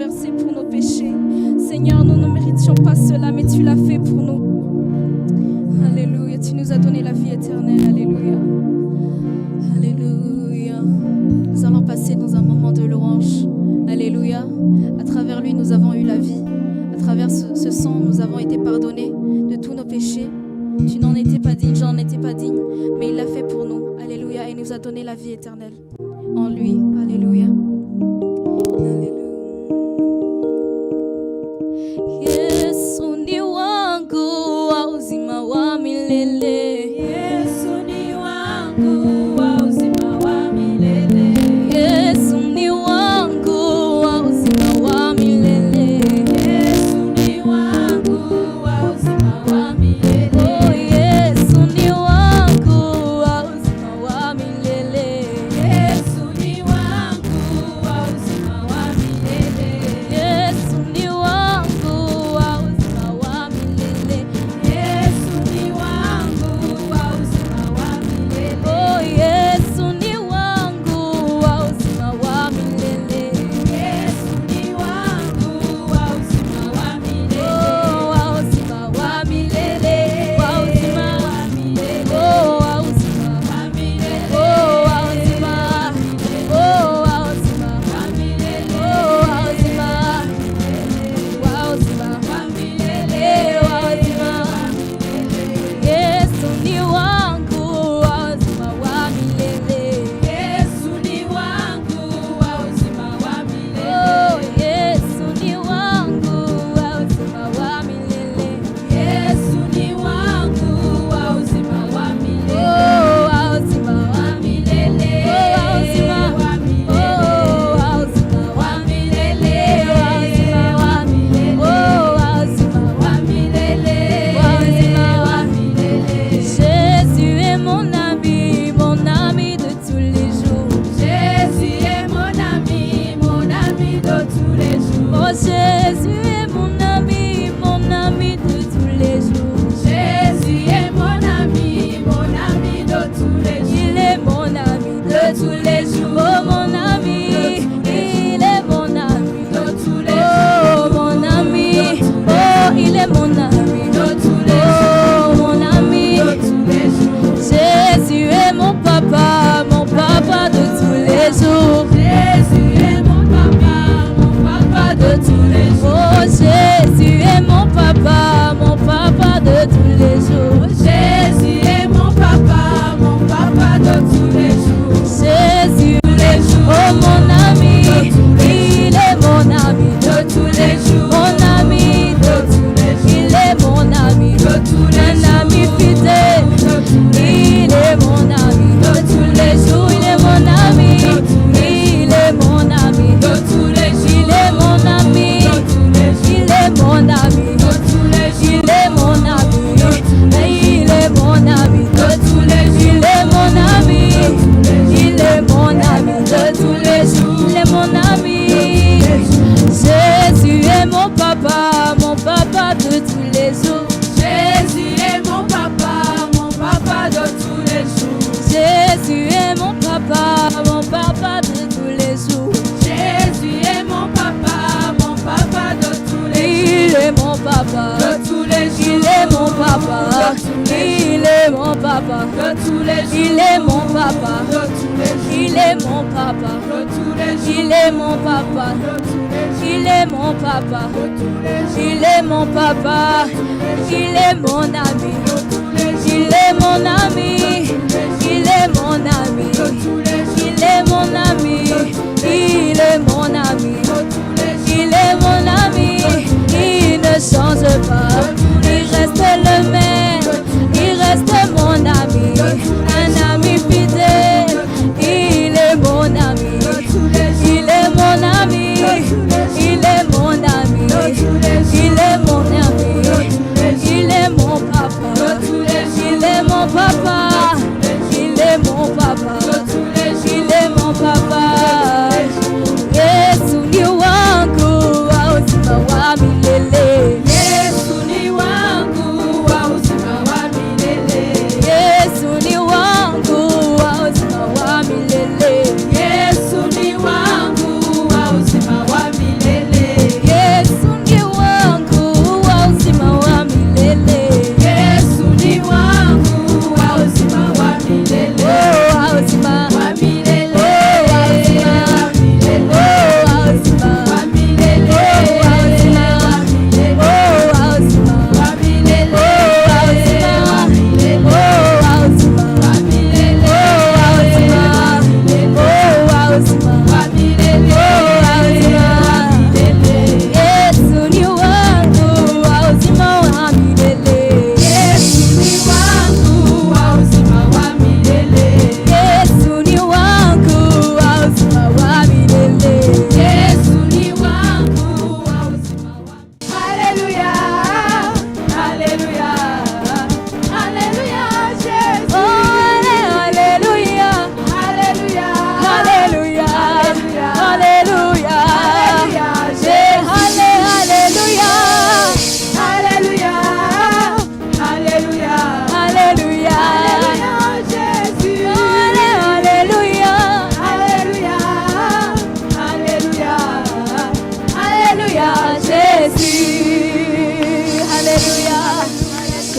versé pour nos péchés. Seigneur, nous ne méritions pas cela, mais tu l'as fait pour nous. Alléluia, tu nous as donné la vie éternelle. Alléluia. Alléluia. Nous allons passer dans un moment de louange. Alléluia. À travers lui, nous avons eu la vie. À travers ce sang, nous avons été pardonnés de tous nos péchés. Tu n'en étais pas digne, j'en étais pas digne, mais il l'a fait pour nous. Alléluia. Et il nous a donné la vie éternelle en lui. Alléluia. Alléluia. Yesu ni wangu wa uzima wa milele. Yesu ni wangu wa uzima wa milele. Yesu ni wangu wa uzima wa milele. Yesu ni wangu wa uzima wa milele. Oh, Yesu ni wangu wa uzima wa milele. Yesu ni wangu wa uzima wa milele. Yesu ni wangu wa uzima wa milele. Yesu ni wangu wa uzima wa milele. Oh, Yesu ni wangu wa uzima wa milele. Yesu ni wangu wa uzima wa milele. Oh, wa uzima wa milele. Wa uzima wa milele. Oh, wa uzima wa milele. Oh, wa uzima. Oh, wa uzima wa milele. Oh, wa uzima. Wa uzima wa milele. Wa uzima. Yesu ni wangu wa uzima wa milele. Yesu ni wangu wa uzima wa milele. Oh, Yesu ni wangu wa uzima wa milele. Yesu ni wangu wa uzima wa milele. Oh, wa uzima wa milele. Oh, wa uzima wa milele. Oh, wa uzima wa milele. Wa uzima wa milele. Oh, wa uzima wa milele. Wa uzima wa milele. Jésus est mon ami de tous les jours. Jésus est mon ami de tous les jours. Oh, Jésus est mon ami de tous les jours. Jésus est mon ami de tous les jours. Il est mon ami de tous les jours. Oh, mon ami, il est mon ami de tous les jours. Oh, mon ami, oh, il est mon ami de tous les jours. Oh, mon ami de tous les jours. Jésus est mon papa de tous les jours. Jésus est mon papa de tous les jours. Oh, Jésus est mon papa de tous les jours. Jésus est mon papa de tous les jours. Jésus, oh, mon ami, il est mon ami de tous les jours. Mon ami de tous les jours. Il est mon ami de tous les jours. Un ami fidèle. Il est mon ami de tous les jours. Il est mon ami. Il est mon ami de tous les jours. Il est mon ami. Il est mon ami de tous les jours. Il est mon ami. Il est mon ami de tous les jours. Il est mon ami. Il est mon ami de tous les jours. Il est mon ami. Jésus est mon papa de tous les jours. Jésus est mon papa de tous les jours. Jésus est mon papa de tous les jours. Jésus est mon papa de tous les jours. Il est mon papa de tous les jours. Il est mon papa. Il est mon papa de tous les jours. Il est mon papa de tous les jours. Il est mon papa de tous les jours. Il est mon papa de tous les jours. Il est mon papa de tous les jours. Il est mon papa. Il est mon ami. Il est mon ami. Il est mon ami. Il est mon ami. Il est mon ami. Il est mon ami. Il ne change pas. Il reste le même. Il reste mon ami. Un ami fidèle. Il est mon ami. Il est mon ami. Il est mon ami. Il est mon ami. Il est mon papa. Il est mon papa. Il est mon papa. Il est mon papa. Yesu ni wangu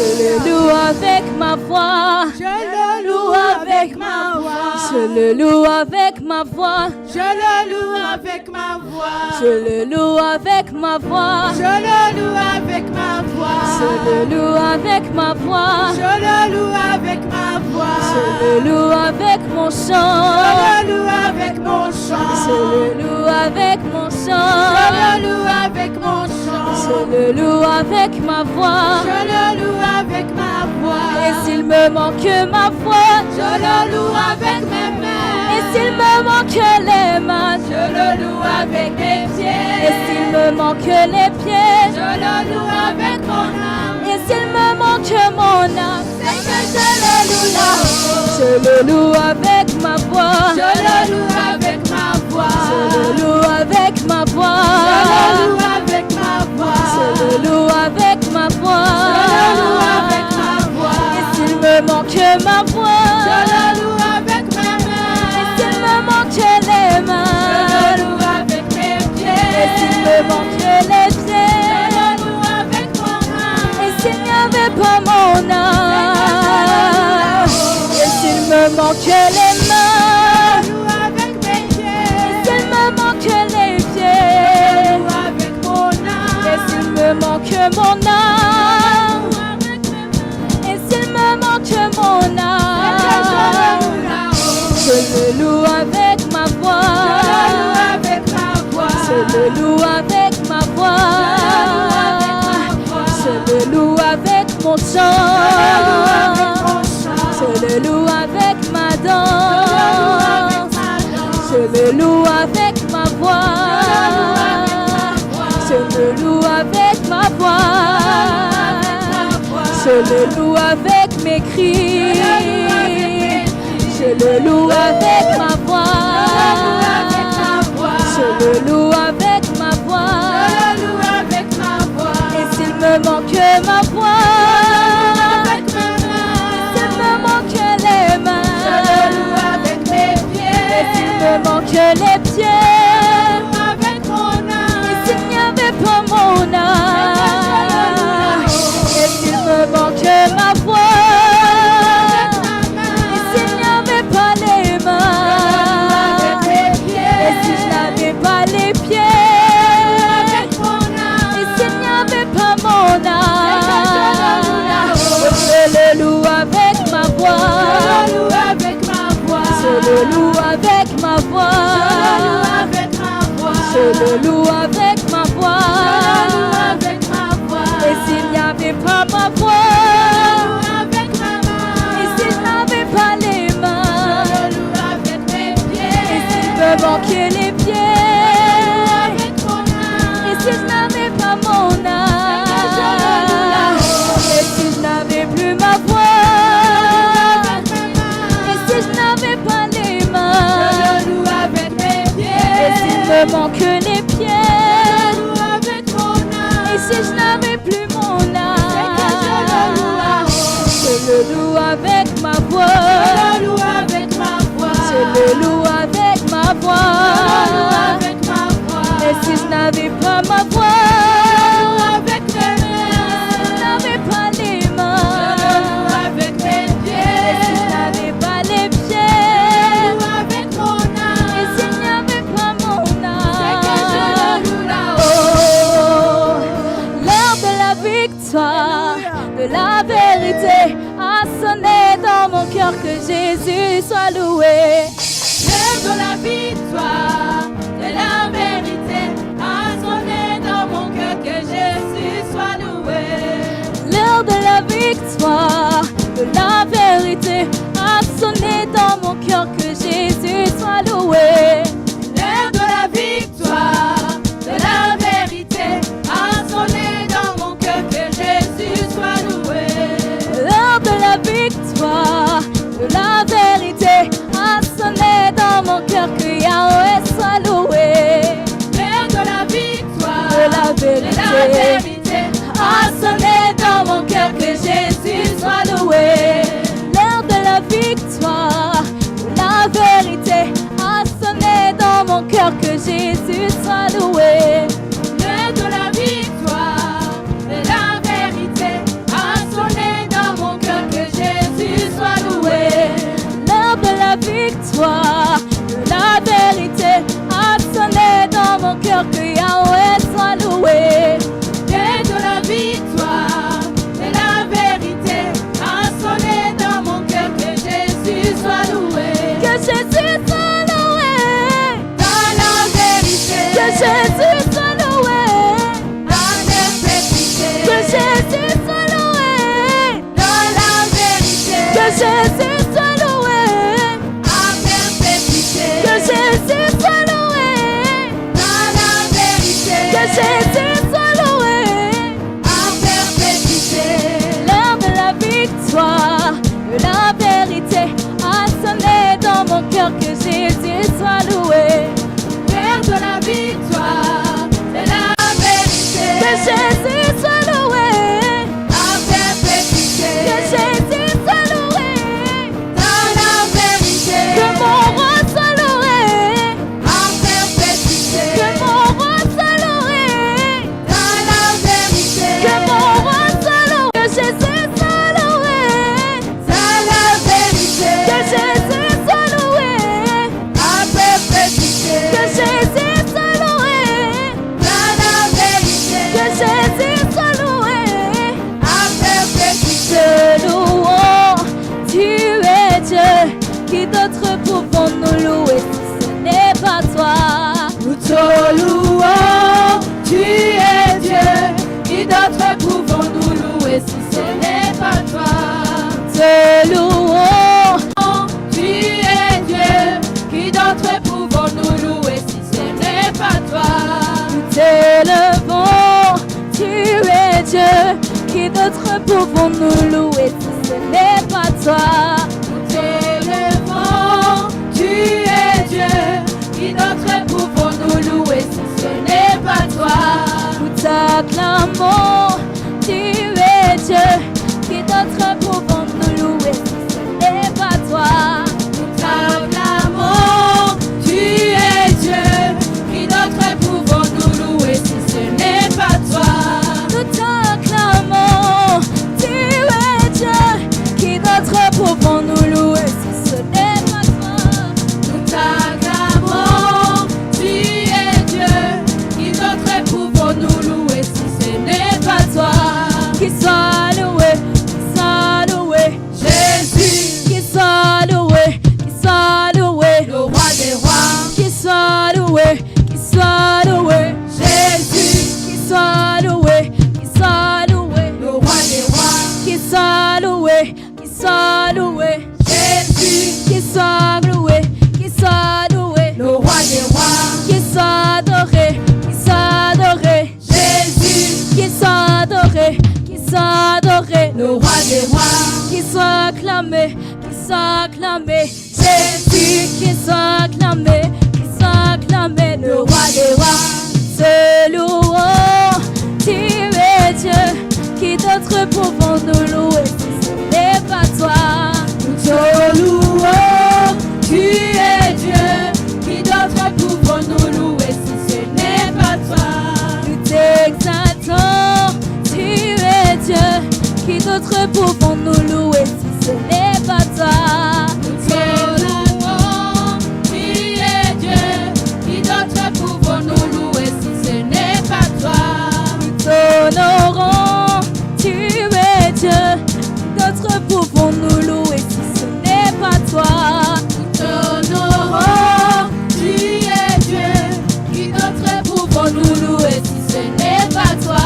Je le loue avec ma voix. Je le loue avec ma voix. Je le loue avec ma voix. Je le loue avec ma voix. Je le loue avec ma voix. Je le loue avec ma voix. Je le loue avec ma voix. Je le loue avec ma voix. Je le loue avec mon chant. Je le loue avec mon chant. Je le loue avec mon chant. Je le loue avec mon chant. Je le loue avec ma voix. Je le loue avec ma voix. Et s'il me manque ma voix, je le loue avec mes mains. Et s'il me manque les mains, je le loue avec mes pieds. Et s'il me manque les pieds, je le loue avec mon âme. Et s'il me manque mon âme, c'est que je le loue là-haut. Je le loue avec ma voix. Je le loue avec ma voix. Je le loue avec ma voix. Je le loue avec ma voix. Je le loue avec ma voix. Je le loue avec ma voix. Et s'il me manque ma voix, je le loue avec mes mains. Et s'il me manque les mains, je le loue avec mes pieds. Et s'il me manque les pieds, je le loue avec mon âme. Et s'il n'y avait pas mon âme, Et s'il me manque les mains, je le loue avec mes pieds. Et s'il me manque les pieds, je le loue avec mon âme. Et s'il me manque mon âme, Et s'il me manque mon âme, je le loue avec ma voix. Je le loue avec ma voix. Je le loue avec mon chant. Je le loue avec ma danse. Je le loue avec ma voix. Je le loue avec ma voix. Je le loue avec mes cris. Je le loue avec ma voix. Je le loue avec ma voix. Et s'il me manque ma voix, s'il me manque les mains, Et s'il me manque les pieds, Et s'il n'y avait pas mon âme, Et s'il me manque ma voix, Et s'il n'y avait pas les mains, Et si je n'avais pas les pieds, Et s'il n'y avait pas mon âme, je le loue avec ma voix. Je le loue avec ma voix. Je le loue avec ma voix. Et s'il n'y avait pas ma voix, Et si je n'avais pas les mains, Et s'il me manquait les pieds, Et si je n'avais pas mon âme, Et si je n'avais plus ma voix, Et si je n'avais pas les mains, Et s'il me manque les pieds, Et si je n'avais plus mon âme, je le loue avec ma voix. Je le loue avec ma voix. Et si je n'avais pas ma voix, Si je n'avais pas les mains, Et si je n'avais pas les pieds, Et s'il n'y avait pas mon âme, oh, l'heure de la victoire, de la vérité a sonné dans mon cœur, que Jésus soit loué. L'heure de la victoire, de la vérité a sonné dans mon cœur, que Jésus soit loué. L'heure de la victoire, de la vérité a sonné dans mon cœur, que Jésus soit loué. L'heure de la victoire, de la vérité a sonné dans mon cœur, que Jésus soit loué. L'heure de la victoire, de la vérité a sonné dans mon cœur, que Yahweh soit loué. L'heure de la victoire, De la vérité a sonné dans mon cœur, que Jésus soit loué. L'heure de la victoire, de la vérité a sonné dans mon cœur, que Jésus soit loué. L'heure de la victoire, de la vérité a sonné Jésus soit loué à perpétuité. L'heure de la victoire, de la vérité a sonné dans mon cœur. Que Jésus soit loué. L'heure de la victoire, de la vérité. Que Jésus soit loué À perpétuité. Que Jésus soit loué. Dans la vérité. Que mon roi soit loué. À perpétuité. Que mon roi soit loué. Dans la vérité. Que mon roi soit loué. Que Jésus soit loué. Dans la vérité. Que Jésus soit loué. À perpétuité. Que Jésus soit loué. Dans la vérité. Que Jésus soit loué. À perpétuité. Te louons, tu es Dieu. Qui d'autre pouvons nous louer si ce n'est pas toi? Nous te louons, tu es Dieu. Qui d'autre pouvons nous louer si ce n'est pas toi? Te louons, Tu es Dieu. Qui d'autre pouvons nous louer si ce n'est pas toi? nous t'élevons, tu es Dieu. Qui d'autre pouvons nous louer si ce n'est pas toi? Nous t'élevons, tu es Dieu. Qui d'autre pouvons nous louer si ce n'est pas toi? Nous t'acclamons, tu es Dieu. Qui d'autre pouvons nous louer si ce n'est pas toi? Nous t'acclamons, tu es Dieu. Qui d'autre pouvons nous louer si ce n'est pas toi? Nous t'acclamons, tu es Dieu. Qui d'autre pouvons nous louer si ce n'est pas toi? Nous t'acclamons, tu es Dieu. Qui d'autre pouvons nous louer si ce n'est pas toi? Qui soit loué, qui soit loué, Jésus, qui soit loué, qui soit loué, le roi des rois. qui soit loué, qui soit loué, Jésus, qui soit loué, qui soit loué, le roi des rois. qui soit loué, qui soit loué, Jésus, qui soit loué, qui soit loué, le roi des rois. qui soit adoré, qui soit adoré, Jésus, qui soit adoré, qui soit adoré, le roi des rois. qui soit acclamé, qui soit acclamé, Jésus, qui soit acclamé, qui soit acclamé, le roi des rois. Te louons, tu es Dieu. Qui d'autre pouvons nous louer si ce n'est pas toi? Nous te louons, tu es Dieu. Qui d'autre pouvons nous louer si ce n'est pas toi? Nous t'exaltons, tu es Dieu. Qui d'autre pouvons nous louer si ce n'est pas toi? Nous te louons, tu es Dieu. Qui d'autre pouvons nous louer si ce n'est pas toi? Nous t'honorons, tu es Dieu. Qui d'autre pouvons nous louer si ce n'est pas toi? Nous t'honorons, tu es Dieu. Qui d'autre pouvons nous louer si ce n'est pas toi?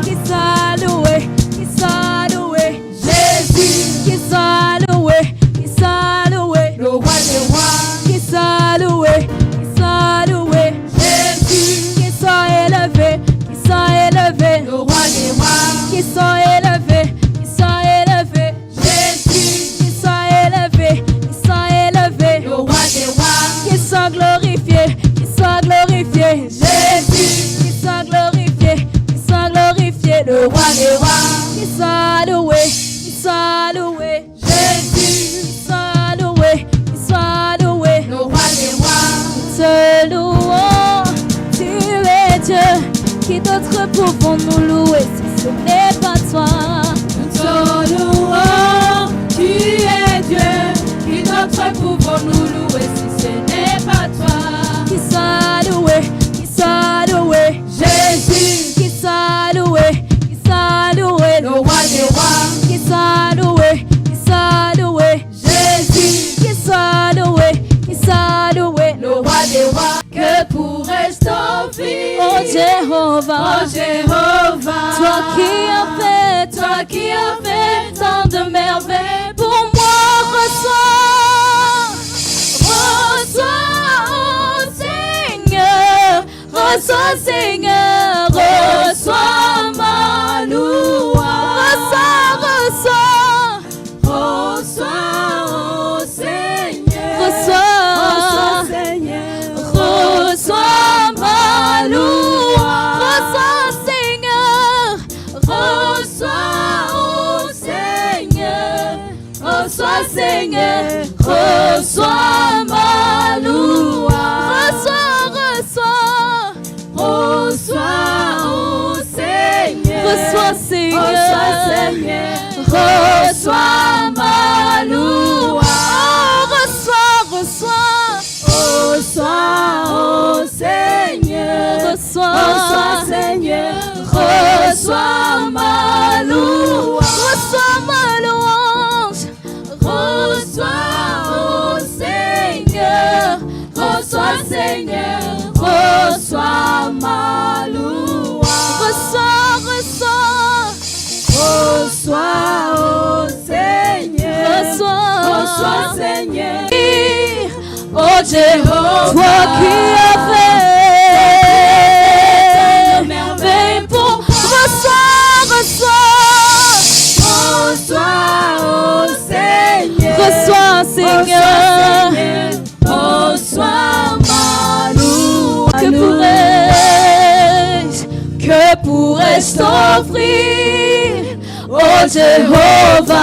Qui soit loué, qui soit loué, Jésus, qui soit loué, qui soit loué, le roi des rois. qui soit loué, qui soit loué, Jésus, qui soit élevé, qui soit élevé, le roi des rois. qui soit élevé, qui soit élevé, Jésus, qui soit élevé, qui soit élevé, le roi des rois. qui soit glorifié, qui soit glorifié, Jésus, qui soit glorifié, qui soit glorifié, le roi des rois, qui soit loué, qui soit loué, Jésus, qui soit loué, qui soit loué, le roi des rois. te louons, tu es Dieu. Qui d'autre pouvons nous louer si ce n'est pas toi? Nous te louons, tu es Dieu. Qui d'autre pouvons nous louer si ce n'est pas toi? Qui soit loué, qui soit loué, Jésus, qui soit loué, qui soit loué, le roi des rois. qui soit loué, qui soit loué, Jésus, qui soit loué, qui soit loué, le roi des rois. Que pourrais-je t'offrir? oh Jéhovah, Oh Jéhovah, toi qui as fait tant de merveilles pour moi, reçois, reçois, oh Seigneur, reçois Seigneur, Seigneur, reçois ma louange. Reçois, oh Seigneur. Reçois, Seigneur. Reçois ma louange. Reçois. Reçois, oh Seigneur. Reçois, Seigneur. Reçois ma louange. Reçois ma louange. Reçois, oh Seigneur. Reçois, Seigneur. Reçois ma louange. Reçois, oh Seigneur. Reçois, Seigneur. Oh Jéhovah, Toi qui as fait merveille pour reçois. Reçois, oh Seigneur. Reçois, Seigneur. Reçois ma louange. Que pourrais-je t'offrir, oh Jéhovah,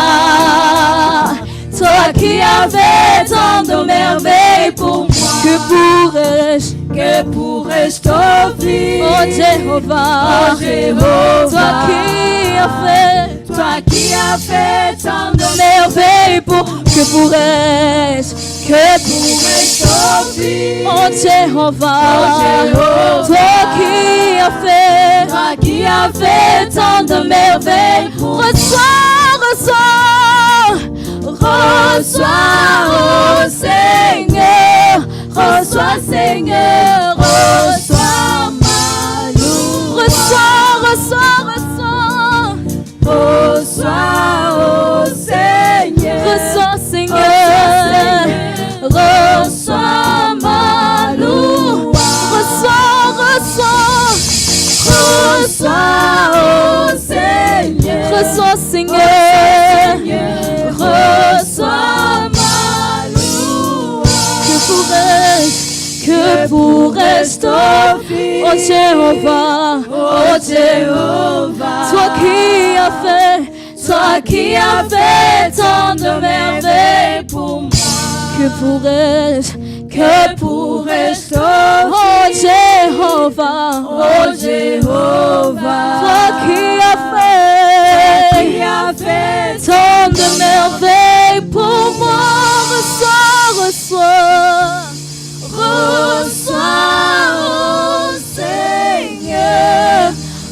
toi qui as fait tant de merveilles pour moi? Que pourrais-je t'offrir, oh Jéhovah, toi qui as fait tant de merveilles pour moi? Que pourrais-je t'offrir, oh Jéhovah, toi qui as fait tant de merveilles pour moi? Reçois, oh Seigneur. Reçois, Seigneur. Reçois ma louange. Reçois, oh Seigneur. Reçois, Seigneur. Reçois ma louange. Reçois, oh Seigneur. Reçois, Seigneur. Reçois ma louange. Que pourrais-je t'offrir, oh Jéhovah, toi qui as fait tant de merveilles pour moi? Que pourrais-je t'offrir, oh Jéhovah, toi qui as fait tant de merveilles pour moi? Reçois, oh Seigneur.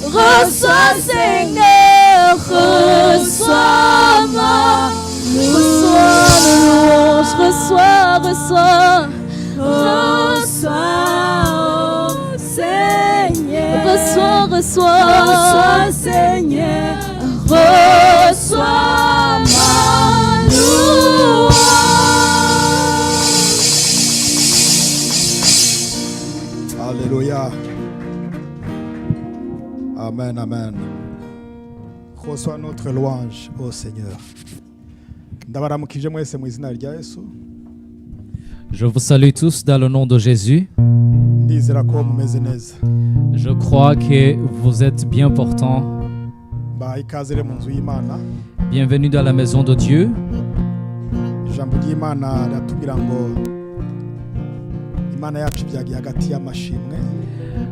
Reçois, Seigneur. Reçois ma louange. Reçois, oh Seigneur. Reçois, Seigneur. Reçois ma louange. Alléluia. Amen, amen. Reçois notre louange, ô Seigneur. Ndabaramukije mwese mu izina rya Yesu. Je vous salue tous dans le nom de Jésus. Ndizera ko mumeze neza. Je crois que vous êtes bien portants. Ba ikazire mu nzu y'Imana. Bienvenue dans la maison de Dieu. Ijambo ry'Imana ratubwira ngo Imana yacu ibyagiye hagati y'amashimwe.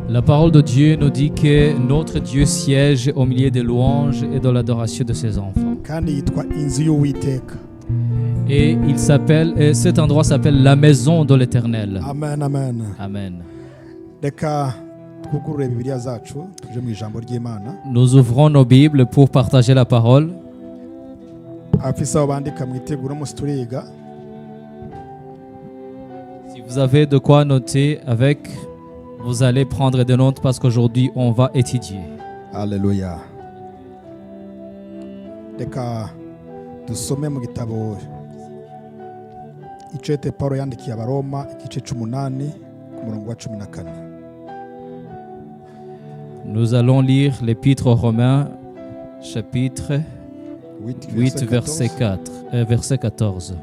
La parole de Dieu nous dit que notre Dieu siège au milieu des louanges et de l'adoration de ses enfants. Kandi yitwa inzu y'Uwiteka. Et cet endroit s'appelle la maison de l'Éternel. Amen, amen. Amen. Reka twugurure Bibiliya zacu tuje mu ijambo ry'Imana. Nous ouvrons nos Bibles pour partager la parole. Afisa abandika mwitegura mu turiga. Si vous avez de quoi noter avec, vous allez prendre des notes parce qu'aujourd'hui on va étudier. Alléluia. Reka dusome mu gitabo icete Paulo yandikiye Abaroma igice 8 ku murongo wa 14. Nous allons lire l'épître aux Romains chapitre 8 verset 14.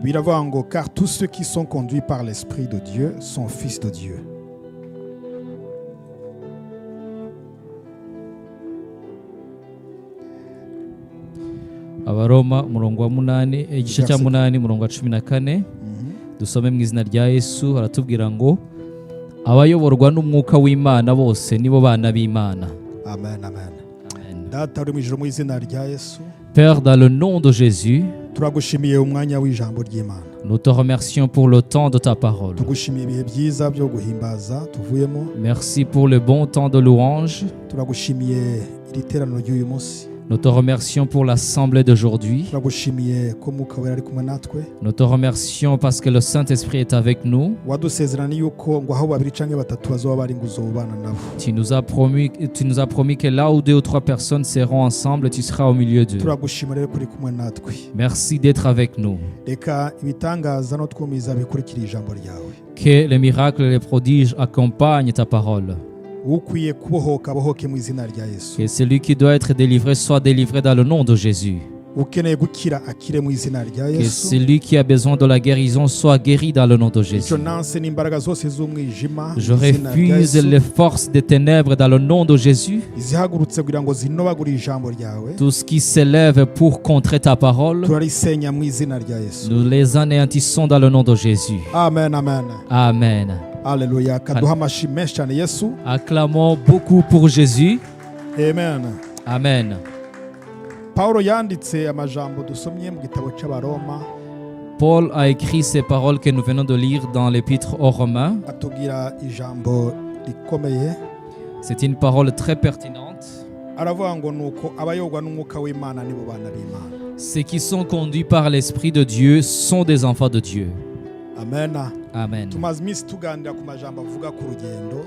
Biravuga ngo car tous ceux qui sont conduits par l'Esprit de Dieu sont fils de Dieu. Abaroma umurongo wa 8 igice cya 8 umurongo wa 14 dusome mu izina rya Yesu. Aratubwira ngo abayoborwa n'umwuka w'Imana bose nibo bana b'Imana. Amen, amen. Data uri mu ijuru mu izina rya Yesu, Père, dans le nom de Jésus, turagushimiye umwanya w'ijambo ry'Imana. nous te remercions pour le temps de ta parole. Tugushimiye ibihe byiza byo guhimbaza tuvuyemo. Merci pour le bon temps de louange. Turagushimiye iri teraniro ry'uyu munsi. Nous te remercions pour l'assemblée d'aujourd'hui. Turagushimiye ko Mwuka Wera ari kumwe natwe. Nous te remercions parce que le Saint-Esprit est avec nous. Wadusezeraniye yuko ngo aho babiri canke batatu bazoba bari ngo uzobana nabo. Tu nous as promis que là où 2 ou 3 personnes seront ensemble, tu seras au milieu d'eux. Turagushimira rero kuri kumwe natwe. Merci d'être avec nous. Reka ibitangaza no twumiza bikurikira ijambo ryawe. Que les miracles et les prodiges accompagnent ta parole. Ukwiye kubohoka bohoke mu izina rya Yesu. Que celui qui doit être délivré soit délivré dans le nom de Jésus. Ukeneye gukira akire mu izina rya Que Yesu. celui qui a besoin de la guérison soit guéri dans le nom de Jésus. Icyo nanse n'imbaraga zose z'umwijima. Je refuse les forces des ténèbres dans le nom de Jésus. Izihagurutse kugira ngo zinobagure ijambo ryawe. Tout ce qui s'élève pour contrer ta parole, Turarisenya mu izina rya Yesu. nous les anéantissons dans le nom de Jésus. Amen, amen. Amen. Haleluya. Kaduha amashi menshi cyane Yesu. Acclamons beaucoup pour Jésus. Amen. Amen. Paulo yanditse amajambo dusomye mu gitabo cy'Abaroma. Paul a écrit ces paroles que nous venons de lire dans l'épître aux Romains. Atubwira ijambo rikomeye. C'est une parole très pertinente. Aravuga ngo nuko abayogwa n'umwuka w'Imana nibo bana b'Imana. Ceux qui sont conduits par l'Esprit de Dieu sont des enfants de Dieu. Amen. Amen. Tumaze iminsi tuganira ku majambo avuga ku rugendo.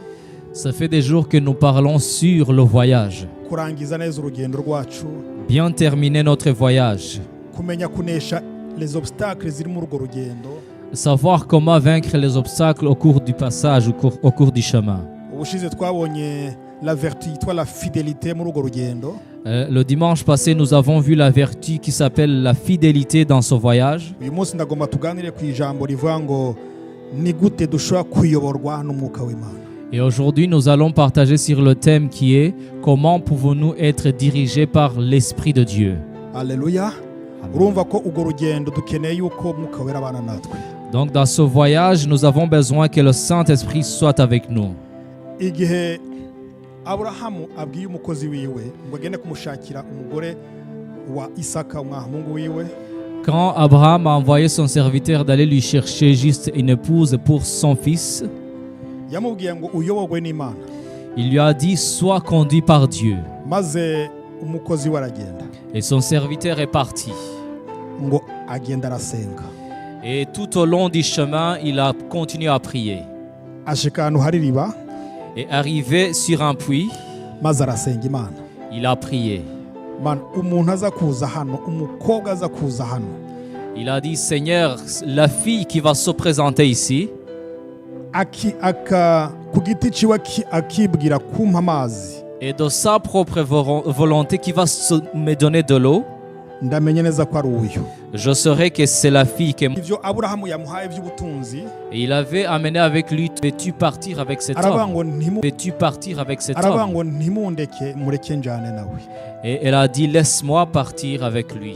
Ça fait des jours que nous parlons sur le voyage. Kurangiza neza urugendo rwacu. Bien terminer notre voyage. Kumenya kunesha les obstacles ziri mu rugo rugendo. Savoir comment vaincre les obstacles au cours du passage, au cours du chemin. Ubushize twabonye la vertu yitwa la fidélité mu rugo rugendo. Le dimanche passé, nous avons vu la vertu qui s'appelle la fidélité dans ce voyage. Uyu munsi ndagomba tuganire ku ijambo rivuga ngo ni gute dushobora kuyoborwa n'umwuka w'Imana. Et aujourd'hui, nous allons partager sur le thème qui est comment pouvons-nous être dirigés par l'Esprit de Dieu. Alléluia. Urumva ko ugo rugendo dukeneye yuko Mwuka Wera abana natwe. Donc dans ce voyage, nous avons besoin que le Saint-Esprit soit avec nous. Igihe Aburahamu abwiye umukozi wiwe ngo agende kumushakira umugore wa Isaka umwahungu wiwe. Quand Abraham a envoyé son serviteur d'aller lui chercher juste une épouse pour son fils, yamubwiye ngo uyoborwe n'Imana. il lui a dit sois conduit par Dieu. Maze umukozi we aragenda. Et son serviteur est parti. Ngo agenda arasenga. Et tout au long du chemin, il a continué à prier. Ashika ahantu hari iriba. Et arrivé sur un puits, maze arasenga Imana. il a prié. Man, umuntu aza kuza hano, umukobwa aza kuza hano. Il a dit, Seigneur, la fille qui va se présenter ici, ku giti ciwe akibwira kumpa amazi. Et de sa propre volonté qui va me donner de l'eau, ndamenye neza ko ari uyu. je saurai que c'est la fille que... Ivyo Aburahamu yamuhaye by'ubutunzi. Et il avait amené avec lui, veux-tu partir avec cet homme? Veux-tu partir avec cet homme? ngo ntimundeke mureke njane nawe. Et elle a dit, laisse-moi partir avec lui.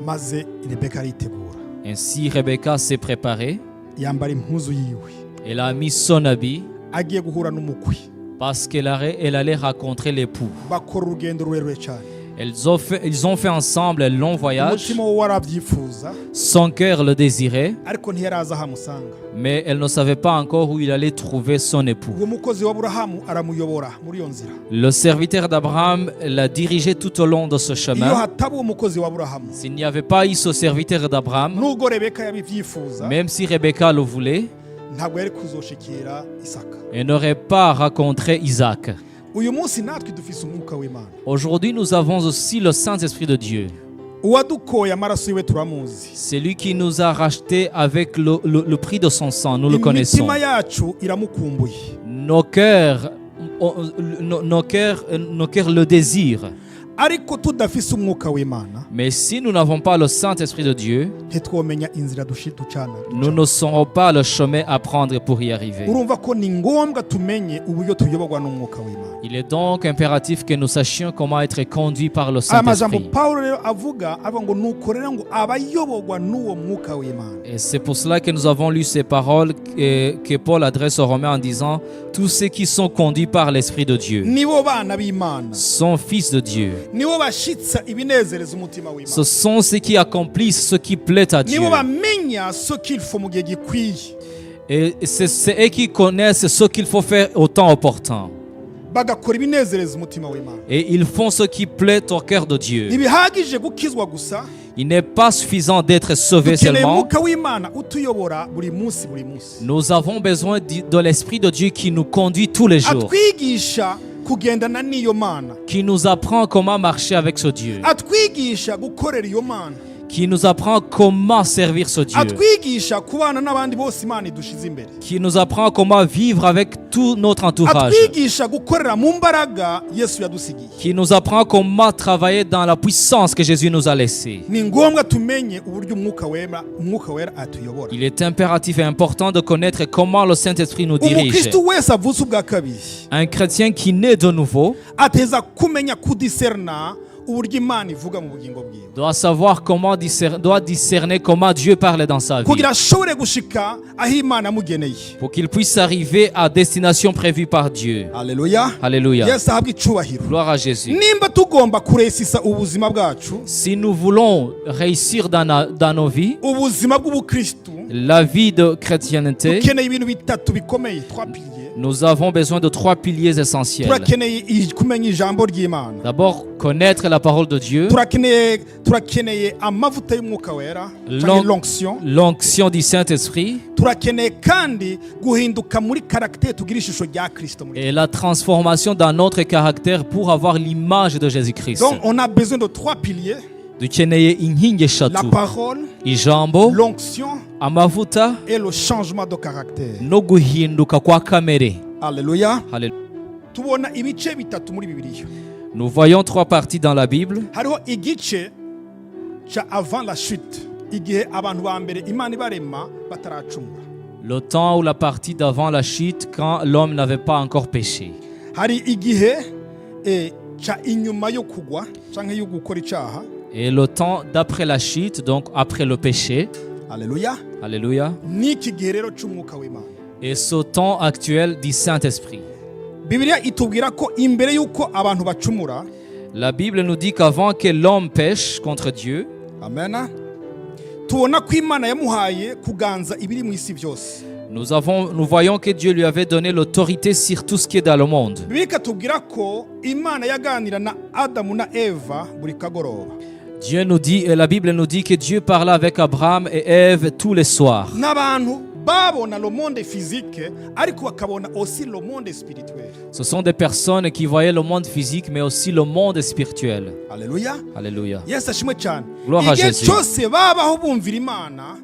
Maze Rebeka aritegura. Ainsi Rebecca s'est préparée. Yambara impuzu yiwe. Elle a mis son habit. Agiye guhura n'umukwe. Parce qu'elle allait rencontrer l'époux. Bakora urugendo rurerure cyane. Ils ont fait ensemble un long voyage. Umutima we warabyifuza. Son cœur le désirait. Ariko ntiyaraza hamusanga. Mais elle ne savait pas encore où il allait trouver son époux. Uwo mukozi wa Aburahamu aramuyobora muri iyo nzira. Le serviteur d'Abraham l'a dirigé tout au long de ce Iyo chemin. hataba umukozi wa Aburahamu. S'il n'y avait pas eu ce serviteur d'Abraham, Nubwo Rebeka yabivyifuza. même si Rebecca le voulait, ntabwo yari kuzoshikira Isaka. elle n'aurait pas rencontré Isaac. Uyu munsi natwe dufise umwuka w'Imana. Aujourd'hui, nous avons aussi le Saint-Esprit de Dieu. Uwadukoye amaraso yiwe turamuzi. C'est lui qui nous a rachetés avec le prix de son sang. Nous le connaissons. Imitima yacu iramukumbuye. Nos cœurs le désirent. ariko tudafise umwuka w'Imana Mais si nous n'avons pas le Saint-Esprit de Dieu, ntitwomenya inzira ducana. nous ne saurons pas le chemin à prendre pour y arriver. Urumva ko ni ngombwa tumenye uburyo tuyoborwa n'umwuka w'Imana. Il est donc impératif que nous sachions comment être conduits par le Aya majambo Saint-Esprit. Pawulo rero avuga ngo nuko rero ngo abayoborwa n'uwo mwuka w'Imana. Et c'est pour cela que nous avons lu ces paroles que Paul adresse aux Romains en disant « Tous ceux qui sont conduits par l'Esprit de Dieu Nibo bana b'Imana. sont fils de Dieu. Nibo bashitsa ibinezereza umutima w'Imana. Ce sont ceux qui accomplissent ce qui plaît à Dieu. Nibo bamenya ce qu'il faut mu gihe gikwiye. Et c'est eux qui connaissent ce qu'il faut faire au temps opportun. Bagakora ibinezereza umutima w'Imana. Et ils font ce qui plaît au cœur de Dieu. Ntibihagije gukizwa gusa. Il n'est pas suffisant d'être sauvé Dukeneye seulement. umwuka w'Imana utuyobora buri munsi buri munsi. Nous avons besoin de l'Esprit de Dieu qui nous conduit tous les jours, Atwigisha kugendana n'iyo Mana. qui nous apprend comment marcher avec ce Dieu, Atwigisha gukorera iyo Mana. qui nous apprend comment servir ce Dieu, Atwigisha kubana n'abandi bose Imana idushize imbere. qui nous apprend comment vivre avec tout notre entourage, Atwigisha gukorera mu mbaraga Yesu yadusigiye. qui nous apprend comment travailler dans la puissance que Jésus nous a laissée. Ni ngombwa tumenye uburyo umwuka wera atuyobora. Il est impératif et important de connaître comment le Saint-Esprit nous dirige. Umukristo wese avutse ubwa kabiri Un chrétien qui naît de nouveau ateza kumenya kudiserna uburyo Imana ivuga mu bugingo bwiwe. doit savoir doit discerner comment Dieu parle dans sa vie, Kugira ashobore gushika aho Imana yamugeneye. pour qu'il puisse arriver à destination prévue par Dieu. Haleluya. Alléluia. Yesu ahabwe icubahiro. Gloire à Jésus. Nimba tugomba kuresisa ubuzima bwacu, Si nous voulons réussir dans nos vies, ubuzima bw'ubukristu, la vie de chrétienté, dukeneye ibintu bitatu bikomeye, 3 piliers. nous avons besoin de 3 piliers essentiels. Turakeneye kumenya ijambo ry'Imana. D'abord, connaître la parole de Dieu, turakeneye amavuta y'umwuka wera, cyangwa l'onction. l'onction du Saint-Esprit Turakeneye kandi guhinduka muri caractère tugira ishusho rya Kristo muri. et la transformation dans notre caractère pour avoir l'image de Jésus-Christ. Donc on a besoin de 3 piliers: Dukeneye inkingi la eshatu: parole, ijambo, l'onction amavuta et le changement de caractère. no guhinduka kwa kamere. Alléluia. Alléluia. Tubona ibice bitatu muri Bibiliya. Nous voyons 3 parties dans la Bible. Hariho igice cha avant la chute, igihe abantu ba mbere Imana ibarema bataracumura. Le temps ou la partie d'avant la chute, quand l'homme n'avait pas encore péché. Hari igihe cha inyuma yo kugwa canke yo gukora icaha. Et le temps d'après la chute, donc après le péché. Alléluia. Alléluia. Niki gihe rero c'umwuka w'Imana. Et ce temps actuel du Saint-Esprit. Bibiliya itubwira ko imbere yuko abantu bacumura, La Bible nous dit qu'avant que l'homme pêche contre Dieu, amen, tubona ko Imana yamuhaye kuganza ibiri mu isi byose. nous voyons que Dieu lui avait donné l'autorité sur tout ce qui est dans le monde. Bibiliya ikatubwira ko Imana yaganira na Adamu na Eva buri kagoroba. Dieu nous dit, et la Bible nous dit que Dieu parlait avec Abraham et Ève tous les soirs. N'abantu babona le monde physique ariko bakabona aussi le monde spirituel. Ce sont des personnes qui voyaient le monde physique mais aussi le monde spirituel. Alléluia. Alléluia. Yesu ashimwe cyane. Gloire à Igihe Jésus. cyose babaho bumvira Imana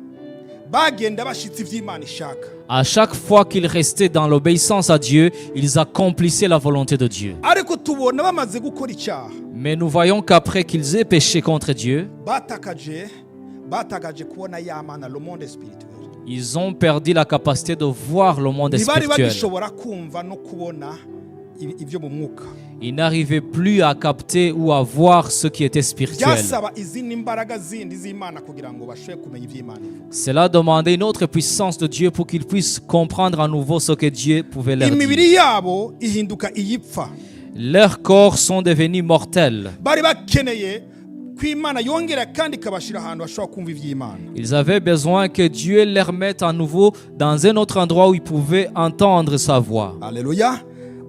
bagenda bashitse ivy'Imana ishaka. À chaque fois qu'ils restaient dans l'obéissance à Dieu, ils accomplissaient la volonté de Dieu. Ariko tubona bamaze gukora icyaha, Mais nous voyons qu'après qu'ils aient péché contre Dieu, batakaje kubona ya Mana le monde spirituel. ils ont perdu la capacité de voir le monde Ntibari spirituel. bagishobora kumva no kubona ibyo mu mwuka. Ils n'arrivaient plus à capter ou à voir ce qui était spirituel. Byasaba izindi mbaraga zindi z'Imana kugira ngo bashobore kumenya ivy'Imana ivuga. Cela demandait une autre puissance de Dieu pour qu'ils puissent comprendre à nouveau ce que Dieu pouvait leur Imibiri dire. yabo ihinduka iyipfa. Leurs corps sont devenus mortels. Bari bakeneye ko Imana yongera kandi ikabashira ahantu bashobora kumva ivy'Imana. Ils avaient besoin que Dieu les mette à nouveau dans un autre endroit où ils pouvaient entendre sa voix. Alléluia.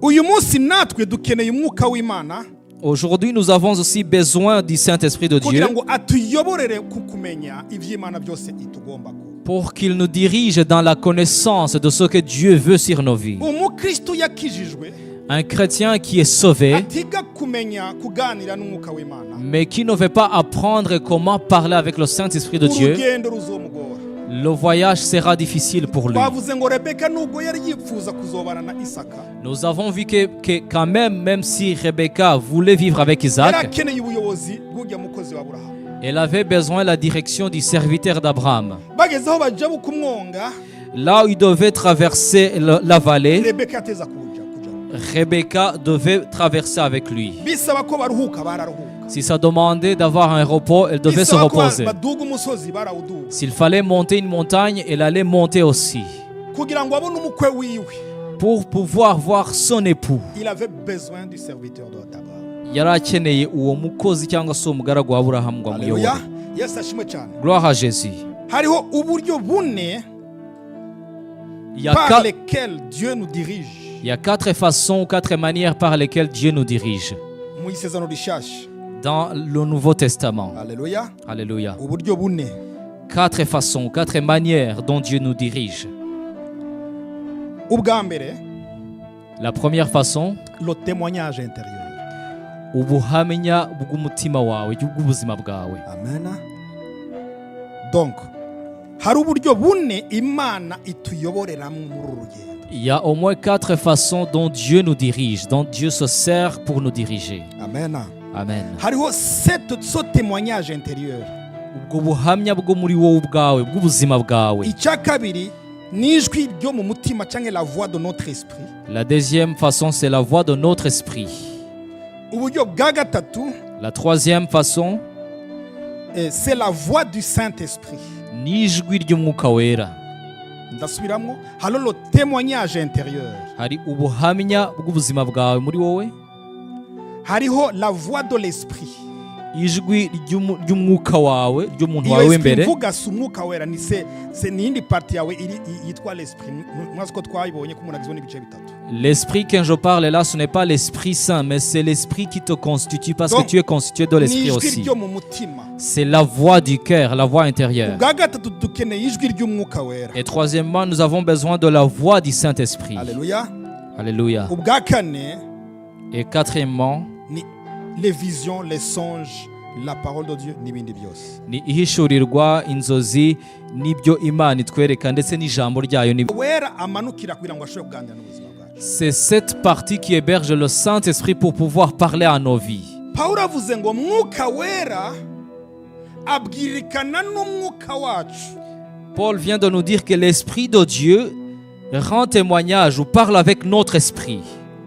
Uyu munsi natwe dukeneye umwuka w'Imana Aujourd'hui, nous avons aussi besoin du Saint-Esprit de Dieu kugira ngo atuyoborere kumenya ivy'Imana byose itugombako. pour qu'il nous dirige dans la connaissance de ce que Dieu veut sur nos vies. Umukristo yakijijwe Un chrétien qui est sauvé, atiga kumenya kuganira n'umwuka w'Imana, mais qui ne veut pas apprendre comment parler avec le Saint-Esprit de Dieu, urugendo ruzomugora. le voyage sera difficile pour lui. twavuze ngo Rebeka nubwo yari yifuza kuzobana na Isaka Nous avons vu que quand même si Rebecca voulait vivre avec yari Isaac, akeneye ubuyobozi bw'ujya mukozi wa Aburahamu. elle avait besoin de la direction du serviteur d'Abraham. bageze aho bajabuka umwonga Là où il devait traverser la vallée, Rebeka yateza kuja Rebecca devait traverser avec lui. bisaba ko baruhuka bararuhuka Si ça demandait d'avoir un repos, elle devait se bisaba ko reposer. baduga umusozi barawuduga S'il fallait monter une montagne, elle allait monter aussi. kugira ngo abone umukwe wiwe. Pour pouvoir voir son époux, Il avait besoin du serviteur d'Abraham. yari akeneye uwo mukozi cyangwa se umugaragu wa Aburahamu ngo amuyobore. Haleluya. Yesu ashimwe cyane. Gloire à Jésus. Hariho uburyo bune Il y a par quatre- lesquels Dieu nous dirige il y a 4 façons, 4 manières par lesquelles Dieu nous dirige mu isezerano rishasha. dans le Nouveau Testament. Haleluya. Alléluia. Uburyo bune. 4 façons, 4 manières dont Dieu nous dirige. Ubwa mbere, La première façon, le témoignage intérieur. ubuhamya bw'umutima wawe, bw'ubuzima bwawe. Amen. Donc, hari uburyo bune Imana ituyoboreramo muri uru rugendo. Il y a au moins 4 façons dont Dieu nous dirige, dont Dieu se sert pour nous diriger. Amen. Amen. Hariho ce témoignage intérieur. Ubwo buhamya bwo muri wowe ubwawe, bw'ubuzima bwawe. Icya kabiri ni ijwi ryo mu mutima cyangwa la voix de notre esprit. La deuxième façon, c'est la voix de notre esprit. Uburyo bwa gatatu, La troisième façon, c'est la voix du Saint-Esprit. ni ijwi ry'umwuka wera. Ndasubiramo, halo le témoignage intérieur. Hari ubuhamya bw'ubuzima bwawe muri wowe, Hariho la voix de l'esprit. ijwi ry'umwuka wawe, ry'umuntu Iyo wawe esprit w'imbere. mvuga si umwuka wera ni n'indi parti yawe yitwa l'esprit. Mwazi ko twayibonye ko umuntu agizwe n'ibice bitatu. L'esprit, quand je parle là, ce n'est pas l'Esprit Saint, mais c'est l'Esprit qui te constitue, parce Donc, que tu es constitué de Ni l'Esprit ijwi aussi. ryo mu mutima. C'est la voix du cœur, la voix intérieure. Ubwa gatatu dukeneye ijwi ry'umwuka wera. Et troisièmement, nous avons besoin de la voix du Saint-Esprit. Alléluia. Alléluia. Ubwa kane Et quatrièmement, ni les visions, les songes, la parole de Dieu n'ibindi byose. ni ihishurirwa, inzozi, n'ibyo Imana itwereka ndetse n'ijambo ryayo. Wera amanukira kugira ngo ashobore kuganira n'ubuzima bwacu. C'est cette partie qui héberge le Saint-Esprit pour pouvoir parler à nos vies. Pawulo avuze ngo mwuka wera abwirikana n'umwuka wacu. Paul vient de nous dire que l'Esprit de Dieu rend témoignage ou parle avec notre esprit.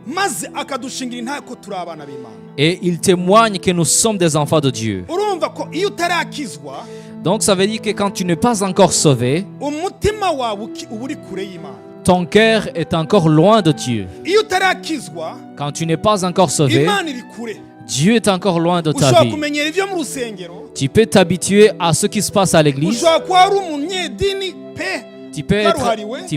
Maze akadushingira intare ko turi abana b'Imana. Et il témoigne que nous sommes des enfants de Dieu. Urumva ko iyo utarakizwa Donc ça veut dire que quand tu n'es pas encore sauvé, umutima wawe uba uri kure y'Imana. ton cœur est encore loin de Dieu. Iyo utarakizwa Quand tu n'es pas encore sauvé, Imana iri kure. Dieu est encore loin de ta Ushobora vie. kumenyera ibyo mu rusengero. Tu peux t'habituer à ce qui se passe à l'église. Ushobora kuba ari umunyedini pe. Tu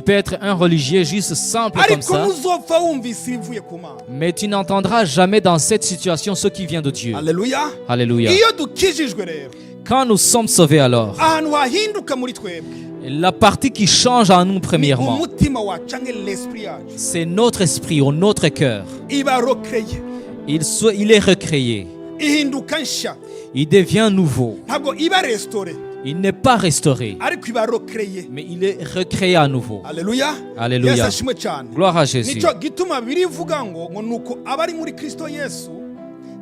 peux être un religieux juste simple comme Ariko ça. ntuzopfa wumvise ibivuye ku Mana. Mais tu n'entendras jamais dans cette situation ce qui vient de Dieu. Alléluia. Alléluia. Iyo dukijijwe rero Quand nous sommes sauvés alors, ahantu hahinduka muri twebwe la partie qui change en nous ni premièrement, umutima wacu cyangwa l'esprit yacu c'est notre esprit ou notre cœur. iba rokreye Il est recréé. ihinduka nshya Il devient nouveau. ntabwo iba restore Il n'est pas restauré, ariko iba rokreye. mais il est recréé à nouveau. Alléluia. Alléluia. Yesu ashimwe cyane. Gloire à Jésus. Nicyo gituma birivuga ngo nuko abari muri Kristo Yesu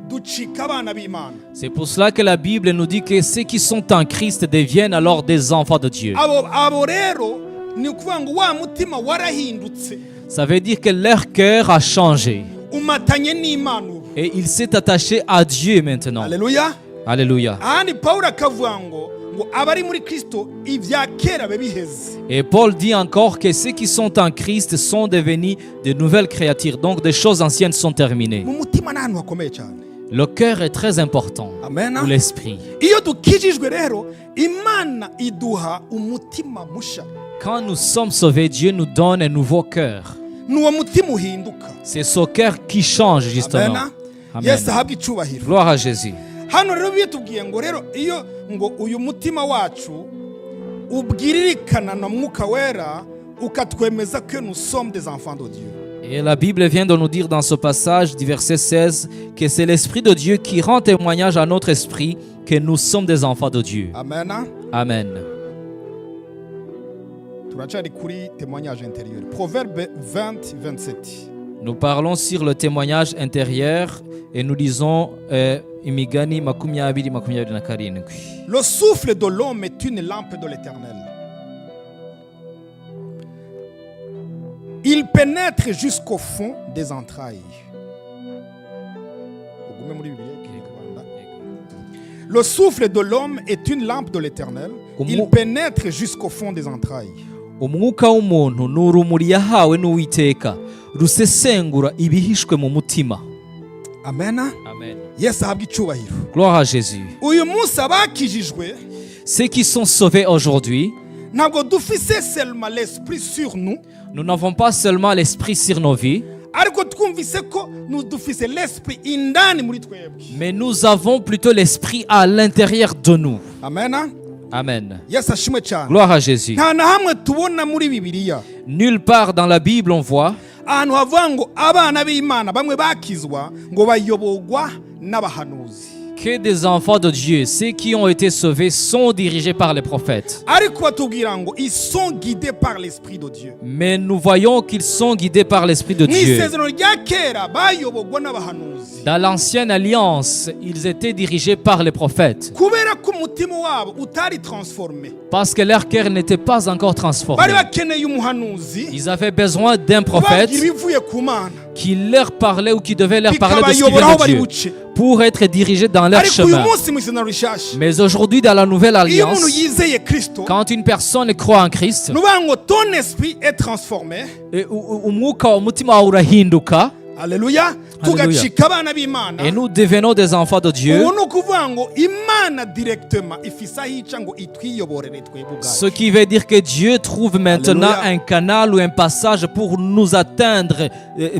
ducika abana b'Imana. C'est pour cela que la Bible nous dit que ceux qui sont en Christ deviennent alors des enfants de Dieu. Abo rero ni ukuvuga ngo wa mutima warahindutse Ça veut dire que leur cœur a changé umatanye n'Imana ubu. et il s'est attaché à Dieu maintenant. Alléluia. Alléluia. Ahandi Pawulo akavuga ngo abari muri Kristo ibya kera biba biheze. Et Paul dit encore que ceux qui sont en Christ sont devenus de nouvelles créatures. Donc des choses anciennes sont terminées. Mu mutima ni ahantu hakomeye cyane. Le cœur est très important Amen. pour l'esprit. Iyo dukijijwe rero Imana iduha umutima musha. Quand nous sommes sauvés, Dieu nous donne un nouveau cœur. Nuwo mutima uhinduka. C'est ce cœur qui change justement. Amen. Amen. Yesu ahabwe icyubahiro. Gloire à Jésus. Hano rero bitubwiye ngo rero iyo ngo uyu mutima wacu ubwiririkana na mwuka wera ukatwemeza que nous sommes des enfants de Dieu. Et la Bible vient de nous dire dans ce passage du verset 16 que c'est l'Esprit de Dieu qui rend témoignage à notre esprit que nous sommes des enfants de Dieu. Amen. Amen. turacari kuri témoignage intérieur. Proverbe 20-27. Nous parlons sur le témoignage intérieur et nous lisons Imigani 20-27. Le souffle de l'homme est une lampe de l'Éternel. Il pénètre jusqu'au fond des entrailles. Le souffle de l'homme est une lampe de l'Éternel. Il pénètre jusqu'au fond des entrailles. Umwuka w'umuntu ni urumuri yahawe n'Uwiteka rusesengura ibihishwe mu mutima. Amen. Amen. Yesu ahabwe icyubahiro. Gloire à Jésus. Uyu munsi abakijijwe Ceux qui sont sauvés aujourd'hui, ntabwo dufise seulement l'esprit sur nous, nous n'avons pas seulement l'esprit sur nos vies, ariko twumvise ko dufise l'esprit indani muri twebwe. mais nous avons plutôt l'esprit à l'intérieur de nous. Amen. Amen. Yesu ashimwe cyane. Gloire à Jésus. Nta na hamwe tubona muri Bibiliya Nulle part dans la Bible on voit ahantu havuga ngo abana b'Imana bamwe bakizwa ngo bayoborwa n'abahanuzi. que des enfants de Dieu, ceux qui ont été sauvés, sont dirigés par les prophètes. Ariko batubwira ngo ils sont guidés par l'esprit de Dieu. Mais nous voyons qu'ils sont guidés par l'Esprit de Mu Dieu. isezerano rya kera bayoborwa n'abahanuzi. Dans l'ancienne alliance, ils étaient dirigés par les prophètes Kubera ko umutima wabo utari transformé. parce que leur cœur n'était pas encore transformé. Bari bakeneye umuhanuzi Ils avaient besoin d'un prophète kubabwira ibivuye ku Mana. qui leur parlait ou qui devait leur parler de ce qui Bikabayobora aho vient bari de Dieu buce. pour être dirigés dans leur Ariko uyu chemin. munsi mu isezerano rishasha Mais aujourd'hui, dans la nouvelle iyo alliance, umuntu yizeye Kristo quand une personne croit en Christ, nuvuga ngo ton esprit est transformé. umwuka umutima wawe urahinduka Alléluia. Tugacika abana b'Imana. et nous devenons des enfants de Dieu. Ubu ni ukuvuga ngo Imana directement ifise aho ica ngo itwiyoborere twebwe ubwacu. Ce qui veut dire que Dieu trouve maintenant Alléluia. un canal ou un passage pour nous atteindre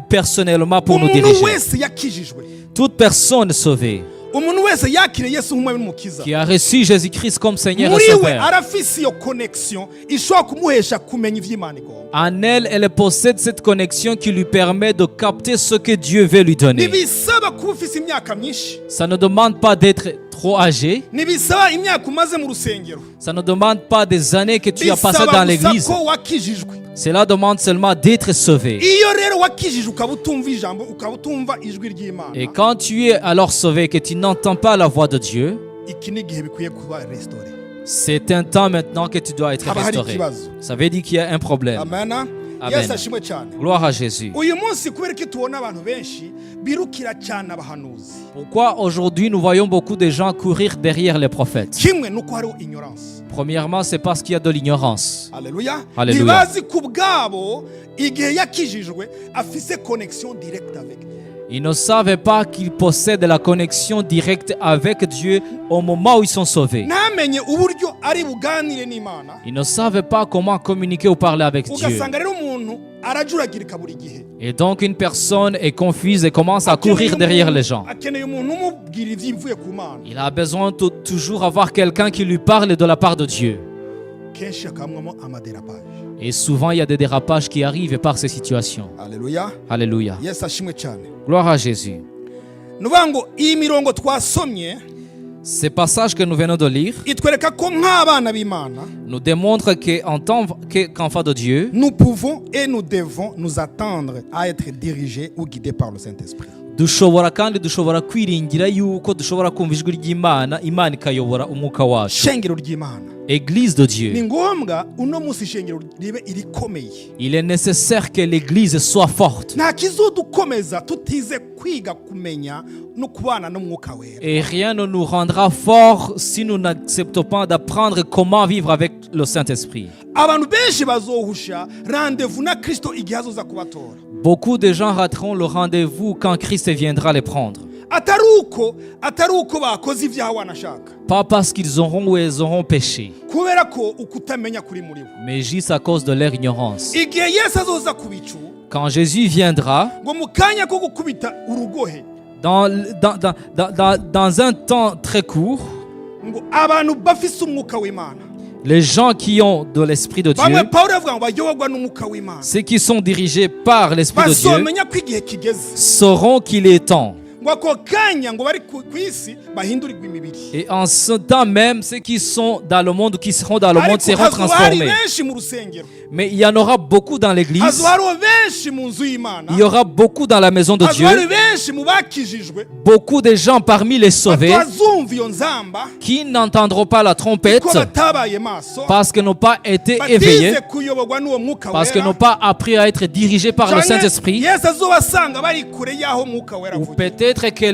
personnellement, pour nous Umuntu diriger. wese yakijijwe, Toute personne sauvée umuntu wese yakiriye Yesu nk'umwami n'umukiza, qui a reçu Jésus-Christ comme Seigneur et muri we Sauveur, arafise iyo connection ishobora kumuhesha kumenya ivy'Imana igomba. en elle, elle possède cette connexion qui lui permet de capter ce que Dieu veut lui donner. Ntibisaba kuba ufise imyaka myinshi, Ça ne demande pas d'être trop âgé, ntibisaba imyaka umaze mu rusengero, ça ne demande pas des années que tu as passées bisaba dans gusa l'église. ko wakijijwe. Cela demande seulement d'être sauvé. Iyo rero wakijijwe ukaba utumva ijambo, ukaba utumva ijwi ry'Imana, Et quand tu es alors sauvé, que tu n'entends pas la voix de Dieu, iki ni igihe bikwiye kuba restore. c'est un temps maintenant que tu dois être Haba hari restauré. ikibazo. Ça veut dire qu'il y a un problème. Amen. Amen. Yesu ashimwe cyane. Gloire à Jésus. Uyu munsi kubera ko tubona abantu benshi birukira cyane abahanuzi, Pourquoi aujourd'hui nous voyons beaucoup de gens courir derrière les prophètes? kimwe nuko hariho ignorance. Premièrement, c'est parce qu'il y a de l'ignorance. Alléluia. Alléluia. Ntibazi ku bwabo igihe yakijijwe afise connexion directe avec Dieu. Ils ne savaient pas qu'ils possèdent la connexion directe avec Dieu au moment où ils sont sauvés. Ntamenye uburyo ari buganire n'Imana, Ils ne savaient pas comment communiquer ou parler avec Dieu. ugasanga rero umuntu arajuragirika buri gihe. Et donc une personne est confuse et commence à courir derrière les gens. Akeneye umuntu umubwira ivy'ivuye ku Mana. Il a besoin de toujours avoir quelqu'un qui lui parle de la part de Dieu. Kenshi akamwamo amadérapage. Et souvent, il y a des dérapages qui arrivent par ces situations. Alléluia. Alléluia. Yesu ashimwe cyane. Gloire à Jésus. Nuvuga ngo iyi mirongo twasomye Ces passages que nous venons de lire itwereka ko nk'abana b'Imana nous démontrent qu'en tant qu'enfants de Dieu, nous pouvons et nous devons nous attendre à être dirigés ou guidés par le Saint-Esprit. dushobora kandi dushobora kwiringira yuko dushobora kumva ijwi ry'Imana, Imana ikayobora umwuka wacu. Shengero ry'Imana. Église de Ni Dieu. ngombwa uno munsi ishengero ribe irikomeye. Il est nécessaire que l'Église soit forte. Nta kizodukomeza tutize kwiga kumenya no kubana n'umwuka wera. Et rien ne nous rendra forts si nous n'acceptons pas d'apprendre comment vivre avec le Saint-Esprit. Abantu benshi bazohusha rendez-vous na Kristo igihe azoza kubatora. Beaucoup de gens rateront le rendez-vous quand Christ viendra les prendre. Atari uko bakoze ibyaha wanashaka, Pas parce qu'ils auront ou elles auront péché, kubera ko ukutamenya kuri muri bo. mais juste à cause de leur ignorance. Igihe Yesu azoza ku bicu Quand Jésus viendra, ngo mu kanya ko gukubita urugohe dans un temps très court, ngo abantu bafise umwuka w'Imana, les gens qui ont de l'Esprit de Dieu, bamwe Pawulo avuga ngo bayoborwa n'umwuka w'Imana, ceux qui sont dirigés par l'Esprit de Dieu, bazomenya ko igihe kigeze sauront qu'il est temps ngo ngo ako kanya ngo bari ku isi bahindurirwa imibiri. Et en ce temps même, ceux qui sont dans le monde ou qui seront dans le monde Ariko seront hazoba hari transformés. benshi mu rusengero, Mais il y en aura beaucoup dans l'église, hazoba hariho benshi mu nzu y'Imana, il y aura beaucoup dans la maison de hazoba hari Dieu, benshi mu bakijijwe beaucoup de gens parmi les sauvés batazumva iyo nzamba qui n'entendront pas la trompette ko batabaye maso, parce qu'ils n'ont pas été éveillés, batize kuyoborwa n'uwo mwuka parce qu'ils wera, n'ont pas appris à être dirigés par le canke Saint-Esprit. Yesu azobasanga bari kure y'aho mwuka wera Ou avugira. peut-être que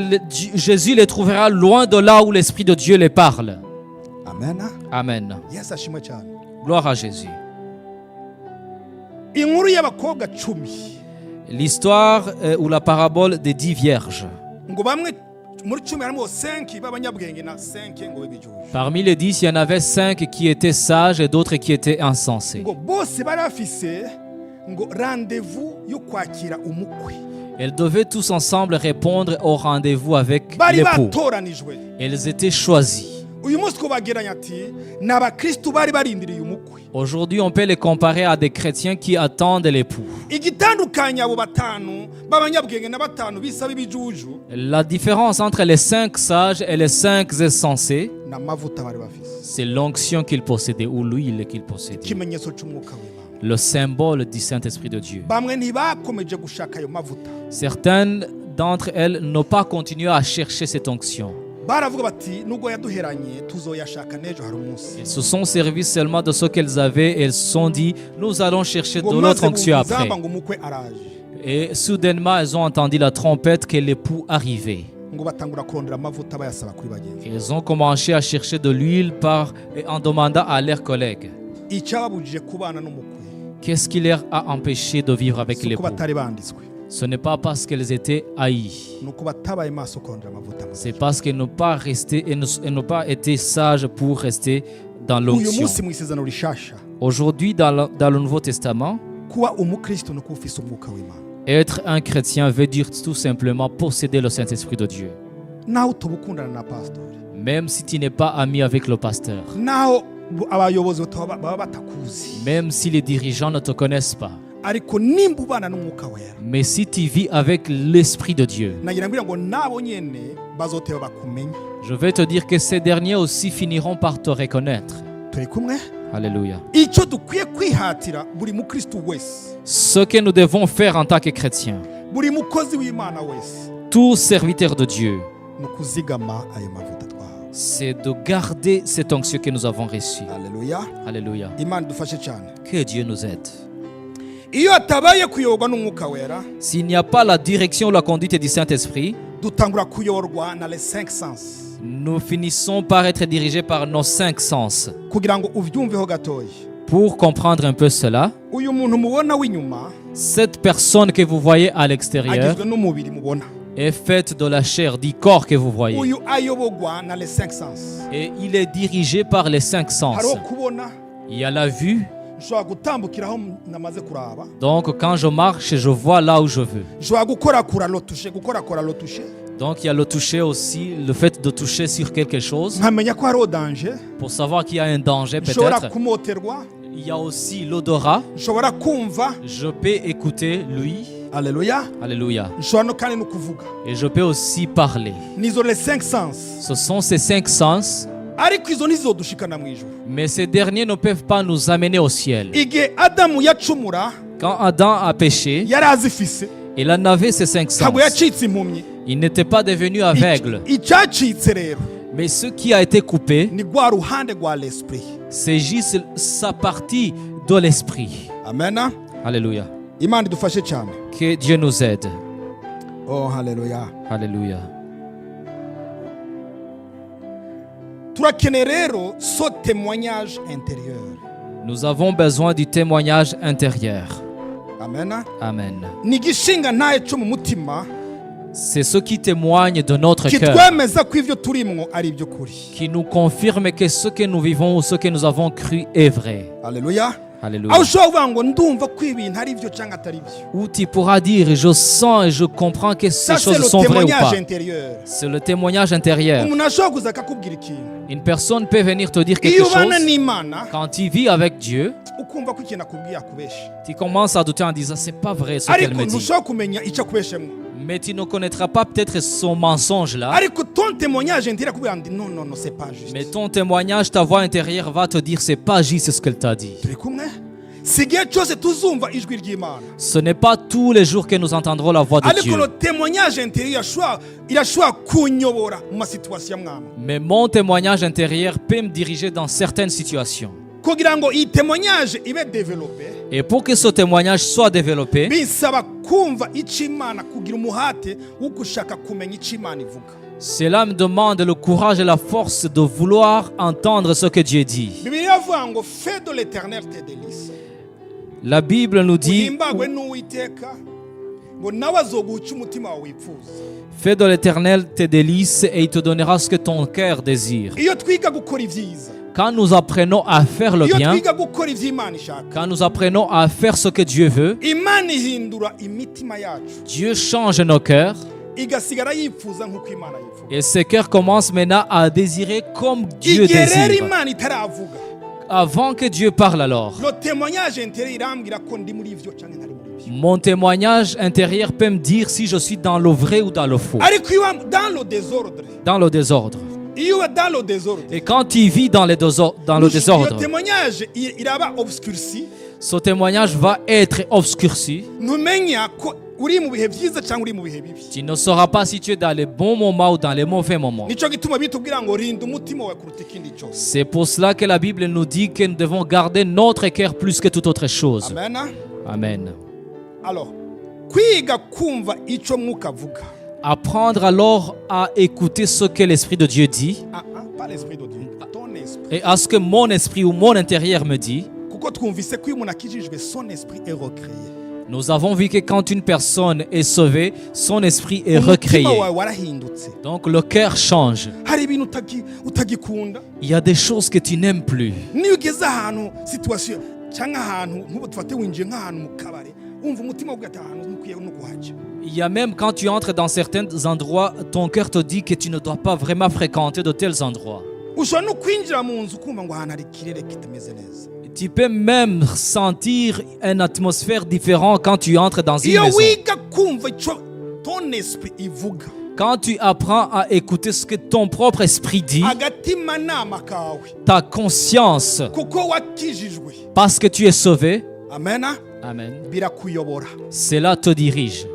Jésus les trouvera loin de là où l'Esprit de Dieu les parle. Amen. Amen. Yesu ashimwe cyane. Gloire à Jésus. Inkuru y'abakobwa 10 L'histoire ou la parabole des 10 vierges. ngo bamwe muri 10 harimo 5 b'abanyabwenge na 5 ngo b'ibijuju. Parmi les 10, il y en avait 5 qui étaient sages et d'autres qui étaient insensés. Ngo bose bari bafise ngo rendez-vous yo kwakira umukwe. Elles devaient tous ensemble répondre au rendez-vous avec Bari l'époux. batoranijwe. Elles étaient choisies. Uyu munsi twobageranya ati ni abakristu bari barindiriye umukwe. Aujourd'hui, on peut les comparer à des chrétiens qui attendent l'époux. Igitandukanya abo batanu b'abanyabwenge na batanu bisaba ibijuju La différence entre les 5 sages et les 5 insensés, na mavuta bari bafise. c'est l'onction qu'ils possédaient ou l'huile qu'ils possédaient. Ikimenyetso cy'umwuka w'Imana. Le symbole du Saint-Esprit de Dieu. Bamwe ntibakomeje gushaka ayo mavuta. Certaines d'entre elles n'ont pas continué à chercher cette onction. Baravuga bati nubwo yaduheranye tuzoyashaka n'ejo hari umunsi. Elles se sont servis seulement de ce qu'elles avaient et elles se sont dit, nous allons chercher de Ngo notre maze onction bumva après. izamba ngo umukwe araje. Et soudainement, elles ont entendu la trompette que l'époux arrivait. Ngo batangura kurondera amavuta bayasaba kuri bagenzi. Elles ont commencé à chercher de l'huile en demandant à leurs collègues. Icyababujije kubana n'umukwe. Qu'est-ce qui leur a empêché de vivre avec Si uko l'époux? batari banditswe. Ce n'est pas parce qu'elles étaient haïes. Nuko batabaye maso kurondera amavuta. C'est parce qu'elles n'ont pas resté et n'ont pas été sages pour rester dans Uyu l'onction. munsi mu isezerano rishasha Aujourd'hui, dans le Nouveau Testament, kuba umukristo nuko ufise umwuka w'Imana. être un chrétien veut dire tout simplement posséder le Saint-Esprit de Dieu. Naho utobukundana na pastor. Même si tu n'es pas ami avec le pasteur, Naho abayobozi baba batakuzi. même si les dirigeants ne te connaissent pas, Ariko nimba ubana n'umwuka wera. mais si tu vis avec l'Esprit de Dieu, Nagira ngira ngo nabo nyene bazoteba bakumenye. je vais te dire que ces derniers aussi finiront par te reconnaître. Turi kumwe? Alléluia. Icyo dukwiye kwihatira buri mukristo wese. Ce que nous devons faire en tant que chrétiens, Buri mukozi w'Imana wese. tout serviteur de Dieu, Nukuzigama ayo mavuta twahawe. c'est de garder cette onction que nous avons reçue. Haleluya. Alléluia. Imana dufashe cyane. Que Dieu nous aide. Iyo atabaye kuyoborwa n'umwuka wera, S'il n'y a pas la direction ou la conduite du Saint-Esprit, dutangura kuyoborwa na les 5 sens. nous finissons par être dirigés par nos 5 sens. Kugira ngo uvyumveho gatoyi. Pour comprendre un peu cela, Uyu muntu mubona w'inyuma cette personne que vous voyez à l'extérieur agizwe n'umubiri mubona. est faite de la chair, du corps que vous voyez. Uyu ayoborwa na les 5 sens. Et il est dirigé par les 5 sens. Hariho kubona, Il y a la vue. nshobora gutambukiraho namaze kuraba. Donc quand je marche, je vois là où je veux. Nshobora gukorakora lotushe. Donc il y a le toucher aussi, le fait de toucher sur quelque chose Nkamenya ko hariho danger. pour savoir qu'il y a un danger Nshobora peut-être. kumoterwa. Il y a aussi l'odorat. Nshobora kumva. Je peux écouter lui. Alléluia. Alléluia. Nshobora no kandi no kuvuga. Et je peux aussi parler. Nizo les 5 sens. Ce sont ces 5 sens, Ariko izo nizodushikana mu ijuru. mais ces derniers ne peuvent pas nous amener au ciel. Igihe Adamu yacumura, Quand Adam a péché, yari azifise. il en avait ces 5 sens. Ntabwo yacitse impumyi. Il n'était pas devenu aveugle. Icyacitse rero Mais ce qui a été coupé, ni rwa ruhande rwa l'esprit. c'est juste sa partie de l'esprit. Amen. Alléluia. Imana idufashe cyane. Que Dieu nous aide. Oh haleluya. Alléluia. Turakeneye rero so témoignage intérieur. Nous avons besoin du témoignage intérieur. Amen. Amen. Ni igishinga ntaye cyo mu mutima C'est ce qui témoigne de notre cœur, kitwemeza ko ivyo turimwo ari iby'ukuri. qui nous confirme que ce que nous vivons ou ce que nous avons cru est vrai. Haleluya. Alléluia. Aho ushobora kuvuga ngo ndumva ko ibintu ari byo cyangwa atari byo. Où tu pourras dire, je sens et je comprends que ces Ça c'est choses le sont vraies ou témoignage pas. intérieur. C'est le témoignage intérieur. Umuntu ashobora kuza akakubwira ikintu. Une personne peut venir te dire quelque Iyo ubana chose. n'Imana Quand tu vis avec Dieu, ukumva ko ikintu akubwiye akubesha. tu commences à douter en disant, c'est pas vrai ce qu'elle Ariko me dit. ntushobora kumenya icyo akubeshemo. Mais tu ne connaîtras pas peut-être son mensonge là. ariko ton témoignage intérieur akubwira ngo non non non c'est pas juste. Mais ton témoignage, ta voix intérieure va te dire c'est pas juste ce qu'elle t'a dit. turi kumwe si igihe cyose tuzumva ijwi ry'Imana, Ce n'est pas tous les jours que nous entendrons la voix de ariko Dieu. le témoignage intérieur irashobora kunyobora mu masituwasiyo amwamwe Mais mon témoignage intérieur peut me diriger dans certaines situations. kugira ngo iyi témoignage ibe développé Et pour que ce témoignage soit développé, bisaba kumva icyo Imana, kugira umuhate wo gushaka kumenya icyo Imana ivuga. cela me demande le courage et la force de vouloir entendre ce que Dieu dit. Bibiliya ivuga ngo fais de l'éternel tes délices, La Bible nous dit, uhimbagwe n'Uwiteka ngo nawe azoguha icyo umutima wawe wifuza. fais de l'Éternel tes délices et il te donnera ce que ton cœur désire. Iyo twiga gukora ibyiza, Quand nous apprenons à faire le iyo bien, twiga gukora ibyo Imana ishaka, quand nous apprenons à faire ce que Dieu veut, Imana ihindura imitima yacu Dieu change nos cœurs igasigara yifuza nk'uko Imana yifuza. et ces cœurs commencent maintenant à désirer comme Dieu Igihe rero désire. Imana itaravuga, Avant que Dieu parle alors, le témoignage intérieur irambwira ko ndi muri ivyo canke ntari muri ivyo. mon témoignage intérieur peut me dire si je suis dans le vrai ou dans le faux, Ariko iyo dans le désordre, dans le désordre. iyo uba dans le désordre, Et quand tu vis dans le iyo désordre, témoignage iraba obscurci, ce témoignage va être obscurci. ntumenya ko uri mu bihe byiza cyangwa uri mu bihe bibi. Tu ne sauras pas si tu es dans les bons moments ou dans les mauvais moments. Nico gituma bitubwira ngo rinda umutima wawe kuruta ikindi cyose. C'est pour cela que la Bible nous dit que nous devons garder notre cœur plus que toute autre chose. Amen. Amen. Alors, kwiga kumva ico mwuka avuga. Apprendre alors à écouter ce que l'Esprit de Dieu dit Pas l'esprit de Dieu, ton esprit. et à ce que mon esprit ou mon intérieur me dit. Kuko twumvise ko iyo umuntu akijijwe son esprit est recréé. Nous avons vu que quand une personne est sauvée, son esprit est Umutima recréé. wawe warahindutse. Donc le cœur change. Hari ibintu utagikunda. Il y a des choses que tu n'aimes plus. Niyo ugeze ahantu situation cyangwa ahantu nk'ubu tufate winjiye nk'ahantu mu kabare, wumva umutima wawe ugata ahantu ntukwiye no kuhaca. Il y a même quand tu entres dans certains endroits, ton cœur te dit que tu ne dois pas vraiment fréquenter de tels endroits. Ushobora no kwinjira mu nzu ukumva ngo ahantu hari ikirere kitameze neza. Tu peux même sentir une atmosphère différente quand tu entres dans une Iyo maison. wiga kumva ico ton esprit ivuga, Quand tu apprends à écouter ce que ton propre esprit dit, agatimanama kawe ta conscience, kuko wakijijwe, parce que tu es sauvé, amen, Amen, birakuyobora. cela te dirige.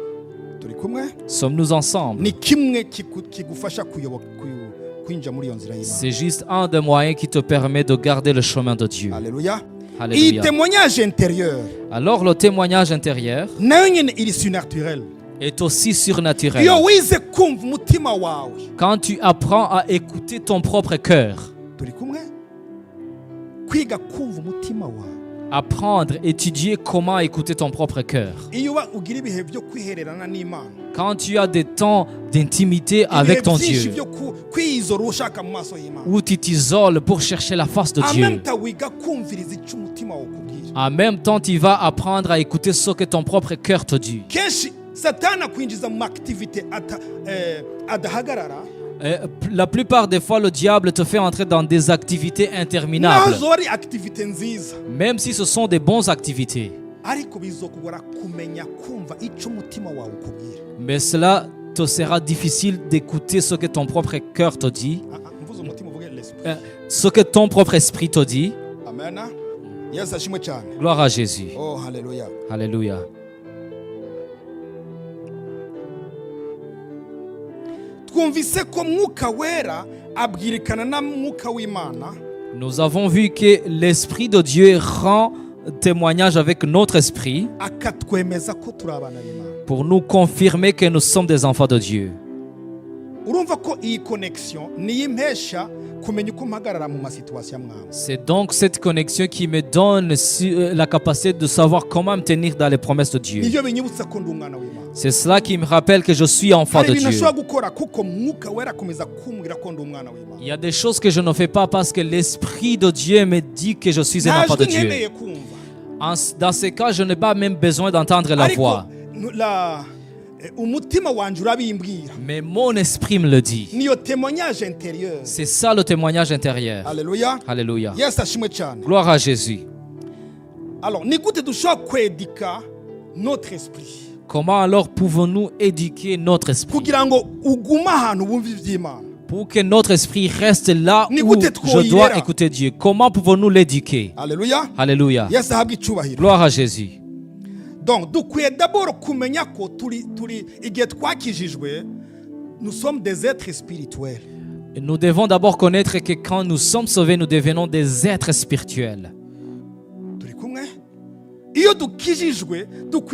Turi kumwe? Sommes-nous ensemble? Ni kimwe kigufasha kwinjira muri iyo nzira y'Imana. C'est juste un des moyens qui te permet de garder le chemin de Dieu. Alléluia. Alléluia. Iyi témoignage intérieur Alors le témoignage intérieur nayo nyene iri surnaturel. est aussi surnaturel. Iyo wize kumva umutima wawe, Quand tu apprends à écouter ton propre cœur, turi kumwe? Kwiga kumva umutima wawe. apprendre, étudier comment écouter ton propre cœur. Iyo ugira ibihe byo kwihererana n'Imana, Quand tu as des temps d'intimité avec ton ibihe byinshi Dieu, byo kwiyizora ushaka mu maso y'Imana, où tu t'isoles pour chercher la face de en Dieu. même temps wiga kumviriza icyo umutima wawe ukubwira. En même temps, tu vas apprendre à écouter ce que ton propre cœur te dit. Kenshi satani akwinjiza mu activité adahagarara, La plupart des fois, le diable te fait entrer dans des activités interminables, nazo ari activité nziza, même si ce sont des bonnes activités. ariko bizokugora kumenya kumva icyo umutima wawe ukubwira. Mais cela te sera difficile d'écouter ce que ton propre cœur te dit, Mvuze umutima uvuge l'esprit. ce que ton propre esprit te dit. Amen. Yesu ashimwe cyane. Gloire à Jésus. Oh, haleluya. Alléluia. Twumvise ko mwuka wera abwirikana na mwuka w'Imana Nous avons vu que l'Esprit de Dieu rend témoignage avec notre esprit akatwemeza ko turi abana b'Imana. pour nous confirmer que nous sommes des enfants de Dieu. Urumva ko iyi connection niyo impesha kumenya uko mpagarara mu masituwasiyo amwamwe. C'est donc cette connexion qui me donne la capacité de savoir comment me tenir dans les promesses de Dieu. Nivyo binyibutsa ko ndi umwana w'Imana. C'est cela qui me rappelle que je suis enfant Hari de ibintu Dieu. ashobora gukora kuko mwuka wera akomeza kumbwira ko ndi umwana w'Imana. Il y a des choses que je ne fais pas parce que l'Esprit de Dieu me dit que je suis un enfant de Ntajwi Dieu. nkeneye kumva. Dans ce cas, je n'ai pas même besoin d'entendre la Ariko voix. umutima wanje urabimbwira. Mais mon esprit me le dit. Niyo témoignage intérieur. C'est ça le témoignage intérieur. Alléluia. Alléluia. Yesu ashimwe cyane. Gloire à Jésus. Alors, ni gute dushobora kwedika notre esprit. Comment alors pouvons-nous éduquer notre esprit kugira ngo ugume ahantu wumva iby'Imana? pour que notre esprit reste là Ni où gute je twoyirera? dois écouter Dieu? Comment pouvons-nous l'éduquer? Alléluia. Alléluia. Yesu ahabwe icyubahiro. Gloire à Jésus. Donc dukwiye d'abord kumenya ko turi igihe twakijijwe, nous sommes des êtres spirituels. Nous devons d'abord connaître que quand nous sommes sauvés, nous devenons des êtres spirituels. Turi kumwe? Iyo dukijijwe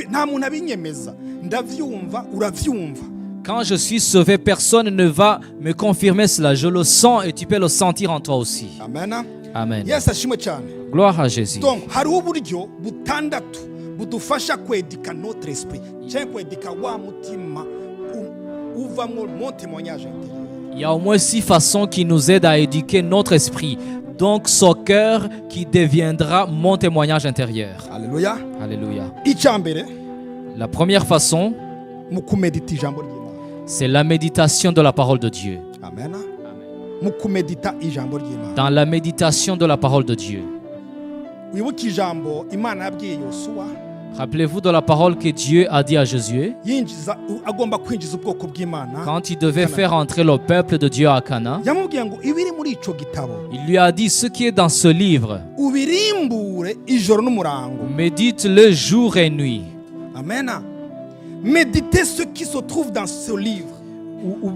nta muntu abinyemeza, ndavyumva uravyumva. Quand je suis sauvé, personne ne va me confirmer cela. Je le sens et tu peux le sentir en toi aussi. Amen. Amen. Yesu ashimwe cyane. Gloire à Jésus. Donc hariho uburyo butandatu budufasha kwedika notre esprit cyangwa kwedika wa mutima uvamo mon témoignage intérieur. Il y a au moins 6 façons qui nous aident à éduquer notre esprit. Donc, ce cœur qui deviendra mon témoignage intérieur. Alléluia. Alléluia. Icyambere La première façon, mu kumedita ijambo ry'Imana. c'est la méditation de la parole de Dieu. Amen. Mu kumedita ijambo ry'Imana. Dans la méditation de la parole de Dieu. Wibuke ijambo Imana yabwiye Yosuwa, Rappelez-vous de la parole que Dieu a dit à Josué agomba kwinjiza ubwoko bw'Imana. quand il devait faire entrer le peuple de Dieu à Canaan. Yamubwiye ngo ibiri muri ico gitabo Il lui a dit ce qui est dans ce livre, ubirimbure ijoro n'umurango. médite-le jour et nuit. Amen. Méditez ce qui se trouve dans ce livre.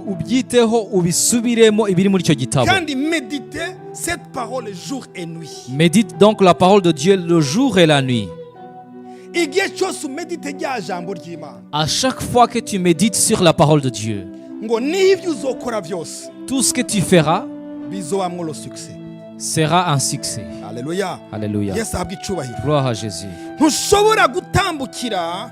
Ubyiteho ubisubiremo ibiri muri icyo gitabo. Kandi méditez cette parole jour et nuit. Médite donc la parole de Dieu le jour et la nuit. Igihe cyose umedite rya jambo ry'Imana, À chaque fois que tu médites sur la parole de Dieu, ngo n'ibyo uzokora byose tout ce que tu feras bizobamwo le succès. sera un succès. Alléluia. Alléluia. Yesu ahabwe icyubahiro. Gloire à Jésus. Ntushobora gutambukira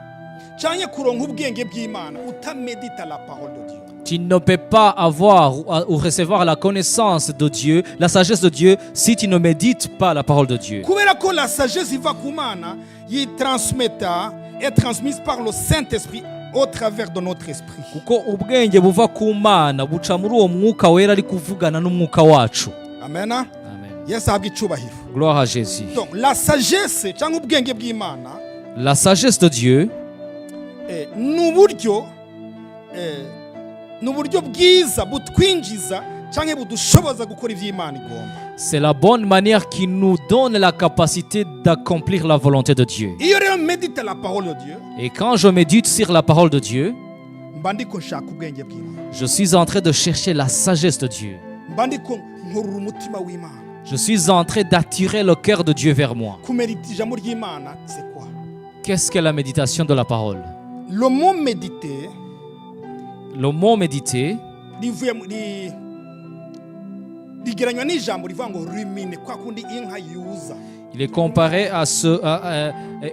cyangwa kuronka ubwenge bw'Imana utamedita la parole de Dieu. Tu ne peux pas avoir ou recevoir la connaissance de Dieu, la sagesse de Dieu, si tu ne médites pas la parole de Dieu. Kubera ko la sagesse iva ku Mana yitransmeta est transmise par le Saint-Esprit au travers de notre esprit. Kuko ubwenge buva ku Mana buca muri uwo mwuka wera ari kuvugana n'umwuka wacu. Amen. Amen. Yesu ahabwe icyubahiro. Gloire à Jésus. Donc la sagesse cyangwa ubwenge bw'Imana La sagesse de Dieu, n'uburyo bwiza butwinjiza cyangwa budushoboza gukora iby'Imana igomba. c'est la bonne manière qui nous donne la capacité d'accomplir la volonté de Dieu. Iyo rero medite la parole de Dieu, Et quand je médite sur la parole de Dieu, mba ndiko nshaka ubwenge bw'Imana, je suis en train de chercher la sagesse de Dieu. mba ndiko nkurura umutima w'Imana. Je suis en train d'attirer le cœur de Dieu vers moi. Kumedita ijambo ry'Imana c'est quoi? Qu'est-ce que la méditation de la parole? Le mot méditer Le mot méditer rigeranywa n'ijambo rivuga ngo rumine, kwa kundi inka yuza. il est comparé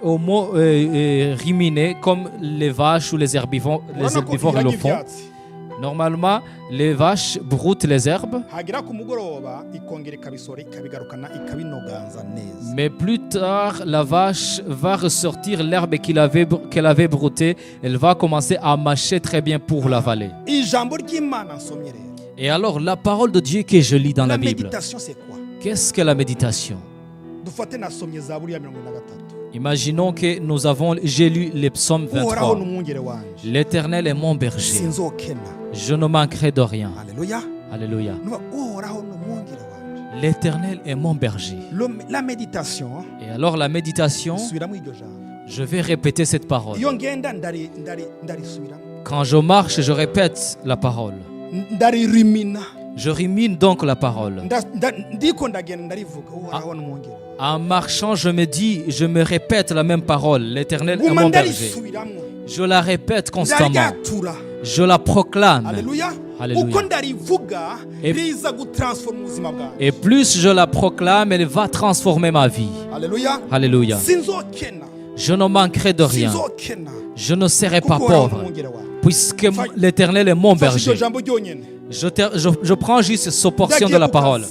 au mot ruminer comme les vaches ou les herbivores Urabona ko le irarya font. ibyatsi, Normalement, les vaches broutent les herbes, hagera ku mugoroba ikongera ikabisora ikabigarukana ikabinoganza neza. mais plus tard, la vache va ressortir l'herbe qu'elle avait broutée. Elle va commencer à mâcher très bien pour l'avaler. Ijambo ry'Imana nsomye rero. Et alors, la parole de Dieu que je lis dans La la Bible, méditation c'est quoi? qu'est-ce que la méditation? Dufate nasomye Zaburi ya 53. Imaginons que j'ai lu les psaumes Uhoraho 23. n'umwungere wanje, L'Éternel est mon berger. sinzokena. Je ne manquerai de rien. Alléluia. Alléluia. Uhoraho n'umwungere wanje. L'Éternel est mon berger. La méditation, Et alors la méditation, subiramo iryo jambo. je vais répéter cette parole. Iyo ngenda ndarisubiramo. Quand je marche, je répète la parole. Ndaririmina. Je rumine donc la parole. Ndiko ndagenda ndarivuga uhoraho n'umwungere. En marchant, je me répète la même parole. L'Éternel est Guma mon berger. ndarisubiramo. Je la répète constamment. Ndaryatura. Je la proclame. Alléluia. Alléluia. Uko ndarivuga Et- riza gutransforma ubuzima bwawe. Et plus je la proclame, elle va transformer ma vie. Alléluia. Alléluia. Sinzokena. Je ne manquerai de rien. Sinzokena. Je ne serai pas Kuko uhoraho pauvre, n'umwungere wawe. puisque l'Éternel est mon Fashe iryo berger. jambo ryonyene. Je prends juste cette portion de la parole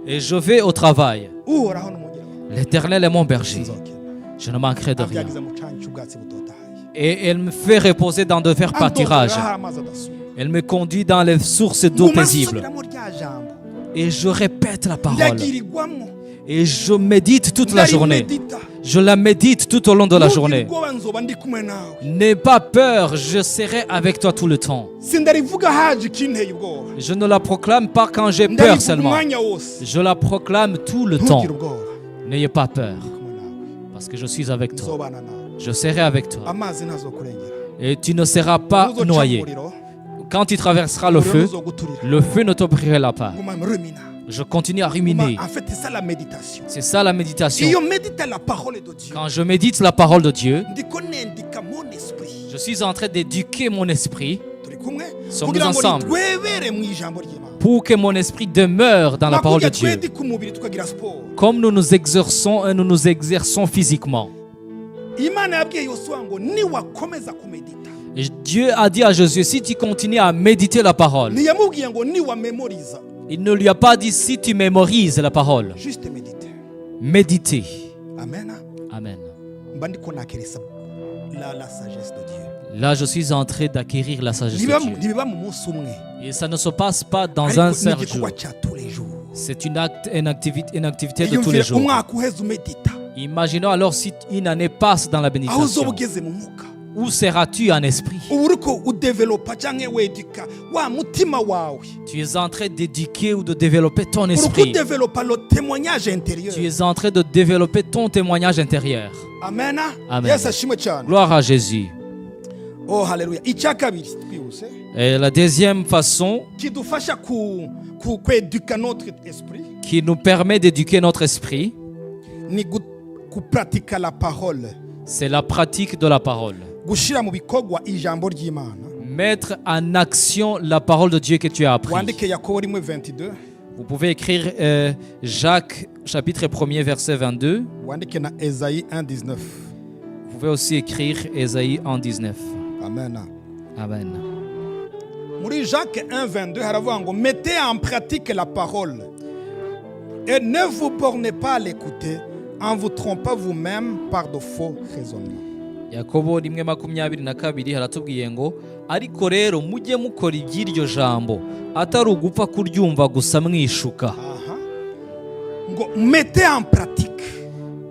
et je vais au travail. Uhoraho n'umwungere wawe. L'Éternel est mon berger. Sinzokena. Je ne manquerai de rien. Abyagiza mu cyanyu cy'ubwatsi butotahaye. Et elle me fait reposer dans de verts pâturages. Andondora ahari amazi adasuma. Elle me conduit dans les sources d'eau Nguma paisibles. nsubiramo rya jambo. Et je répète la parole. Ndagirirwamo. Et je médite toute la journée. Ndarimedita. Je la médite tout au long de la Ntugire journée. ubwoba, nzoba ndi kumwe nawe. N'aie pas peur, je serai avec toi tout le temps. Sindarivuga haje ikinteye ubwoba. Je ne la proclame pas quand j'ai peur Ndarivuga seulement. umwanya wose. Je la proclame tout le temps. Ntugire ubwoba. N'ayez pas peur, Ndi kumwe nawe. parce que je suis avec toi. Nzobana nawe. Je serai avec toi. Amazi ntazokurengera. Et tu ne seras pas Nuzoca noyé. mu muriro, Quand tu traverseras le umuriro feu, ntuzoguturira. le feu ne te brûlera pas. Nguma mrumina. Je continue à ruminer. En fait, c'est ça la méditation. C'est ça la méditation. Iyo médite la parole de Dieu. Quand je médite la parole de Dieu, Ndiko nendika mon esprit. je suis en train d'éduquer mon esprit Turi kumwe Sommes kugira ngo ensemble. ritwebere mu ijambo ry'Imana. pour que mon esprit demeure dans la parole de Nakujya Dieu. twedika umubiri tukagira siporo. Comme nous nous exerçons physiquement. Imana yabwiye Yosuwa ngo niwakomeza kumedita. Et Dieu a dit à Josué, si tu continues à méditer la parole, Ntiyamubwiye ngo niwamemoriza. il ne lui a pas dit si tu mémorises la parole. Juste méditer. Méditer. Amen. Amen. Mba ndiko nakirisa la sagesse de Dieu. Là, je suis en train d'acquérir la sagesse de Dieu. Ntibiba mu munsi umwe. Et ça ne se passe pas dans Ariko un ni seul jour. igikorwa cya tous les jours. C'est une activité de tous les Iyumvire jours. umwaka uheze umedita. Imaginons alors si une année passe dans la Aho uzoba bénédiction. ugeze mu mwuka. Où seras-tu en esprit? Ubu uriko udevelopa canke wedika wa mutima wawe. Tu es en train d'éduquer ou de développer ton Uriko esprit. udevelopa le témoignage intérieur. Tu es en train de développer ton témoignage intérieur. Amen. Amen. Yesu ashimwe cyane. Gloire à Jésus. Oh haleluya. Icya kabiri twihuse Et la deuxième façon kidufasha kweduka notre esprit qui nous permet d'éduquer notre esprit, ni kupratika la parole. c'est la pratique de la parole. Gushira mu bikorwa ijambo ry'Imana. Mettre en action la parole de Dieu que tu as appris. Wandike Yakobo 1:22. Vous pouvez écrire Jacques chapitre 1er verset 22. Wandike na Esaïe 1:19. Vous pouvez aussi écrire Ésaïe 1:19. Amen. Amen. Muri Jacques 1:22 haravuga ngo mettez en pratique la parole et ne vous bornez pas à l'écouter en vous trompant vous-même par de faux raisonnements. Yakobo 1:22 haratubwiye ngo ariko rero mujye mukora iby'iryo jambo atari ugupfa kuryumva gusa mwishuka. Aha. Ngo mettez en pratique.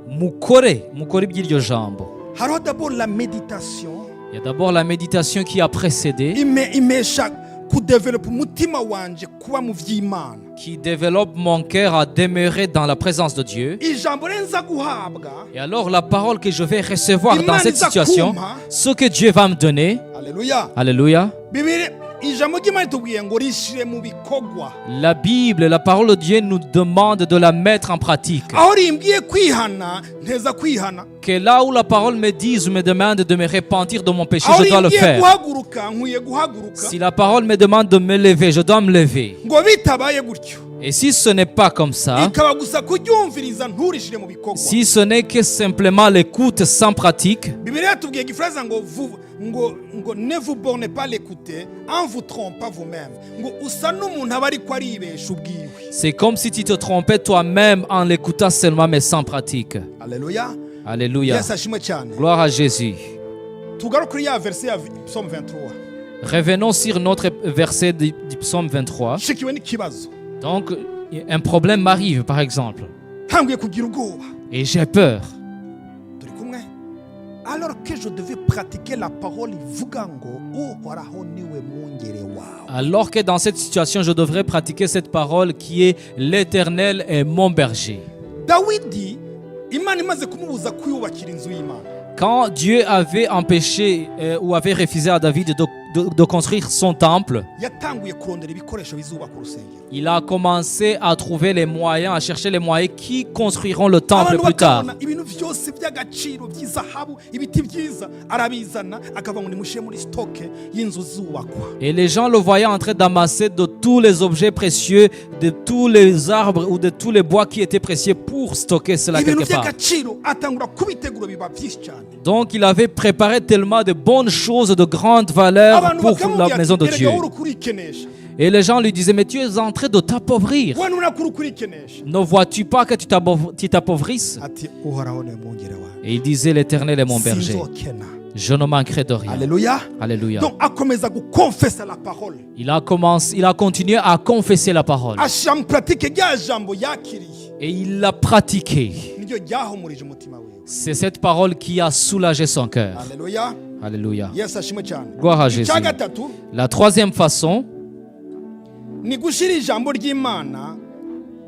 Mukore iby'iryo jambo. Hariho d'abord la méditation. Il y a d'abord la méditation qui a précédé, Imesha kudevelopa umutima wanje kuba mu vy'Imana. qui développe mon cœur à demeurer dans la présence de Dieu. Ijambo renza guhabwa. Et alors la parole que je vais recevoir dans Imana cette iza situation, kumpa. ce que Dieu va me donner, Alléluia. alléluia, Bibiri ijambo ry'Imana itubwiye ngo rishire mu bikorwa. la Bible, la parole de Dieu nous demande de la mettre en pratique. Aho rimbwiye kwihana nteza kwihana. Que là où la parole me dit ou me demande de me repentir de mon péché, Aho je dois le rimbwiye faire. guhaguruka nkwiye guhaguruka. Si la parole me demande de me lever, je dois me lever. Ngo bitabaye gutyo. Et si ce n'est pas comme ça, Ikaba gusa kuryumviriza nturishire mu bikorwa. si ce n'est que simplement l'écoute sans pratique, Bibiliya yatubwiye igifaransa ngo ne vous bornez pas l'écouter en vous trompant vous-même. Ngo usa n'umuntu aba ariko aribesha ubwiwe. c'est comme si tu te trompais toi-même en l'écoutant seulement mais sans pratique. Alléluia. Alléluia. Yesu ashimwe cyane. Gloire à Jésus. Tugaruke kuri ya verset ya Psaume 23. Revenons sur notre verset du psaume 23. Nshikiwe n'ikibazo. Donc, un problème m'arrive, par exemple, Ntanguye kugira ubwoba. et j'ai peur. Turi kumwe. Alors que je devais pratiquer la parole ivuga ngo uhoraho niwe mwungere wawe. Alors que dans cette situation, je devrais pratiquer cette parole qui est l'Éternel est mon berger. Dawidi Imana imaze kumubuza kwiyubakira inzu y'Imana. Quand Dieu avait empêché ou avait refusé à David de construire son temple, Yatanguye kurondera ibikoresho bizubaka urusengero. il a commencé à trouver les moyens, à chercher les moyens qui construiront le temple Abantu plus tard. bakabona ibintu byose by'agaciro by'izahabu ibiti byiza arabizana akava ngo nimushyire muri stoke y'inzu zubakwa. Et les gens le voyaient en train d'amasser de tous les objets précieux, de tous les arbres ou de tous les bois qui étaient précieux pour stocker cela Ibintu quelque part. by'agaciro atangura kubitegura biba byinshi cyane. Donc il avait préparé tellement de bonnes choses de grande valeur Abantu pour bakamubwira la ati, maison de "Erega Dieu. wowe uri kurikenesha." Et les gens lui disaient, mais tu es en train de t'appauvrir. Wowe nunakuri kurikenesha. Ne vois-tu pas que tu t'appauvrisses? Ati uhoraho niwe mwungere wawe. Et il disait, l'Éternel est mon berger. Sinzokena. Je ne manquerai de rien. Alléluia. Alléluia. Donc akomeza gukonfesa la parole. Il a continué à confesser la parole. Ashira mu pratique rya jambo yakiriye. Et il l'a pratiqué. Niryo niryo ryahumurije umutima wiwe. C'est cette parole qui a soulagé son cœur. Haleluya. Alléluia. Yesu ashimwe cyane. Gloire à Jésus. Icya gatatu La troisième façon, ni gushyira ijambo ry'Imana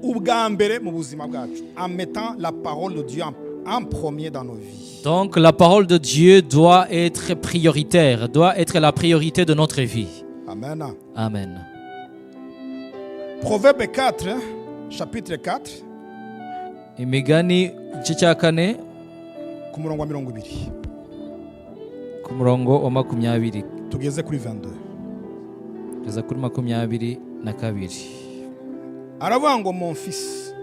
ubwa mbere mu buzima bwacu, en mettant la parole de Dieu en premier dans nos vies. donc la parole de Dieu doit être prioritaire, doit être la priorité de notre vie. Amen. Amen. Proverbe 4, chapitre 4, Imigani igice cya kane ku murongo wa 20 ku murongo wa 20 tugeze kuri 22. kugeza kuri 22. Aravuga ngo mon fils,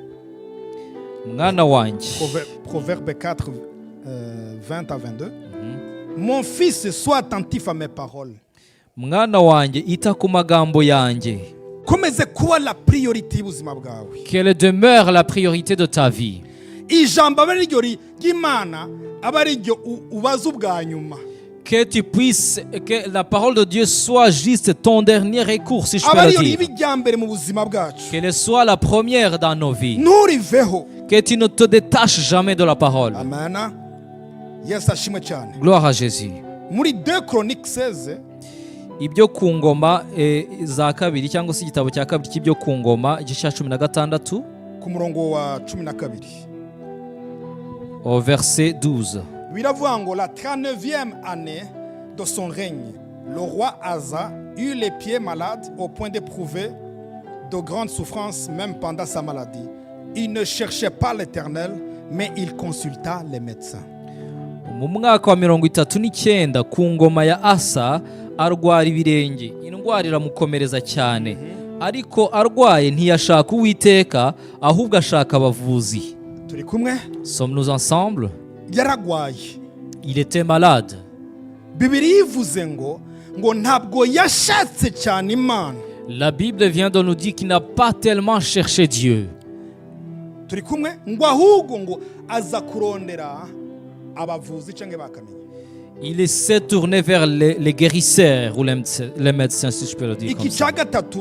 Mwana wanjye, Proverbe 4, 20 à 22. Mon fils, sois attentif à mes paroles. mwana wanjye ita ku magambo yanjye, Komeze kuba la priorité y'ubuzima bwawe. qu'elle demeure la priorité de ta vie. Ijambo aba ari ryo ry'Imana, aba ari ryo ubaza ubwa nyuma. Que tu puisses, que la parole de Dieu soit juste ton dernier recours, si je Aba peux ari le ryo dire. riba irya mbere mu buzima bwacu. Qu'elle soit la première dans nos vies. Nturiveho. Que tu ne te détaches jamais de la parole. Amen. Yesu ashimwe cyane. Gloire à Jésus. Muri 2 Chroniques 16, Ibyo ku ngoma za kabiri cyangwa se igitabo cya kabiri cy'ibyo ku ngoma igice cya 16 ku murongo wa 12. au verset 12. Biravuga ngo la 39e année de son règne, le roi Asa eut les pieds malades au point d'éprouver de grandes souffrances même pendant sa maladie. Il ne cherchait pas l'Éternel, mais il consulta les médecins. Mu mwaka wa 39 ku ngoma ya Asa arwara ibirenge, indwara iramukomereza cyane, ariko arwaye ntiyashaka Uwiteka ahubwo ashaka abavuzi. Turi kumwe? Sommes-nous ensemble? Yaragwaye. Il était malade. Bibiliya ivuze ngo ntabwo yashatse cyane Imana. La Bible vient de nous dire qu'il n'a pas tellement cherché Dieu. Turi kumwe? Ngo ahubwo ngo aza kurondera abavuzi cyangwa bakamenya. Il s'est tourné vers les guérisseurs ou les médecins, si je peux le dire Iki comme ça. cya gatatu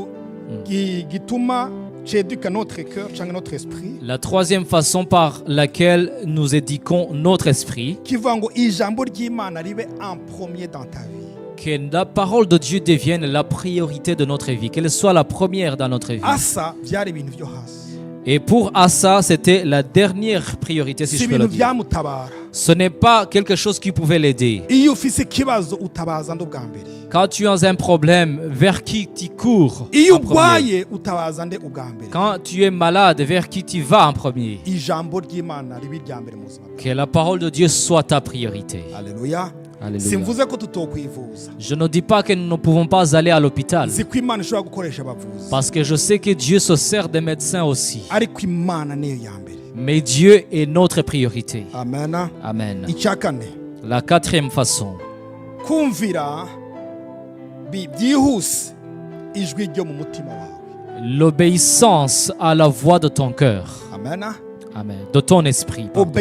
gituma cyeduka notre cœur cyangwa notre esprit, La troisième façon par laquelle nous éduquons notre esprit, kivuga ngo ijambo ry'Imana ribe en premier dans ta vie. que la parole de Dieu devienne la priorité de notre vie, qu'elle soit la première dans notre vie. Asa byari ibintu byo hasi. Et pour Asa, c'était la dernière priorité, si Si je peux ibintu le dire. byamutabara. Ce n'est pas quelque chose qui pouvait l'aider. Iyo ufise ikibazo utabaza ndo bwa mbere. Quand tu as un problème, vers qui tu cours Iyo en premier? urwaye utabaza nde ubwa mbere. Quand tu es malade, vers qui tu vas en premier? Ijambo ry'Imana ribe irya mbere mu buzima bwawe. Que la parole de Dieu soit ta priorité. Alléluia. Alléluia. Simvuze ko tutokwivuza. Je ne dis pas que nous ne pouvons pas aller à l'hôpital, Nzi ko Imana ishobora gukoresha abavuzi. parce que je sais que Dieu se sert des médecins aussi. Ariko Imana niyo ya mbere. Mais Dieu est notre priorité. Amen. Amen. Icya kane, La quatrième façon, kumvira byihuse ijwi ryo mu mutima wawe. l'obéissance à la voix de ton cœur. Amen. Amen. De ton esprit. pardon.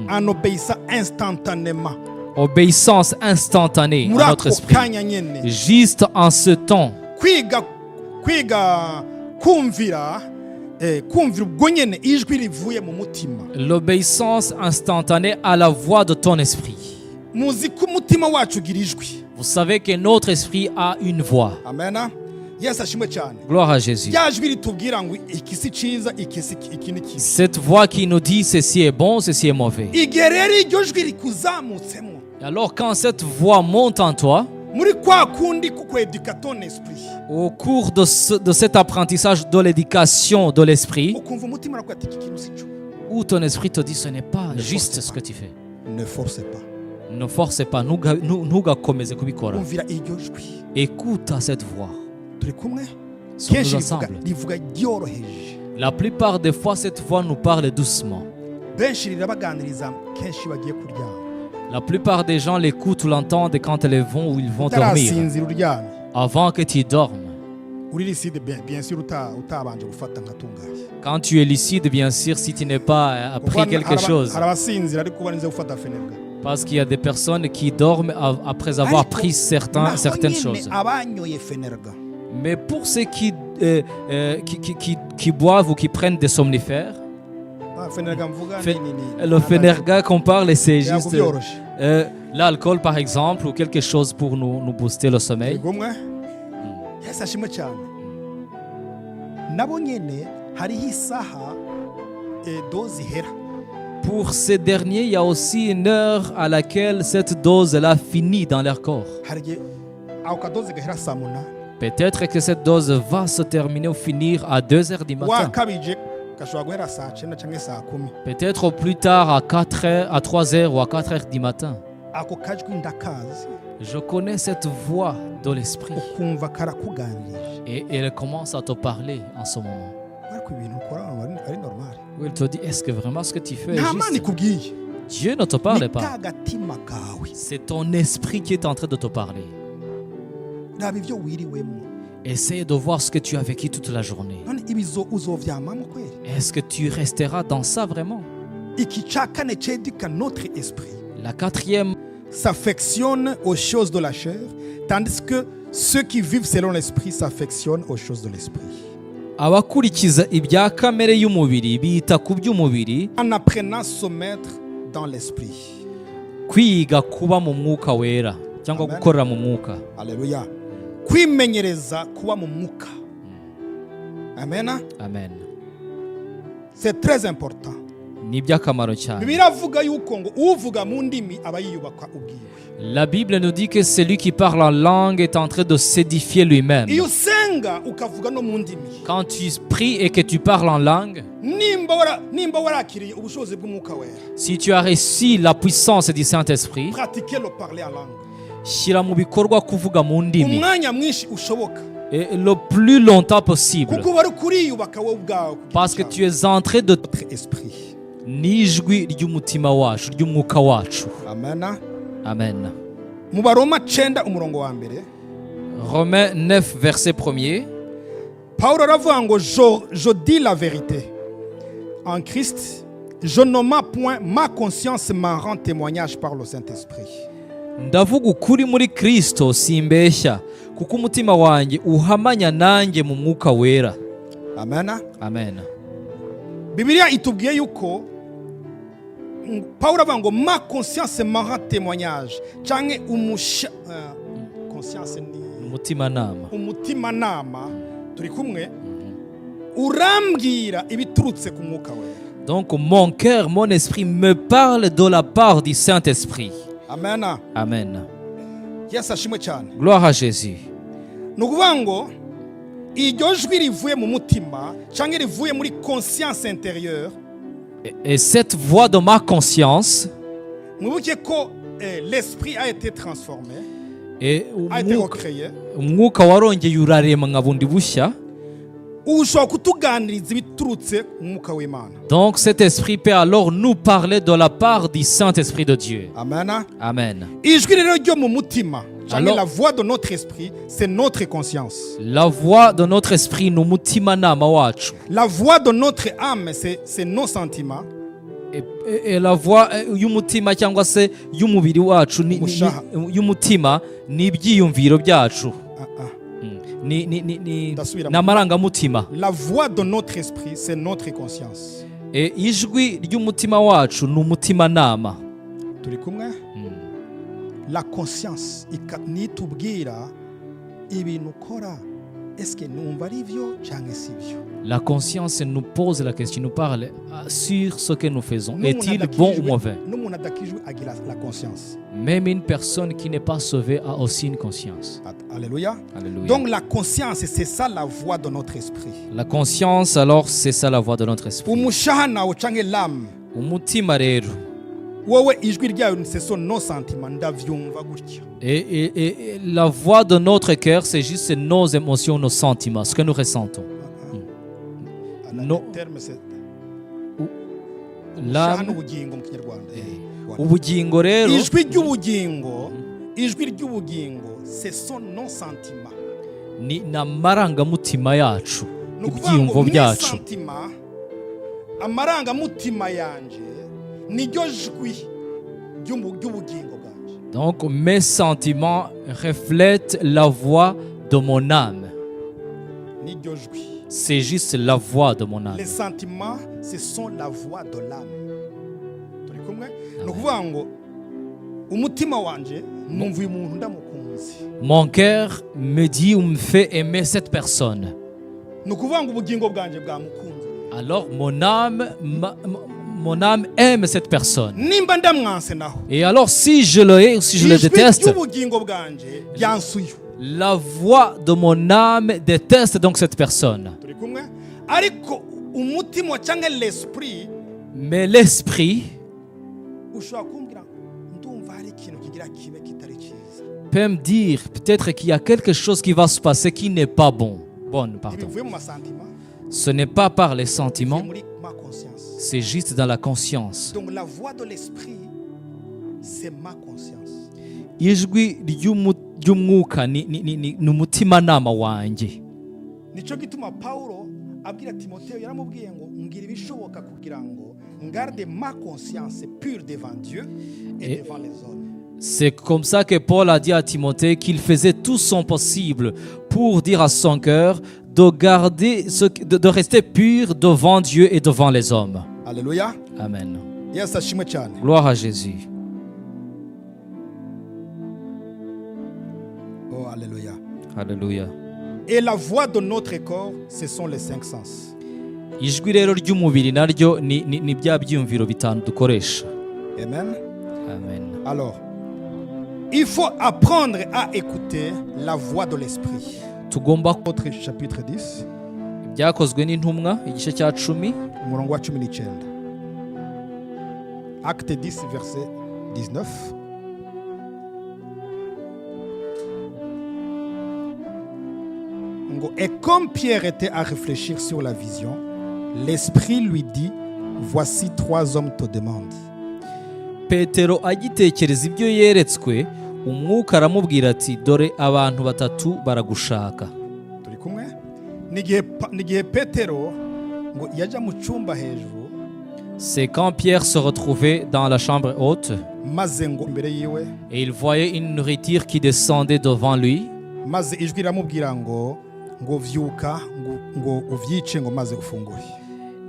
En obéissant instantanément. Obéissance instantanée Muri à notre ako esprit. kanya nyene. Juste en ce temps. Kwiga kumvira ubwo nyene ijwi rivuye mu mutima. L'obéissance instantanée à la voix de ton esprit. Muzi ko umutima wacu ugira ijwi. Vous savez que notre esprit a une voix. Amen. Yesu ashimwe cyane. Gloire à Jésus. Rya jwi ritubwira ngo iki si ciza iki ni kibi. Cette voix qui nous dit ceci est bon, ceci est mauvais. Igihe rero iryo jwi rikuzamutsemo, Alors quand cette voix monte en toi, muri kwa kundi kukweduka ton esprit, au cours de cet apprentissage de l'éducation de l'esprit, ukumva umutima urakugira ati iki kintu si cyo. où ton esprit te dit ce n'est pas Ne juste forcez ce pas. que tu fais. Ne force pas. Ne force pas, ntugakomeze kubikora. Umvira iryo jwi. Écoute à cette voix. Turi kumwe? Sommes-nous Kenshi ensemble? rivuga ryoroheje. La plupart des fois, cette voix nous parle doucement. Benshi rirabaganiriza kenshi bagiye kuryama. La plupart des gens l'écoutent ou l'entendent quand ils vont ou ils vont dormir. Utarasinzira uryamye. Avant que tu dormes. Uri lucide bien sûr utabanje gufata nkatungaye. Quand tu es lucide, bien sûr, si tu n'es pas appris quelque chose. Hari abasinzira ariko banize gufata fenebwa. Parce qu'il y a des personnes qui dorment après avoir pris certaines choses. Abanyoye fenerga. Mais pour ceux qui boivent ou qui prennent des somnifères, fenerga mvuga Fe- ni Le Fenerga qu'on parle, c'est Ya juste kubyoroshe. l'alcool, par exemple, ou quelque chose pour nous booster le sommeil. gumwe Yesu ashimwe cyane. Nabo nyene hariho isaha doze ihera. Pour ces derniers, il y a aussi une heure à laquelle cette dose-là finit dans leur corps. Hari igihe ako kadoze gahera saa munani. Peut-être que cette dose va se terminer ou finir à 2 heures du matin. Wakabije gashobora guhera saa cyenda cyangwa saa kumi. Peut-être au plus tard à 4 heures, à 3 heures ou à 4 heures du matin. Ako kajwi ndakazi Je connais cette voix de l'esprit ukumva karakuganirije. et elle commence à te parler en ce moment. Ariko ibintu ukora ari normal. Où elle te dit, est-ce que vraiment ce que tu fais est Nta mana juste? ikubwiye. Dieu ne te parle Ni pas. ka gatima kawe. C'est ton esprit qui est en train de te parler. Raba ivyo wiriwemo. Essaye de voir ce que tu as vécu toute la journée. None ibizo uzovyamamo kweli. Est-ce que tu resteras dans ça vraiment? Iki ca kane cedika notre esprit La quatrième, s'affectionne aux choses de la chair, tandis que ceux qui vivent selon l'esprit s'affectionnent aux choses de l'esprit. abakurikiza ibya kamere y'umubiri bita ku by'umubiri, En apprenant à se mettre dans l'esprit. kwiga kuba mu mwuka wera cyangwa Amen. gukorera mu mwuka. Alléluia. Kwimenyereza kuba mu mwuka. Amen. Amen. C'est très important. Ni iby'akamaro cyane. Bibiliya avuga yuko ngo uvuga mu ndimi aba yiyubaka ubwiwe. La Bible nous dit que celui qui parle en langue est en train de s'édifier lui-même. Iyo usenga ukavuga no mu ndimi. Quand tu pries et que tu parles en langue, Nimba warakiriye ubushobozi bw'umwuka wera. si tu as reçu la puissance du Saint-Esprit, Pratiquez le parler en langue. shyira mu bikorwa kuvuga mu ndimi Umwanya mwinshi ushoboka. et le plus longtemps possible, Kuko bari kuriyubaka wowe ubwawe. parce que tu es en train de Notre esprit. n'ijwi ry'umutima wacu, ry'umwuka wacu. Amen. Amen. Mu Baroma 9 umurongo wa mbere. Romains 9, verset 1er. Paul aravuga ngo je dis la vérité. En Christ, je ne mens point, ma conscience m'en rend témoignage par le Saint-Esprit. Ndavuga ukuri muri Kristo simbeshya, kuko umutima wanjye uhamanya nanjye mu mwuka wera. Amen. Amen. Bibiliya itubwiye yuko Paul avuga ngo ma conscience m'en rend témoignage. Canke conscience ni Umutimanama. umutimanama turi kumwe urambwira ibiturutse ku mwuka wera. Donc mon cœur, mon esprit me parle de la part du Saint-Esprit. Amen. Amen. Yesu ashimwe cyane. Gloire à Jésus. Ni ukuvuga ngo iryo jwi rivuye mu mutima cyangwa rivuye muri conscience intérieure. Et cette voix de ma conscience, Mwibuke ko l'esprit a été transformé, et a été recréé. umwuka warongeye uraremwa bundi bushya. Ushobora kutuganiriza ibiturutse mu mwuka w'Imana. Donc cet esprit peut alors nous parler de la part du Saint-Esprit de Dieu. Amen. Amen. Ijwi rero ryo mu mutima cyangwa Alors- la voix de notre esprit, c'est notre conscience. La voix de notre esprit ni umutimanama wacu. La voix de notre âme, c'est nos sentiments. Et la voix y'umutima cyangwa se y'umubiri wacu Umushaha. y'umutima ni ibyiyumviro byacu. Ah, Ni Ndasubiramo. amarangamutima. La voix de notre esprit, c'est notre conscience. Et ijwi ry'umutima wacu ni umutimanama. Turi kumwe? La conscience nitubwira ibintu ukora, eske numva ari byo cyangwa si byo? La conscience nous pose la question, nous parle sur ce que nous faisons. N'umuntu Est-il adakijwe- bon ou mauvais? n'umuntu adakijwe agira la conscience. Même une personne qui n'est pas sauvée a aussi une conscience. Alléluia. Alléluia. Donc la conscience, c'est ça la voix de notre esprit. La conscience, alors, c'est ça la voix de notre esprit. Umushaha nawe cyangwa l'âme, Umutima rero. wowe ijwi ryayo ce sont nos sentiments, ndavyumva gutya. Et la voix de notre cœur, c'est juste nos émotions, nos sentiments, ce que nous ressentons. No. Terme c'est L'âme, n'ubugingo mu kinyarwanda. ubugingo rero, Ijwi ry'ubugingo, ce sont nos sentiments. ni amarangamutima yacu, Ni ukuvuga ngo ibyiyumvo mes byacu. sentiments, amarangamutima yanje niryo jwi ry'ubugingo bwanje. Donc mes sentiments reflètent la voix de mon âme. Niryo jwi. c'est juste la voix de mon âme. Les sentiments, ce sont la voix de l'âme. Turi kumwe? Ni ukuvuga ngo umutima wanje numva uyu muntu ndamukunze. Mon cœur me dit ou me fait aimer cette personne. Ni ukuvuga ngo ubugingo bwanjye bwamukunze. Alors mon âme aime cette personne. Nimba ndamwanse naho. Et alors si je le hais ou si je le déteste, ijwi ry'ubugingo bwanjye ryansuye. la voix de mon âme déteste donc cette personne. Turi kumwe? Ariko umutima cyangwa l'esprit Mais l'esprit ushobora kumbwira ndumva hari ikintu kigira kibe kitari cyiza. peut me dire peut-être qu'il y a quelque chose qui va se passer qui n'est pas bon. Pardon. Bivuye mu masentiments, Ce n'est pas par les bivuye sentiments, muri ma conscience. c'est juste dans la conscience. Donc la voix de l'esprit, c'est ma conscience. Ijwi ry'umwuka ni umutimanama wanjye. Nico gituma Paulo abwira Timotheo, yaramubwiye ngo ngira ibishoboka kugira ngo ngarde ma conscience pure devant Dieu et devant les hommes. C'est comme ça que Paul a dit à Timothée qu'il faisait tout son possible pour dire à son cœur de garder de rester pur devant Dieu et devant les hommes. Alléluia. Amen. Yesu ashimwe cyane. Gloire à Jésus. Oh alléluia. Alléluia. Et la voix de notre corps, ce sont les 5 sens. Ijwi rero ry'umubiri naryo ni bya byiyumviro bitanu dukoresha. Amen. Amen. Alors, il faut apprendre à écouter la voix de l'esprit. Tugomba Autre chapitre 10, byakozwe n'intumwa igice cya 10 umurongo wa 19. Acte 10, verset 19. Et comme Pierre était à réfléchir sur la vision, l'Esprit lui dit, voici 3 hommes te demandent. Petero agitekereza ibyo yeretswe, umwuka aramubwira ati dore abantu batatu baragushaka. Turi kumwe? Nigihe Petero ngo yaja mu cyumba hejuru, C'est quand Pierre se retrouvait dans la chambre haute maze ngo imbere yiwe, et il voyait une nourriture qui descendait devant lui. maze ijwi riramubwira ngo vyuka ngo uvyice ngo maze ufungure.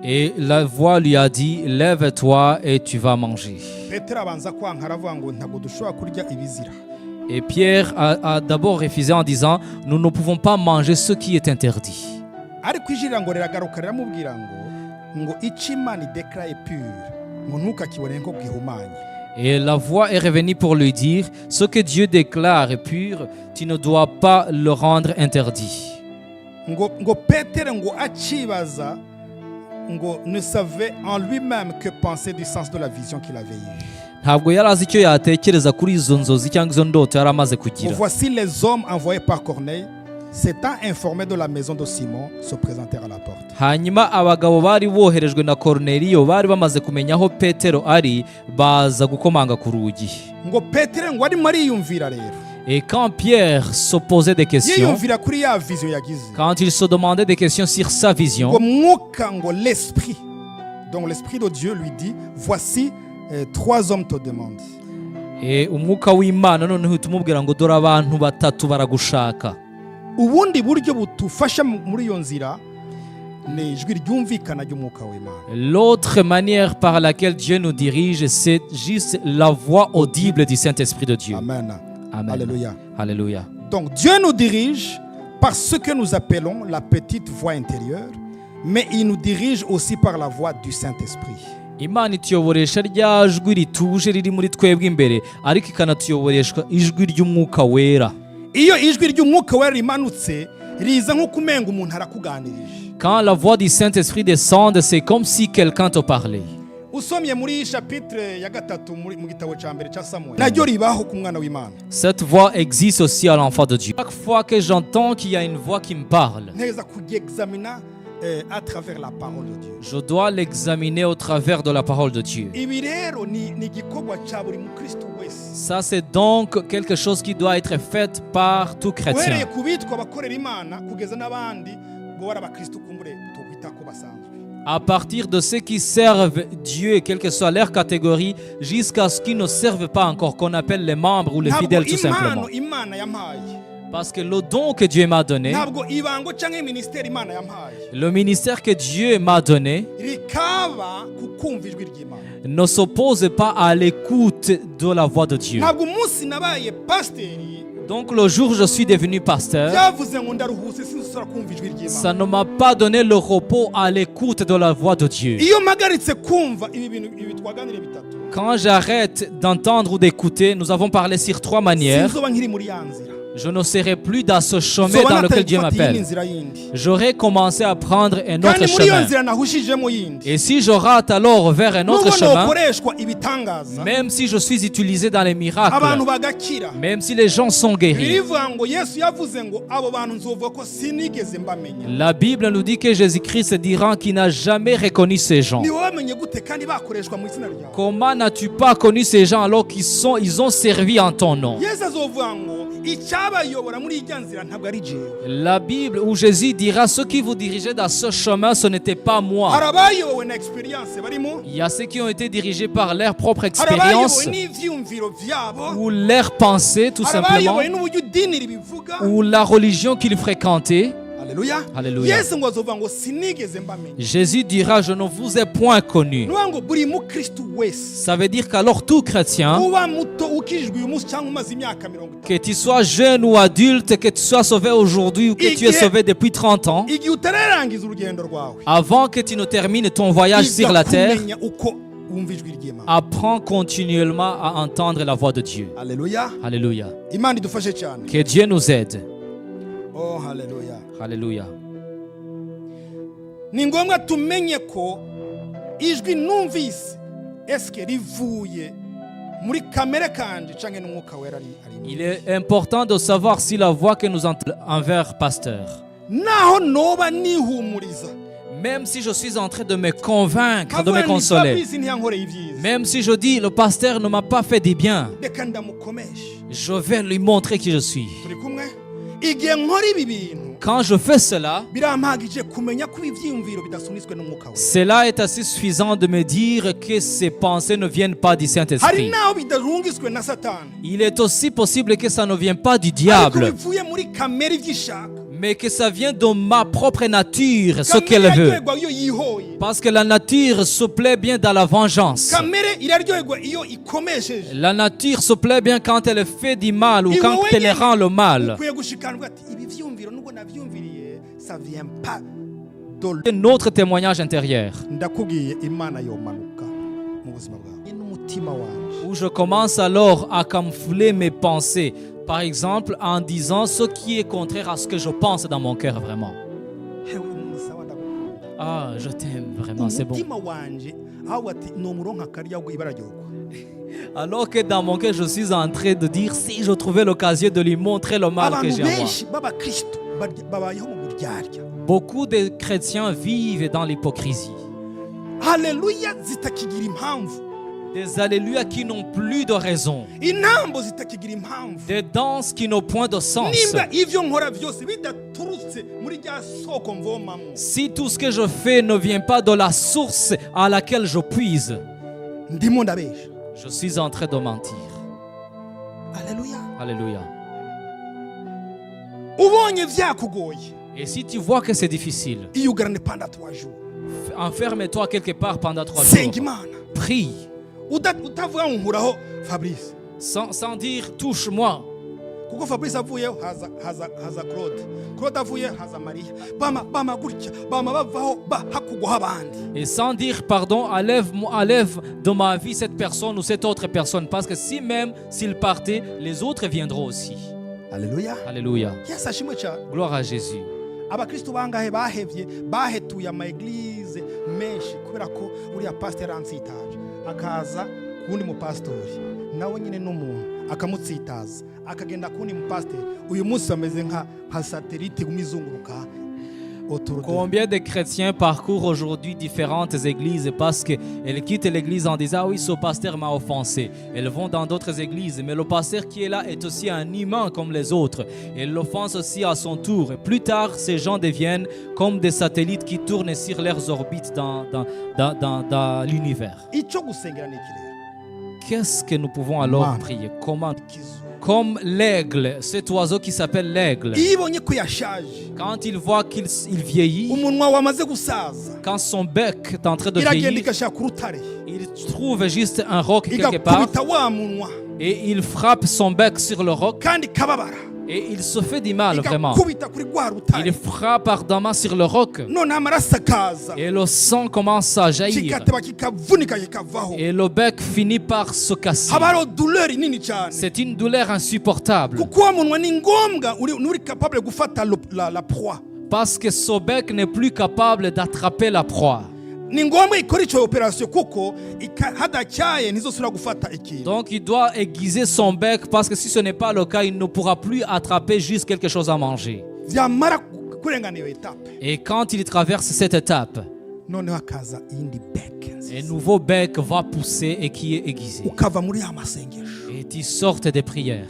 Et la voix lui a dit, lève-toi et tu vas manger. Petero abanza kwanka aravuga ngo ntabwo dushobora kurya ibizira. Et Pierre a d'abord refusé en disant, nous ne pouvons pas manger ce qui est interdit. Ariko ijwi ngo riragaruka riramubwira ngo icyo Imana idekaraye pure ngo ntukakibone nko gihumanye. Et la voix est revenue pour lui dire, ce que Dieu déclare est pur, tu ne dois pas le rendre interdit. Ngo Petero ngo akibaza ngo ne savait en lui-même que penser du sens de la vision qu'il avait eue. Ntabwo yari azi icyo yatekereza kuri izo nzozi cyangwa izo ndoto yari amaze kugira. Voici les hommes envoyés par Corneille, s'étant informés de la maison de Simon, se présentèrent à la porte. Hanyuma abagabo bari boherejwe na Korneliyo bari bamaze kumenya aho Petero ari, baza gukomanga ku rugi. Ngo Petero ngo arimo ariyumvira rero. Et quand Pierre se posait des questions, yiyumvira kuri ya vision yagize. quand il se demandait des questions sur sa vision, Ngo mwuka ngo l'esprit. Donc l'esprit de Dieu lui dit, voici 3 hommes te demandent. et umwuka w'Imana noneho utumubwira ngo dore abantu batatu baragushaka. Ubundi buryo butufasha muri iyo nzira ni ijwi ryumvikana ry'umwuka w'Imana. L'autre manière par laquelle Dieu nous dirige, c'est juste la voix audible du Saint-Esprit de Dieu. Amen. Amen. Alléluia. Alléluia. Donc Dieu nous dirige par ce que nous appelons la petite voix intérieure, mais il nous dirige aussi par la voix du Saint-Esprit. Imana ituyoboresha rya jwi rituje riri muri twebwe imbere, ariko ikanatuyoboreshwa ijwi ry'umwuka wera. Iyo ijwi ry'umwuka wera rimanutse riza nko kumenga umuntu arakuganirije. Quand la voix du Saint-Esprit descend, c'est comme si quelqu'un te parlait. Usomye muri chapitre ya 3 mu gitabo cya mbere cya Samuel, naryo ribaho ku mwana w'Imana. Cette voix existe aussi à l'enfant de Dieu. Chaque fois que j'entends qu'il y a une voix qui me parle, Neza kugiexamina à travers la parole de Dieu. je dois l'examiner au travers de la parole de Dieu. Ibi rero ni igikorwa cya buri mukristo wese. Ça, c'est donc quelque chose qui doit être fait par tout chrétien. Uhereye ku bitwa abakorera Imana kugeza n'abandi bo bara abakristo kumbure tukwita ko basanzwe. À partir de ceux qui servent Dieu, quelle que soit leur catégorie, jusqu'à ceux qui ne servent pas encore, qu'on appelle les membres ou les fidèles tout simplement. Imana yampaye Parce que le don que Dieu m'a donné, ntabwo ibango cyangwa minisiteri Imana yampaye le ministère que Dieu m'a donné, rikaba kukumva ijwi ry'Imana. ne s'oppose pas à l'écoute de la voix de Dieu. Ntabwo umunsi nabaye pasiteri Donc le jour où je suis devenu pasteur, byavuze ngo ndaruhuse sinzosora kumva ijwi ça ry'Imana. ne m'a pas donné le repos à l'écoute de la voix de Dieu. Iyo mpagaritse kumva ibi twaganiriye bitatu, Quand j'arrête d'entendre ou d'écouter, nous avons parlé sur 3 manières. sinzoba nkiri muri ya nzira, Je ne serai plus dans ce chemin nzoba dans lequel natari Dieu gufata iyindi m'appelle. nzira yindi, J'aurai commencé à prendre un autre kandi muri iyo chemin. nzira nahushijemo yindi, Et si je rate alors vers un autre nubwo chemin, nokoreshwa ibitangaza même si je suis utilisé dans les miracles, abantu bagakira, même si les gens sont guéris, birivuga ngo Yesu yavuze ngo abo bantu nzovuga ko sinigeze mbamenya. la Bible nous dit que Jésus-Christ dira qu'il n'a jamais reconnu ces gens. Ni wowe wamenye gute kandi bakoreshwa mu izina ryawe? Comment n'as-tu pas connu ces gens alors ils ont servi en ton nom? Yesu azovuga ngo icyabayobora muri ijya nzira ntabwo ari jewe. La Bible où Jésus dira, ceux qui vous dirigeaient dans ce chemin, ce n'était pas moi. Hari abayobowe na experience barimo, Il y a ceux qui ont été dirigés par leur propre hari expérience abayobowe n'ivyumviro vyabo, ou leur pensée tout hari simplement, abayobowe n'uburyo idini ribivuga. ou la religion qu'ils fréquentaient. Haleluya. Alléluia. Yesu ngo azovuga ngo sinigeze mbamenya. Jésus dira, je ne vous ai point connu. Nuvuga ngo buri mukristu wese Ça veut dire qu'alors tout chrétien, uba muto ukijijwe uyu munsi cyangwa umaze imyaka 30, que tu sois jeune ou adulte, que tu sois sauvé aujourd'hui ou que tu es sauvé depuis 30 ans, igihe utararangiza urugendo rwawe, avant que tu ne termines ton voyage sur la terre, kumenya uko wumva ijwi ry'Imana. apprends continuellement à entendre la voix de Dieu. Haleluya. Alléluia. Imana idufashe cyane. Que Dieu nous aide. Oh haleluya. Alléluia. Ni ngombwa tumenye ko ijwi numvise eske rivuye muri kamere kanje canke n'umwuka wera ari. Il est important de savoir si la voix que nous entendons envers pasteur, Naho noba nihumuriza, même si je suis en train de me convaincre, de kavuga me nti consoler, Fabrice ntiyankoreye ibyiza, même si je dis le pasteur ne m'a pas fait du bien, reka ndamukomeshe. je vais lui montrer qui je suis. Turi kumwe? Igihe nkora ibi bintu Quand je fais cela, birampagije kumenya ko ivyiyumviro bidasunitswe n'umwuka wera. cela est assez suffisant de me dire que ces pensées ne viennent pas du Hari Saint-Esprit. naho bidarungiswe na Satani, Il est aussi possible que ça ne vienne pas du ariko diable, bivuye muri kamere ivyishaka. mais que ça vient de ma propre nature, ce Kamere qu'elle veut. iraryoherwa iyo yihoye. Parce que la nature se plaît bien dans la vengeance. Kamere iraryoherwa iyo ikomesheje. La nature se plaît bien quand elle fait du mal ou quand elle rend le mal. Ukwiye gushikanirwa ati ibi vyumviro nubwo navyumviriye ça vient pas de Notre témoignage intérieur, ndakubwiye Imana yomanuka mu buzima bwawe n'umutima wanje. où je commence alors à camoufler mes pensées. Par exemple, en disant ce qui est contraire à ce que je pense dans mon cœur vraiment. Hewe ni sawa ndakubwira. Ah, je t'aime vraiment, c'est bon. Umutima wanje aho ati no muronka karya ngo ibara ryoko. Alors que dans mon cœur, je suis en train de dire si je trouvais l'occasion de lui montrer le mal que Abantu j'ai en moi. benshi b'abakristo babayeho mu buryarya. Beaucoup de chrétiens vivent dans l'hypocrisie. Haleluya zitakigira impamvu. Des alléluia qui n'ont plus de raison. Intambo zitakigira impamvu. Des danses qui n'ont point de sens. Nimba ivyo nkora byose bidaturutse muri rya soko mvomamo. Si tout ce que je fais ne vient pas de la source à laquelle je puise, Ndimo ndabesha. je suis en train de mentir. Haleluya. Alléluia. Ubonye vyakugoye, Et si tu vois que c'est difficile, iyugarane panda 3 jours. enferme-toi quelque part pendant 3 Senga jours. Imana. Prie. Utavuga ngo nkuraho Fabrice. Sans dire touche-moi. Kuko Fabrice avuyeho haza Claude. Claude avuye haza Maria. Bama gutya, bama bavaho hakugwaho abandi. Et sans dire pardon, enlève de ma vie cette personne ou cette autre personne. Parce que si même s'il partait, les autres viendront aussi. Haleluya. Alléluia. Yesu ashimwe cyane. Gloire à Jésus. Abakristo bangahe bahevye bahetuye ama eglise menshi kubera ko uriya pastor ansitaje akaza kundi mu pastori nawe nyine n'umuntu akamutsitaza akagenda kundi mu pastor uyu munsi ameze nka satellite umizunguruka autour de. Combien de chrétiens parcourent aujourd'hui différentes églises parce qu'elles quittent l'église en disant « Ah oui, ce pasteur m'a offensé ». Elles vont dans d'autres églises, mais le pasteur qui est là est aussi un humain comme les autres. Il l'offense aussi à son tour. Et plus tard, ces gens deviennent comme des satellites qui tournent sur leurs orbites dans l'univers. Icyo gusengera ni iki rero? Qu'est-ce que nous pouvons alors Man. prier? comme l'aigle, cet oiseau qui s'appelle l'aigle. iyo ibonye ko yashaje, Quand il voit qu'il vieillit, umunwa wamaze gusaza, quand son bec est en train de iragenda vieillir, igashaka urutare, il trouve juste un roc quelque part igakubita wa munwa, et il frappe son bec sur le roc kandi kababara, et il se fait du mal vraiment. igakubita kuri rwa rutare, Il frappe ardemment sur le roc none amaraso akaza, et le sang commence à jaillir kikateba kikavunika kikavaho, et le bec finit par se casser. haba hariho douleur nini cyane, C'est une douleur insupportable kuko wa munwa ni ngombwa uri capable gufata la proie, parce que ce bec n'est plus capable d'attraper la proie. ni ngombwa ikora icyo operation kuko hadacyaye ntizosubira gufata ikintu. Donc il doit aiguiser son bec parce que si ce n'est pas le cas, il ne pourra plus attraper juste quelque chose à manger. Byamara kurengana iyo etape, Et quand il traverse cette étape, noneho hakaza iyindi beke un nouveau bec va pousser et qui est aiguisé. ukava muri ya masengesho, Et tu sortes des prières.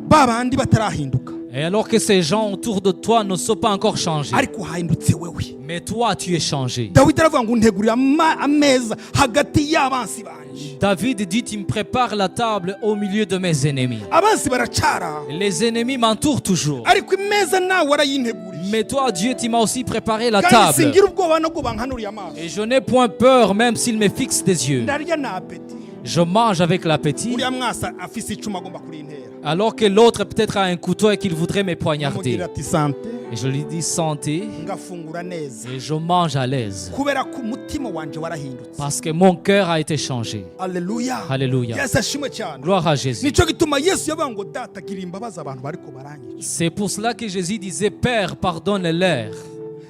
ba bandi batarahinduka, Et alors que ces gens autour de toi ne sont pas encore changés, ariko hahindutse wewe. mais toi tu es changé. Dawidi aravuga ngo ntegurira ameza hagati y'abansi banje, David dit, tu me prépares la table au milieu de mes ennemis. abansi baracara, Les ennemis m'entourent toujours. ariko imeza nawe warayinteguriye, Mais toi, Dieu, tu m'as aussi préparé la kandi table. singira ubwoba no bankanuriye amaso, Et je n'ai point peur, même s'il me fixe des yeux. ndarya na apeti, Je mange avec l'appétit, uriya mwasa afise icumu agomba kurintera, alors que l'autre peut-être a un couteau et qu'il voudrait me poignarder. amubwira ati sante, Et je lui dis santé ngafungura neza, et je mange à l'aise. kubera ko umutima wanje warahindutse. Parce que mon cœur a été changé. Alleluya, Alléluia. Yesu ashimwe cyane. Gloire à Jésus. Nicyo gituma Yesu yavuga ngo data gira imbabazi abantu bariko baranyica, C'est pour cela que Jésus disait, Père, pardonne-leur.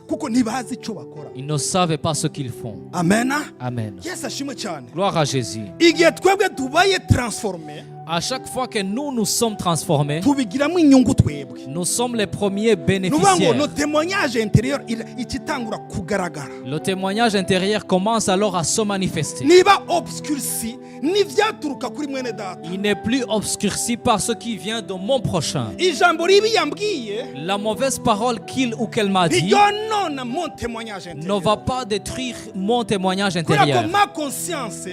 kuko ntibazi icyo bakora. Ils ne savent pas ce qu'ils font. Amen. Amen. Yesu ashimwe cyane. Gloire à Jésus. Igihe twebwe tubaye transforme, À chaque fois que nous sommes transformés, tubigiramo inyungu twebwe. nous sommes les premiers Nuvuga ngo no bénéficiaires. témoignage intérieur ikitangura kugaragara. Le témoignage intérieur commence alors à se manifester. Niba obscurci n'ivyaturuka kuri mwene data, Il n'est plus obscurci par ce qui vient de mon prochain. ijambo ribi yambwiye La mauvaise parole qu'il ou qu'elle m'a dit ntiryonona mon témoignage ne intérieur. va pas détruire mon témoignage Kubera intérieur. ko ma conscience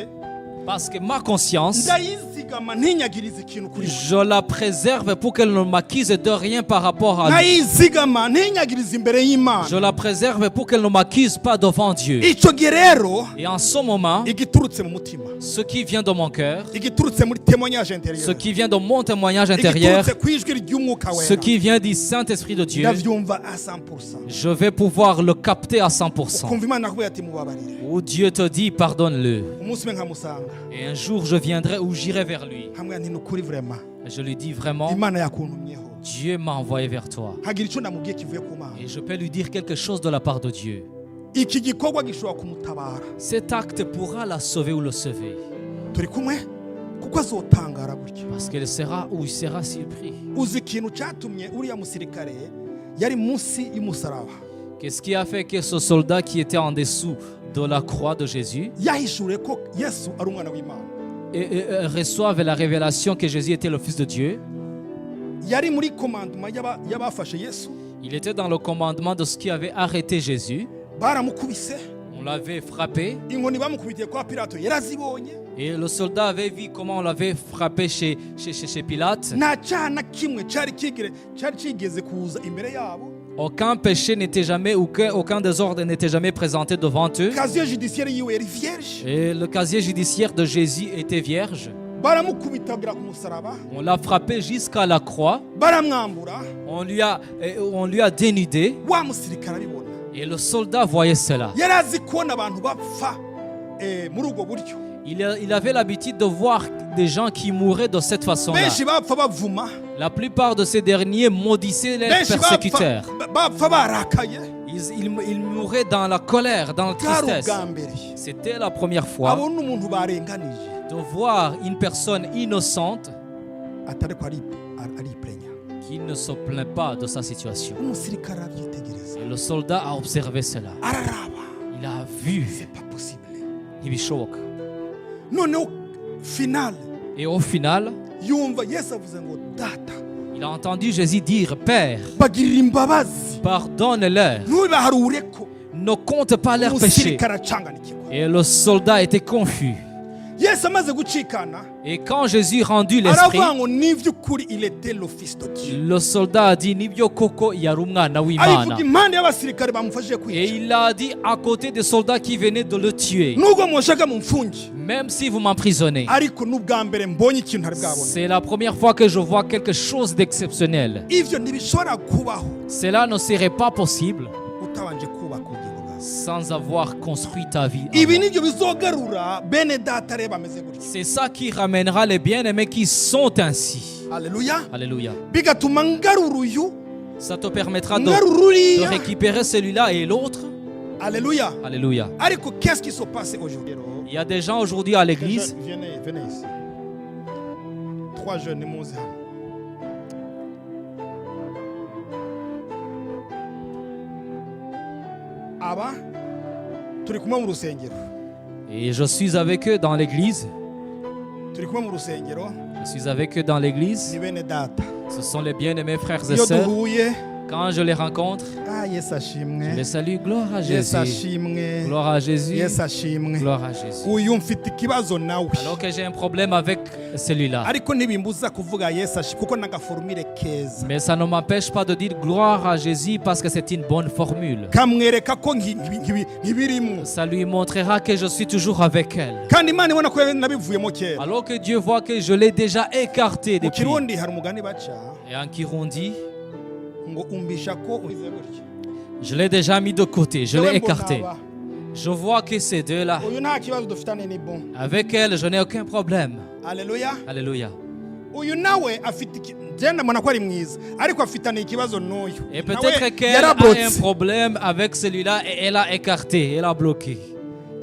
Parce que ma conscience, ndayizigama ntinyagirize ikintu kuri we. je la préserve pour qu'elle ne m'accuse de rien par rapport à lui. Nkayizigama ntinyagirize imbere Je y'Imana. la préserve pour qu'elle ne m'accuse pas devant Dieu. Icyo gihe rero Et en ce moment, igiturutse mu mutima, ce qui vient de mon cœur, igiturutse muri témoignage ce intérieur, qui vient de mon témoignage intérieur, igiturutse ku ijwi ry'umwuka ce wera, qui vient du Saint-Esprit de Dieu, ndavyumva à 100%. je vais pouvoir le capter à 100%. Ukumva Imana akubwira ati mubabarire, Où Dieu te dit, pardonne-le. umunsi umwe nkamusanga Et un jour, je viendrai ou j'irai vers lui. hamwe nti ni ukuri vraiment Et je lui dis vraiment, Imana yakuntumyeho, Dieu m'a envoyé vers toi. hagira icyo namubwiye kivuye ku Mana. Et je peux lui dire quelque chose de la part de Dieu. Iki gikorwa gishobora kumutabara. Cet acte pourra la sauver ou le sauver. Turi kumwe kuko azotangara gutya. Parce qu'elle sera ou il sera surpris. Uzi ikintu cyatumye uriya musirikare yari munsi y'umusaraba, Qu'est-ce qui a fait que ce soldat qui était en dessous de la croix de Jésus yahishuye ko Yesu ari umwana w'Imana. reçoive la révélation que Jésus était le Fils de Dieu? Yari muri commandement y'abafashe Yesu, Il était dans le commandement de ce qui avait arrêté Jésus. baramukubise, On l'avait frappé inkoni bamukubitiye kwa Pilato yarazibonye, et le soldat avait vu comment on l'avait frappé chez Pilate. nta cyaha na kimwe cyari kigeze kuza imbere yabo. Aucun péché n'était jamais, aucun désordre n'était jamais présenté devant eux. Casier judiciaire yiwe yari vierge, Et le casier judiciaire de Jésus était vierge. baramukubita bagera ku musaraba, On l'a frappé jusqu'à la croix. baramwambura, On lui a dénudé. wa musirikare abibona, Et le soldat voyait cela. yari azi kubona abantu bapfa muri ubwo buryo. Il avait l'habitude de voir des gens qui mouraient de cette façon-là. Benshi bapfa bavuma, La plupart de ces derniers maudissaient les benshi persécuteurs. bapfa barakaye. Ils mouraient dans la colère, dans la Bwari tristesse. ubwa mbere C'était la première fois abona umuntu barenganije de voir une personne innocente atari ko ariprenya. qui ne se plaint pas de sa situation. Umusirikare arabyitegereza, Et le soldat a observé cela. araraba, Il a vu. c'est pas possible. Ntibishoboka. Noneho finale Et au final, yumva Yesu avuze ngo data il a entendu Jésus dire, Père, bagirira imbabazi, pardonne-leur. ntubibaharure ko. Ne compte pas leurs péchés. Umusirikare acanganikirwa, Et le soldat était confus. yesu amaze gucikana Et quand Jésus rendu l'esprit, aravuga ngo n'iby'ukuri il était le fils de Dieu. le soldat a dit nibyo koko yari umwana w'Imana. ayivuga impande y'abasirikare bamufashije Et kwica, il a dit à côté des soldats qui venaient de le tuer. nubwo mushaka mumfunge, Même si vous m'emprisonnez, ariko n'ubwa mbere mbonye ikintu ntari bwabona. c'est la première fois que je vois quelque chose d'exceptionnel. Ivyo ntibishobora kubaho Cela ne serait pas possible utabanje kubaka ubugingo bwawe. sans avoir construit ta vie. Ibi avant. nibyo bizogarura bene data reba ameze gutya. C'est ça qui ramènera les bien-aimés qui sont ainsi. Alléluia. Alléluia. Bigatuma ngarura uyu, Ça te permettra de ngarura uriya. récupérer celui-là et l'autre. Alléluia. Alléluia. Ariko qu'est-ce qui se passe aujourd'hui? Il y a des gens aujourd'hui à l'église. Venez ici. 3 jeunes nimuze hano. Aba turi kumwe mu rusengero. Et je suis avec eux dans l'église. Turi kumwe mu rusengero. Je suis avec eux dans l'église. Ni bene data. Ce sont les bien-aimés frères et Iyo sœurs. duhuye, Quand je les rencontre, Yesu je ashimwe. les salue. Gloire à Yesu Jésus. ashimwe. Gloire à Jésus. Yesu ashimwe. Gloire à Jésus. Uyu mfite ikibazo nawe. Alors que j'ai un problème avec celui-là. Ariko ntibimbuza kuvuga Yesu ashimwe kuko n'agaforumire keza. Mais ça ne m'empêche pas de dire gloire à Jésus parce que c'est une bonne formule. Kamwereka ko nkibirimo. Ça lui montrera que je suis toujours avec elle. Kandi Imana ibona ko nabivuyemo kera. Alors que Dieu voit que je l'ai déjà écarté Mu depuis. Kirundi hari umugani baca Et en Kirundi, ngo umbisha ko uhize gutya. je l'ai déjà mis de côté, je l'ai Yewe écarté. mbona aba, Je vois que ces deux-là, uyu nta kibazo dufitane ni bon. avec elle, je n'ai aucun problème. Alléluia. Alléluia. Uyu nawe afite genda mbona ko ari mwiza ariko afitane ikibazo n'uyu. Et Nawe peut-être qu'elle a un yarabotse. problème avec celui-là et elle a écarté, elle a bloqué.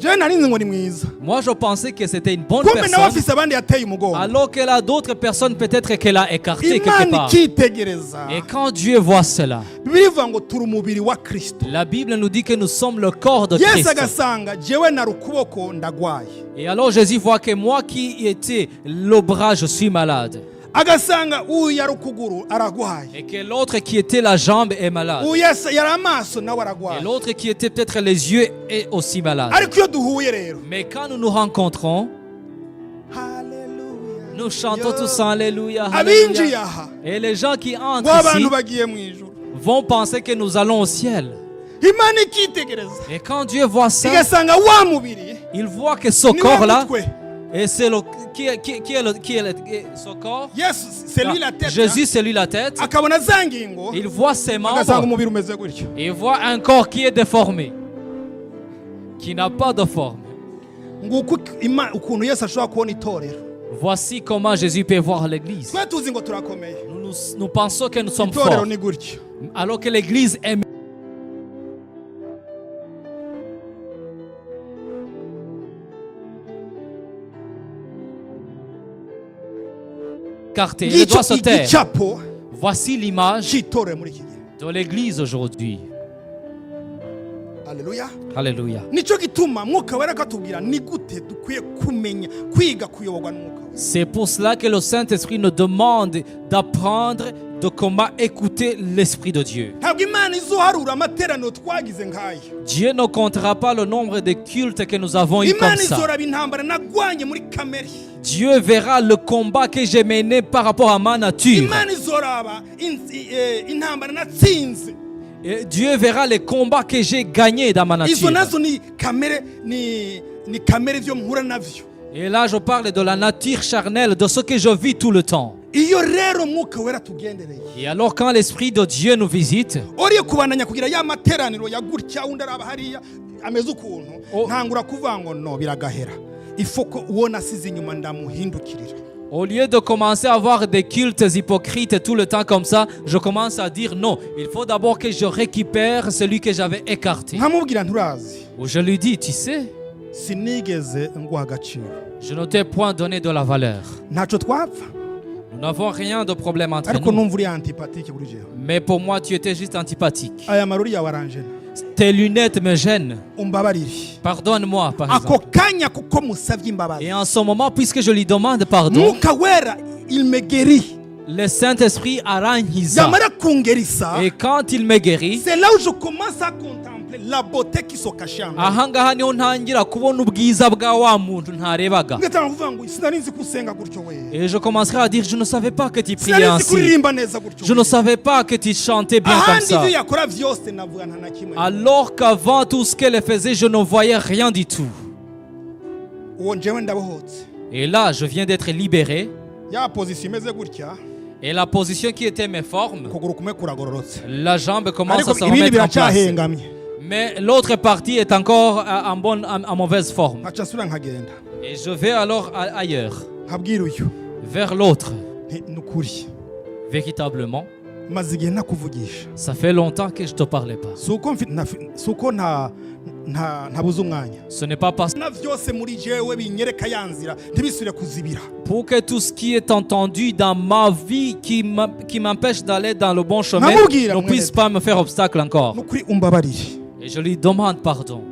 Je narinzi ngo ni mwiza. Moi, je pensais que c'était une bonne Kumbe nawe personne, afise abandi yateye umugongo. alors qu'elle a d'autres personnes peut-être qu'elle a écarté quelque Imana part. ikitegereza. Et quand Dieu voit cela, Bibiliya ivuga ngo turi umubiri wa Kristo. la Bible nous dit que nous sommes le corps de Yesu Christ. agasanga jewe nari ukuboko ndagwaye. Et alors Jésus voit que moi qui étais le bras, je suis malade. Agasanga uyu yari ukuguru aragwaye. Et que l'autre qui était la jambe est malade. Uyu yari amaso nawe Et aragwaye. l'autre qui était peut-être les yeux est aussi malade. Ariko iyo duhuye rero. Mais quand nous nous rencontrons, Hallelujah. nous chantons tous Alléluia. Abinjiye Alléluia. aha Et les gens qui ngo entrent abantu ici bagiye mu ijuru. vont penser que nous allons au ciel. Imana ikitegereza. Et quand Dieu voit ça, Igasanga wa mubiri il voit que ce ni wa corps-là, mutwe. et c'est le, qui est ce corps, Yesu c'est lui la tête. Jésus c'est lui la tête, Akabona za ngingo. il voit ses Agasanga membres, umubiri umeze gutyo. il voit un corps qui est déformé, qui n'a pas de forme. Nguko ukuntu Yesu ashobora kubona itorero. Voici comment Jésus peut voir l'église. Twe tuzi ngo turakomeye. Nous pensons que nous sommes Itorero forts, ni gutyo. alors que l'église est écartée, elle Ngicyo doit se taire. igicapo Voici l'image cy'itorero muri iki gihe. de l'église aujourd'hui. Alléluia. Alléluia. Nicyo gituma mwuka wera akatubwira ni gute dukwiye kumenya kwiga kuyoborwa n'umwuka wera. C'est pour cela que le Saint-Esprit nous demande d'apprendre de comment écouter l'Esprit de Dieu. Ntabwo Imana izoharura amateraniro twagize nk'aya. Dieu ne comptera pas le nombre de cultes que nous avons eu comme Imana ça. izoraba intambara nagwanye muri kamere. Dieu verra le combat que j'ai mené par rapport à ma nature. Imana izoraba intambara natsinze. Et Dieu verra les combats que j'ai gagnés dans ma Izo nature. nazo ni kamere ni kamere vyo mpura navyo. Et là, je parle de la nature charnelle, de ce que je vis tout le temps. Iyo rero mwuka wera tugendereye. Et alors, quand l'Esprit de Dieu nous visite, Oriye kubandanya kugira ya materaniro ya gutya undi araba hariya ameze ukuntu Oh. ntangura kuvuga ngo no biragahera. Ifoko uwo nasize inyuma ndamuhindukirira. au lieu de commencer à avoir des cultes hypocrites tout le temps comme ça, je commence à dire non, il faut d'abord que je récupère celui que j'avais écarté. Nkamubwira nturazi. Ou je lui dis, tu sais, Sinigeze nguha agaciro. je ne t'ai point donné de la valeur. Ntacyo twapfa. Nous n'avons rien de problème entre Ariko nous. numva uri antipatike kuri jewe. Mais pour moi, tu étais juste antipathique. Aya maruri yawe aranje. Tes lunettes me gênent. Umbabarire. Pardonne-moi, par Ako exemple. kanya kuko musavye imbabazi. Et en ce moment, puisque je lui demande pardon, Mwuka wera il me guérit. le Saint-Esprit arangiza. Yamara kungerisa. Et quand il me guérit, C'est là où je commence à contempler. contempler la beauté qui se cachait en elle. ahangaha niho ntangira kubona ubwiza bwa wa muntu ntarebaga. Ngatanga kuvuga ngo sinari nzi kusenga gutyo we. Et je commencerai à dire, je ne savais pas que tu priais Sinari nzi ainsi. kuririmba neza gutyo. Je ne savais pas que tu chantais bien comme Ahandi ça. ibyo yakora byose navuga nta na kimwe. Alors qu'avant tout ce qu'elle faisait, je ne voyais rien du tout. Uwo njyewe ndabohotse. Et là, je viens d'être libéré. Ya position imeze gutya. Et la position qui était mes formes, Ukuguru kumwe kuragororotse. la jambe commence à Ariko se ibindi remettre en place. biracyahengamye. Mais l'autre partie est encore en mauvaise forme. Nkaca nsubira nkagenda. Et je vais alors ailleurs, Nkabwira uyu. vers l'autre. Nti, ni ukuri. Véritablement, Maze igihe nakuvugisha. ça fait longtemps que je ne te parlais pas. Suko ntabuze umwanya. Ce n'est pas parce Na byose muri jewe binyereka ya nzira ntibisubire kuzibira. pour que tout ce qui est entendu dans ma vie qui m'empêche d'aller dans le bon chemin Namubwira ne puisse pas me faire obstacle encore. Nukuri umbabarire. Et je lui demande pardon.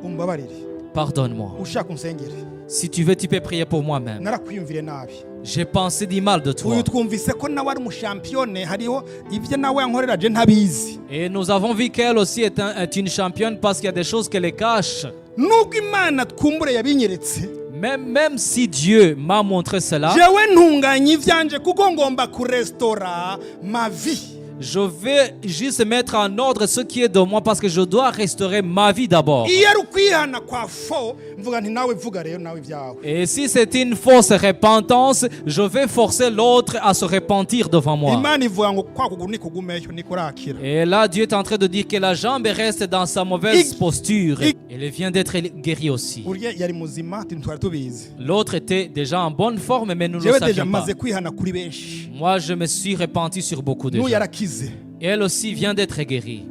Umbabarire. Pardonne-moi. Ushaka unsengere. Si tu veux, tu peux prier pour moi-même. Narakwiyumvire nabi. J'ai pensé du mal de toi. Uyu twumvise ko nawe ari umushampiyone hariho ibyo nawe yankorera je ntabizi. Et nous avons vu qu'elle aussi est une championne parce qu'il y a des choses qu'elle cache. Nubwo Imana twumbure yabinyeretse. Même si Dieu m'a montré cela, Jewe ntunganye ivyanje kuko ngomba kurestora ma vie. je vais juste mettre en ordre ce qui est de moi parce que je dois restaurer ma vie d'abord. Iyo ari ukwihana kwa fo mvuga nti nawe vuga rero nawe ibyawe. Et si c'est une fausse repentance, je vais forcer l'autre à se repentir devant moi. Imana ivuga ngo kwa kuguru nikugumeyo nikurakira. Et là, Dieu est en train de dire que la jambe reste dans sa mauvaise posture. Elle vient d'être guérie aussi. Urya yari muzima ntitwari tubizi. L'autre était déjà en bonne forme, mais nous ne le Jewe deja savions pas. maze kwihana kuri benshi. Moi, je me suis repenti sur beaucoup de N'uyu gens. yarakize. Et elle aussi vient d'être guérie.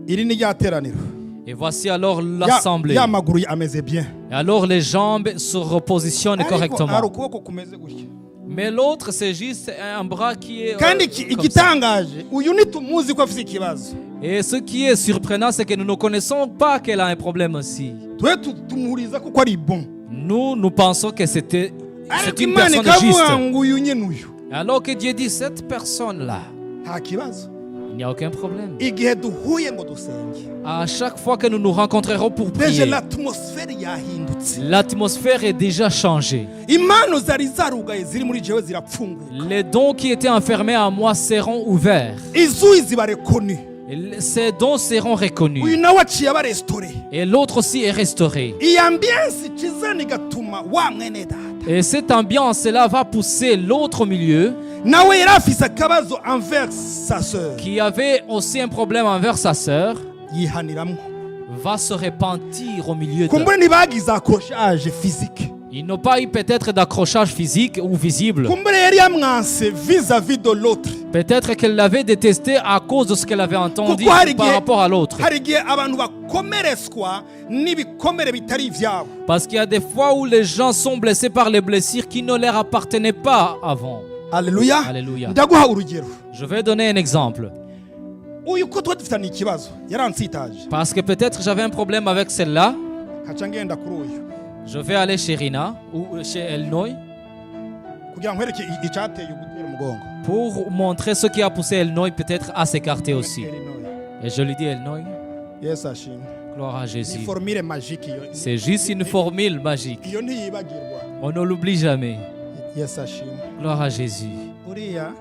Iri ni ryateraniro. Et voici alors l'assemblée. Ya maguru ameze bien. Et alors les jambes se repositionnent Ariko hari correctement. ukuboko kumeze gutya. Mais l'autre, c'est juste un bras qui est... Kandi comme ça. igitangaje uyu nitumuzi ko afite ikibazo. Et ce qui est surprenant, c'est que nous ne connaissons pas qu'elle a un problème aussi. Twe tumuhuriza kuko ari bon. Nous pensons que c'est Ariko une Imana personne juste. ikavuga ngo uyu nyene uyu Alors que Dieu dit, cette personne-là, nta kibazo. il n'y a aucun problème. Igihe duhuye ngo dusenge. À chaque fois que nous nous rencontrerons pour Deje prier, l'atmosphère yahindutse. l'atmosphère est déjà changée. Impano zari zarugaye ziri muri jewe zirapfunguka. Les dons qui étaient enfermés en moi seront ouverts. Izuyi ziba reconnu. Et ces dons seront reconnus. Uyu nawe aciye aba restore. Et l'autre aussi est restauré. Iyi ambiance ikizana igatuma wa mwene data. Et cette ambiance-là va pousser l'autre au milieu, Nawe yari afise akabazo envers sa sœur. qui avait aussi un problème envers sa sœur, Yihaniramwo. va se repentir au milieu d'eux. Kumbure ntibagize accrochage physique. Ils n'ont pas eu peut-être d'accrochage physique ou visible. Kumbure yari yamwanse vis-à-vis de l'autre. Peut-être qu'elle l'avait détesté à cause de ce qu'elle avait entendu Kuko hari par igihe- rapport à l'autre. hari igihe abantu bakomeretswa n'ibikomere bitari ivyabo. Parce qu'il y a des fois où les gens sont blessés par les blessures qui ne leur appartenaient pas avant. Alléluia. Alléluia. Ndaguha urugero. Je vais donner un exemple. Uyu ko dufitanye ikibazo yaransitaje. Parce que peut-être j'avais un problème avec celle-là. Kaca ngenda kuri uyu. Je vais aller chez Rina ou chez Elnoy Kugira ngo nkwereke icyateye ugutera umugongo. pour montrer ce qui a poussé Elnoy peut-être à s'écarter aussi. Illinois. Et je lui dis, Elnoy, Yes ashimwe. gloire à Ni Jésus. formule magique iyo. C'est juste une formule magique. Iyo ntiyibagirwa. On ne l'oublie jamais. Yes ashimwe. Gloire à Jésus. Uriya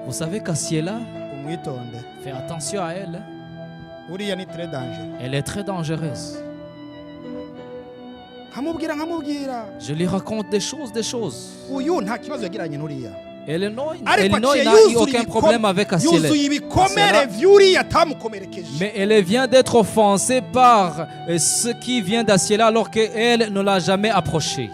Vous savez qu'Asiela, umwitonde. fais attention à elle. Uriya ni très dangereux. Elle est très dangereuse. Nkamubwira. Je lui raconte des choses. Uyu nta kibazo yagiranye n'uriya. Elnoy Ariko n'a aciye eu aucun problème avec Asiela. yuzuye ibikomere vy'uriya atamukomerekeje. Mais elle vient d'être offensée par ce qui vient d'Asiela alors qu'elle ne l'a jamais approché.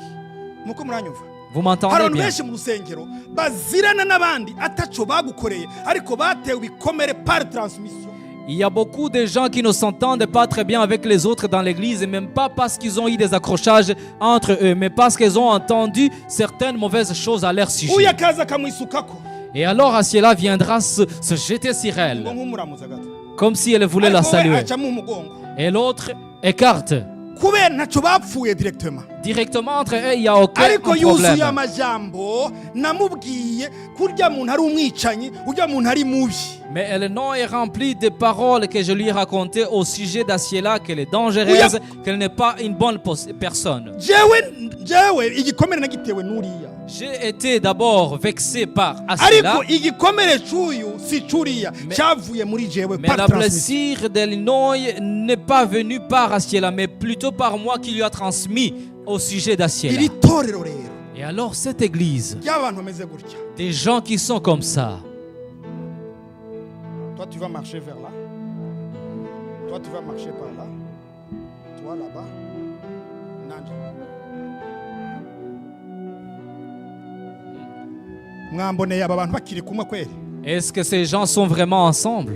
Muko muranyumva. Vous Hari m'entendez abantu bien? benshi mu rusengero bazirana n'abandi ataco bagukoreye ariko batewe ibikomere par transmission. Il y a beaucoup de gens qui ne s'entendent pas très bien avec les autres dans l'église, et même pas parce qu'ils ont eu des accrochages entre eux, mais parce qu'ils ont entendu certaines mauvaises choses à leur sujet. Uyu akaza akamwisukako. Et alors Asiela viendra se jeter sur Ngo elle, nk'umuramuza gato. comme si elle voulait la Ariko we saluer. aca mu mugongo. Et l'autre écarte. kubera ntacyo bapfuye directement. Directement entre eux, il n'y a aucun ariko yuzuye problème. amajambo namubwiye kurya muntu ari umwicanyi urya muntu ari mubi. Mais le nom est rempli de paroles que je lui ai racontées au sujet d'Asiela, qu'elle est dangereuse, qu'elle n'est pas une bonne personne. jewe igikomere nagitewe n'uriya. J'ai été d'abord vexé par Asiela. ariko igikomere cy'uyu si cyuriya cyavuye muri jewe. Mais la blessure de Linoy n'est pas venue par Asiela, mais plutôt par moi qui lui a transmis au sujet d'Asiela. iri torero rero Et alors cette église, y'abantu bameze gutya. des gens qui sont comme ça. Toi tu vas marcher vers là. Toi tu vas marcher par là. Toi là-bas. Nanje. Mwamboneye aba bantu bakiri kumwe kweli? Est-ce que ces gens sont vraiment ensemble?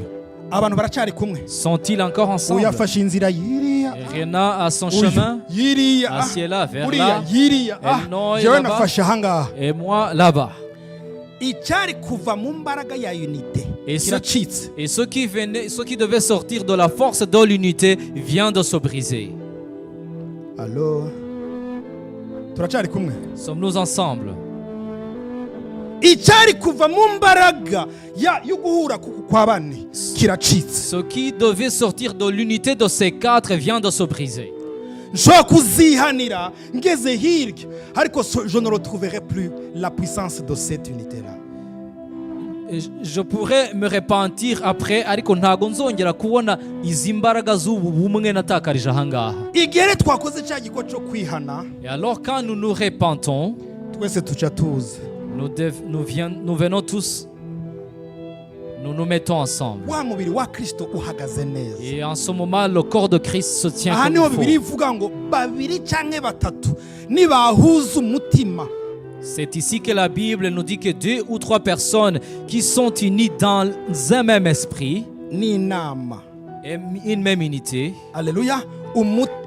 Abantu baracyari kumwe? Sont-ils encore ensemble? Uyafashe inzira yiriya. Rena a son chemin, yiriya. Asiela vers Uriya là, yiriya. Enoy Jewe là-bas. nafashe ahangaha. et moi là-bas. Icyari kuva mu mbaraga ya unité kiracitse. Et ce qui devait sortir de la force de l'unité vient de se briser. Allo turacyari kumwe? Sommes-nous ensemble? Icyari kuva mu mbaraga yo guhura kwa bane kiracitse. Ce qui devait sortir de l'unité de ces quatre vient de se briser. nshobora kuzihanira ngeze hirya ariko je ne retrouverai plus la puissance de cette unité là. Je pourrais me repentir après, ariko ntago nzongera kubona izi mbaraga z'ubu bumwe natakarije ahangaha. Igihe twakoze cya giko cyo kwihana. Et alors quand nous nous repentons, twese tuca tuza. Nous venons tous, nous nous mettons ensemble. Wa mubiri wa Kristo uhagaze neza. Et en ce moment, le corps de Christ se tient aha comme niho il bibiri faut. ivuga ngo babiri canke batatu nibahuza umutima. C'est ici que la Bible nous dit que 2 ou 3 personnes qui sont unies dans un même esprit, n'inama. une même unité, Alléluia.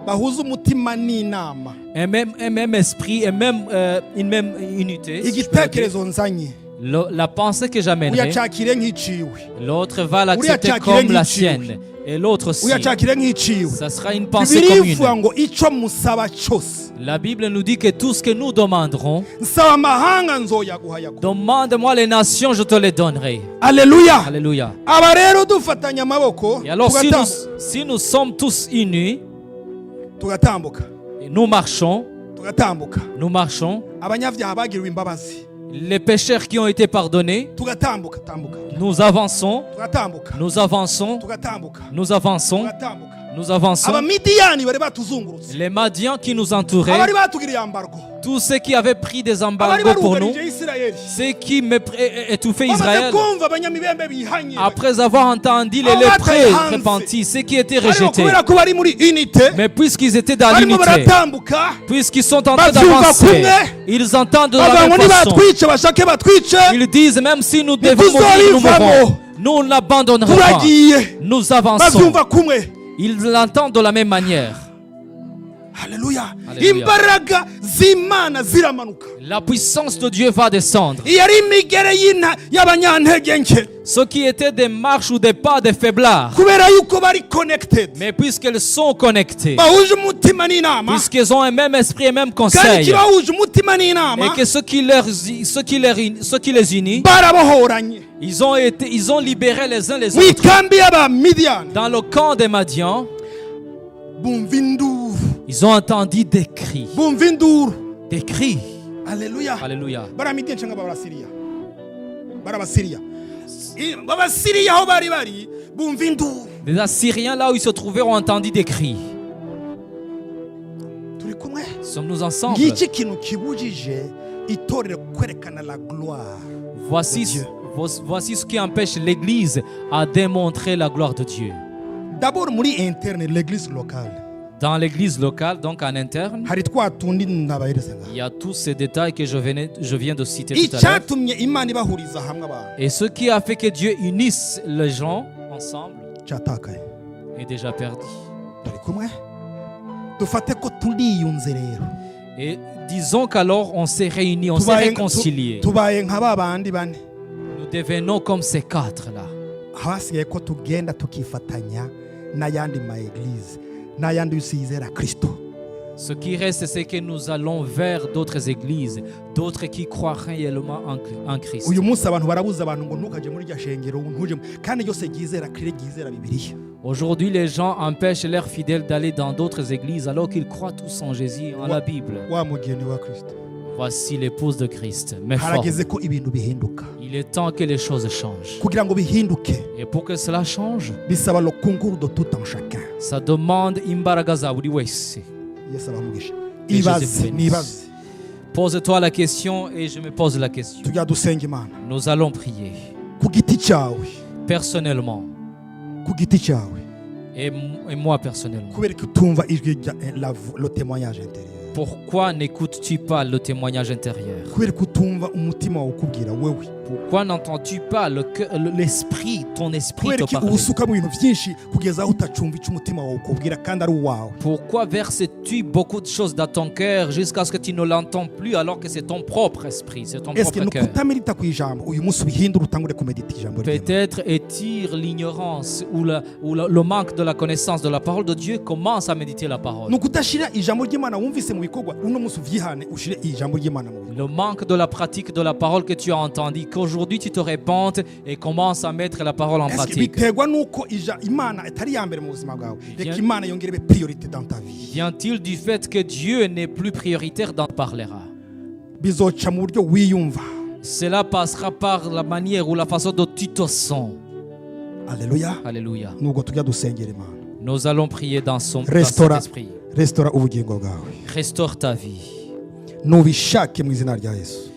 Bahuza umutima n'inama. un même esprit, une même unité. Igitekerezo nzanye. La pensée que j'amènerai, uyacakire nk'iciwe. l'autre va l'accepter comme la sienne. Et l'autre aussi. uyacakire nk'iciwe. Ça sera une pensée Bibiri commune. ivuga ngo ico musaba cyose. La Bible nous dit que tout ce que nous demanderons, nsaba amahanga nzoyaguha yaguha. demande-moi les nations, je te les donnerai. Alléluia. Alléluia. Aba rero dufatanya amaboko Et alors si nous sommes tous unis, tugatambuka. et nous marchons, tugatambuka. Abanyabyaha bagiriwe imbabazi. les pécheurs qui ont été pardonnés, tugatambuka tambuka. nous avançons, tugatambuka. nous avançons, tugatambuka. nous avançons, tugatambuka. nous avançons. Abamidiyani bari batuzungurutse. Les Madians qui nous entouraient, abari batugiriye ambargo. tous ceux qui avaient pris des abari embargos pour nous, barugarije Isirayeli. ceux qui étouffaient bamaze Israël, kumva abanyamibembe bihanye. après avoir entendu les lépreux repentis, ceux qui étaient ariko rejetés, kubera ko bari muri unité. mais puisqu'ils étaient dans barimo l'unité, baratambuka. puisqu'ils sont en train bavyumva d'avancer, kumwe. ils entendent de bavuga la ngo même façon. nibatwice bashake batwice. Ils disent même si nous devons Ntituzobivamo. mourir, nous mourrons. Nous n'abandonnerons pas. turagiye. Nous avançons. bavyumva kumwe. Ils l'entendent de la même manière. Alléluia. Alléluia. Imbaraga z'Imana ziramanuka. La puissance de Dieu va descendre. Iyari imigere y'abanyantege nke. Ce qui était des marches ou des pas de faiblards, kubera yuko bari connected. mais puisqu'ils sont connectés, bahuje umutima n'inama. puisqu'ils ont un même esprit et même kandi conseil, kibahuje umutima n'inama. et que ce qui les unit, barabohoranye. ils ont libéré les uns les mu autres. ikambi y'abamidiyani. Dans le camp des Madians, bumva induru. ils ont entendu des cris. bumva induru. Des cris. Alléluia. Alléluia. baramidiyani cyangwa barabasiriya. barabasiriya. babasiriya aho bari bumva induru. Les Assyriens, là où ils se trouvaient, ont entendu des cris. turi kumwe. Sommes-nous ensemble? ngiki kintu kibujije itorero kwerekana la gloire. Voici ce qui empêche l'Église à démontrer la gloire de Dieu. d'abord muri interne l'église locale. Dans l'Église locale, donc en interne, hari twatundi ndabahereza ngaha. il y a tous ces détails que je viens de citer tout à l'heure. icyatumye imana ibahuriza hamwe abantu Et ce qui a fait que Dieu unisse les gens ensemble cyatakaye. est déjà perdu. turi kumwe. dufate ko turiyunze rero. Et disons qu'alors on s'est réunis, on s'est réconciliés. tubaye nka ba bandi bane. Nous devenons comme ces quatre-là. hasigaye ko tugenda tukifatanya n'ayandi ma eglise n'ayandi yose yizera Kristo. Ce qui reste, c'est que nous allons vers d'autres églises, d'autres qui croient réellement en Christ. uyu munsi abantu barabuza abantu ngo ntukaje muri rya shengero ntuje kandi ryose ryizera kire ryizera Bibiliya. Aujourd'hui, les gens empêchent leurs fidèles d'aller dans d'autres églises alors qu'ils croient tous en Jésus, en la Bible. wa mugeni wa Kristo. Voici l'épouse de Christ. Mais fort, Harageze ko ibintu bihinduka. il est temps que les choses changent. Kugira ngo bihinduke Et pour que cela change, bisaba le concours de tout un chacun. ça demande imbaraga za buri wese. Yesu abamugisha. Et Ibaze Joseph bénisse. nibaze. Pose-toi la question et je me pose la question. Tujya dusenga Imana. Nous allons prier Ku giti cyawe. personnellement Ku giti cyawe. et moi personnellement. Kubera ko utumva ijwi le témoignage intérieur. Pourquoi n'écoutes-tu pas le témoignage intérieur? Kubera ko utumva umutima wawe ukubwira wewe. Pourquoi n'entends-tu pas l'esprit, ton esprit Kubera te ko parler? usuka mu bintu byinshi kugeza aho utacumva icyo umutima wawe ukubwira kandi ari uwawe. Pourquoi verses-tu beaucoup de choses dans ton cœur jusqu'à ce que tu ne l'entends plus alors que c'est ton propre esprit, c'est ton Est-ce que propre cœur? nukutamedita ku ijambo uyu munsi ubihindura utangure kumedita ijambo ry'Imana. Peut-être étire l'ignorance ou le manque de la connaissance de la parole de Dieu, commence à méditer la parole. Nukudashira ijambo ry'Imana wumvise mu bikorwa uno munsi uvyihane ushire ijambo ry'Imana mu bikorwa. Le manque de la pratique de la parole que tu as entendue, qu'aujourd'hui tu te répentes et commences à mettre la parole en Est-ce que pratique. biterwa nuko Imana itari ya mbere mu buzima bwawe? Reka Bien. Imana yongere ibe priorité dans ta vie. Vient-il du fait que Dieu n'est plus prioritaire d'en parlera? Bizoca mu buryo wiyumva. Cela passera par la manière ou la façon dont tu te sens. Alléluia. Alléluia. Nubwo tujya dusengera Imana. Nous allons prier dans cet Restaura esprit. restaura ubugingo bwawe. Restaure ta vie Nubishake mu izina rya Yesu.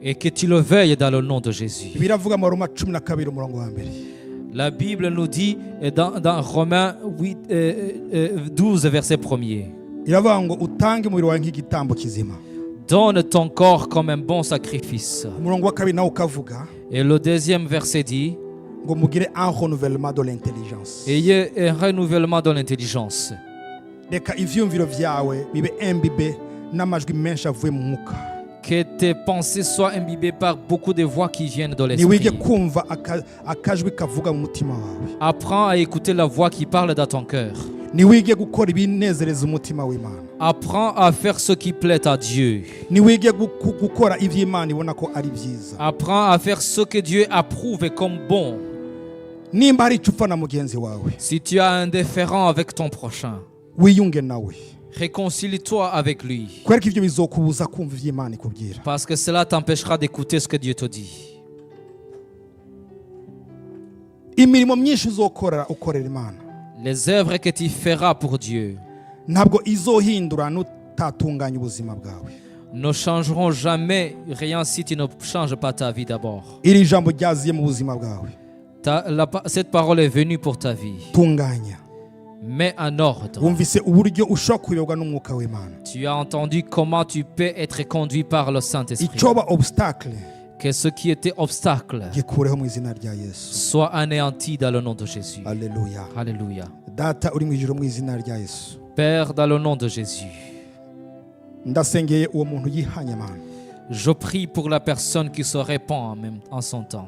et que tu le veuilles dans le nom de Jésus. Biravuga mu Roma 12 umurongo wa mbere. La Bible nous dit dans Romains 12, verset 1er, Iravuga ngo utange umubiri wawe nk'igitambo kizima. donne ton corps comme un bon sacrifice. Umurongo wa kabiri nawo ukavuga Et le deuxième verset dit, ngo mugire un renouvellement de l'intelligence. ayez un renouvellement de l'intelligence. Reka ivyumviro vyawe bibe imbibe n'amajwi menshi avuye mu mwuka. Que tes pensées soient imbibées par beaucoup de voix qui viennent de Niwige l'esprit. kumva akajwi kavuga mu mutima wawe. Apprends à écouter la voix qui parle dans ton cœur. Niwige gukora ibinezereza umutima w'Imana. Apprends à faire ce qui plaît à Dieu. Niwige gukora ivy'Imana ibona ko ari vyiza. Apprends à faire ce que Dieu approuve comme bon. Nimba hari icyo upfa na mugenzi wawe, Si tu as un déférent avec ton prochain, wiyunge nawe. réconcilie-toi avec lui. Kubera ko ivyo bizokubuza kumva ivy'Imana ikubwira. Parce que cela t'empêchera d'écouter ce que Dieu te dit. Imirimo myinshi uzokorera ukorera Imana Les œuvres que tu feras pour Dieu ntabwo izohindura nutatunganya ubuzima bwawe. ne changeront jamais rien si tu ne changes pas ta vie d'abord. Iri jambo ryaziye mu buzima bwawe. Cette parole est venue pour ta vie. Tunganya. Mets en ordre. Wumvise uburyo ushobora kuyoborwa n'umwuka w'Imana. Tu as entendu comment tu peux être conduit par le Saint-Esprit. Icoba obstacle Que ce qui était obstacle gikureho mu izina rya Yesu. soit anéanti dans le nom de Jésus. Alléluia. Alléluia. Data uri mu ijuru mu izina rya Yesu. Père, dans le nom de Jésus, Ndasengeye uwo muntu yihanye Mana. je prie pour la personne qui se répand en son temps.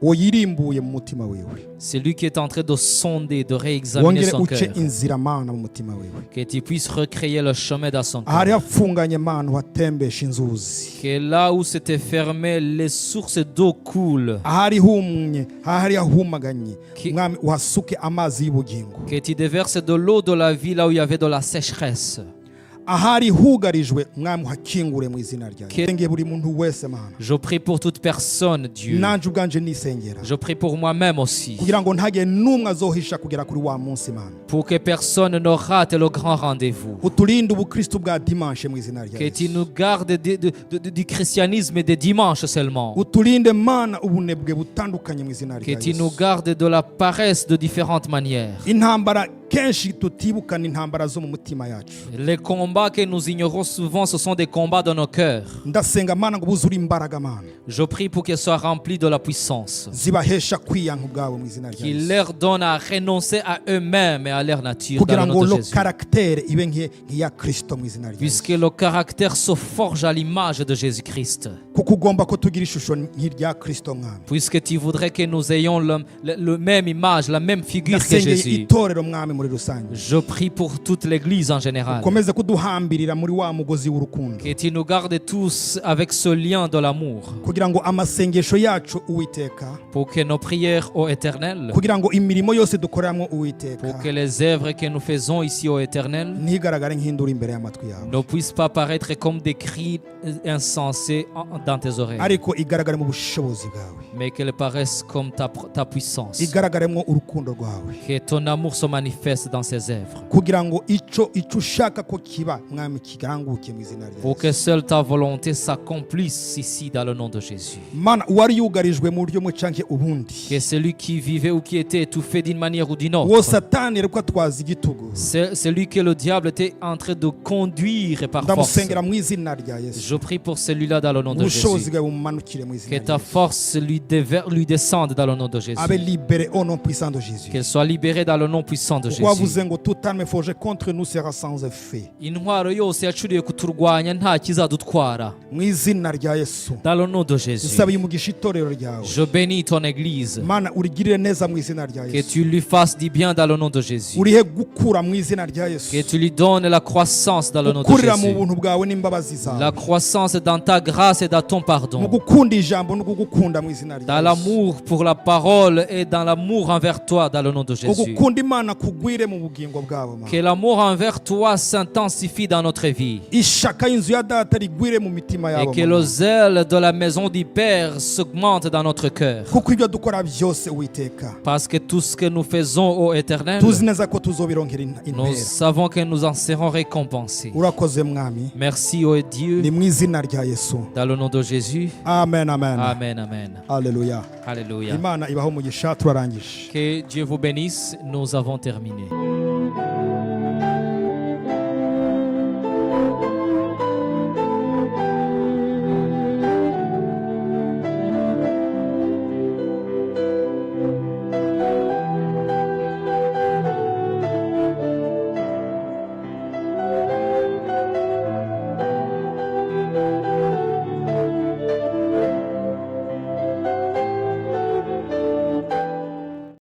Uwo yirimbuye mu mutima wiwe. C'est lui qui est en train de sonder, de réexaminer Wongere son uce cœur. inzira Mana mu mutima wiwe. Que tu puisses recréer le chemin dans son Ahari cœur. hafunganye Mana watembesha inzuzi. Que là où c'était fermé, les sources d'eau coulent. Ahari humye, ahari hahumaganye. Ki- Mwami uhasuke amazi y'ubugingo. Que tu déverses de l'eau de la vie là où il y avait de la sécheresse. Ahari hugarijwe Mwami uhakingure mu izina rya Ki- Yesu. Sengeye buri muntu wese Mana. Je prie pour toute personne, Dieu. Nanje ubwanje nisengera. Je prie pour moi-même aussi. Kugira ngo ntagire n'umwe azohisha kugera kuri wa munsi Mana. Pour que personne ne rate le grand rendez-vous. Uturinde ubukristo bwa dimanche mu izina rya Que tu Yesu. nous gardes du christianisme des dimanches seulement. Uturinde Mana ubunebwe butandukanye mu izina Que rya tu nous Yesu. gardes de la paresse de différentes manières. Intambara kenshi tutibukana intambara zo mu mutima yacu. Les combats que nous ignorons souvent, ce sont des combats de nos cœurs. Ndasenga Mana ngo buzure imbaraga Mana. Je prie pour qu'ils soient remplis de la puissance. Zibahesha kwiyanka ubwabo mu izina rya Qu'il Yesu. leur donne à renoncer à eux-mêmes et à leur nature Kugira dans le ngo nom de lo Jésus. caractère ibe nk'iya Kristo mu izina rya Yesu. Puisque le caractère se forge à l'image de Jésus-Christ. Kuko ugomba ko tugira ishusho nk'irya Kristo Mwami. Puisque tu voudrais que nous ayons le même image, la même figure que Ndasengeye Jésus. itorero Mwami mu muri rusange Je prie pour toute l'Église en général. ukomeze kuduhambirira muri wa mugozi w'urukundo Que tu nous gardes tous avec ce lien de l'amour. kugira ngo amasengesho yacu uwiteka Pour que nos prières au Éternel, kugira ngo imirimo yose dukoreramo uwiteka pour que les œuvres que nous faisons ici au Éternel ntigaragare nk'induru imbere y'amatwi yawe ne puissent pas paraître comme des cris insensés dans tes oreilles, ariko igaragare mu bushobozi bwawe mais qu'elles paraissent comme ta puissance. igaragaremo urukundo rwawe Que ton amour se manifeste dans ces œuvres. kugira ngo icyo ushaka ko kiba mwami kiganguke mu izina rya Pour que seule ta volonté s'accomplisse ici dans le nom de Jésus. mana uwari yugarijwe mu buryo bumwe canke ubundi Que celui qui vivait ou qui était étouffé d'une manière ou d'une uwo autre, satani reko atwaza igitugu celui que le diable était en train de conduire par force, ndamusengera mu izina rya yesu je prie pour celui-là dans le nom de ubushobozi Jésus. bwawe bumanukire mu izina Que rya ta yesu force lui descende dans le nom de Jésus. abe libéré au nom puissant de Jésus Qu'elle soit libérée dans le nom puissant de kuko wavuze Jésus. ngo toute arme forgée contre nous sera sans effet Intwaro yose yacuriye kuturwanya nta kizadutwara. mu izina rya yesu Dans le nom de Jésus. dusabiye umugisha itorero ryawe Je bénis ton Église. mana urigirire neza mu izina rya Que yesu tu lui fasses du bien dans le nom de Jésus. urihe gukura mu izina rya yesu Que tu lui donnes la croissance dans le nom de gukurira mu Jésus. buntu bwawe n'imbabazi La zawe croissance dans ta grâce et dans ton mu pardon. gukunda ijambo no kugukunda mu izina Dans rya yesu l'amour pour la parole et dans l'amour envers toi dans le nom de Jésus. ugukunda imana kugwire mu bugingo bwabo mana. Que l'amour envers toi s'intensifie dans notre vie. ishaka y'inzu ya data rigwire mu mitima Et yabo que mana. le zèle de la maison du Père s'augmente dans notre cœur. kuko ibyo dukora byose uwiteka Parce que tout ce que nous faisons au Éternel, tuzi neza ko tuzobironkera nous intera savons que nous en serons récompensés. urakoze mwami Merci, ô Dieu, ni mu izina rya yesu dans le nom de Jésus. amen amen Amen, amen. Haleluya Alléluia. imana ibaho umugisha turarangije Que Dieu vous bénisse. Nous avons terminé.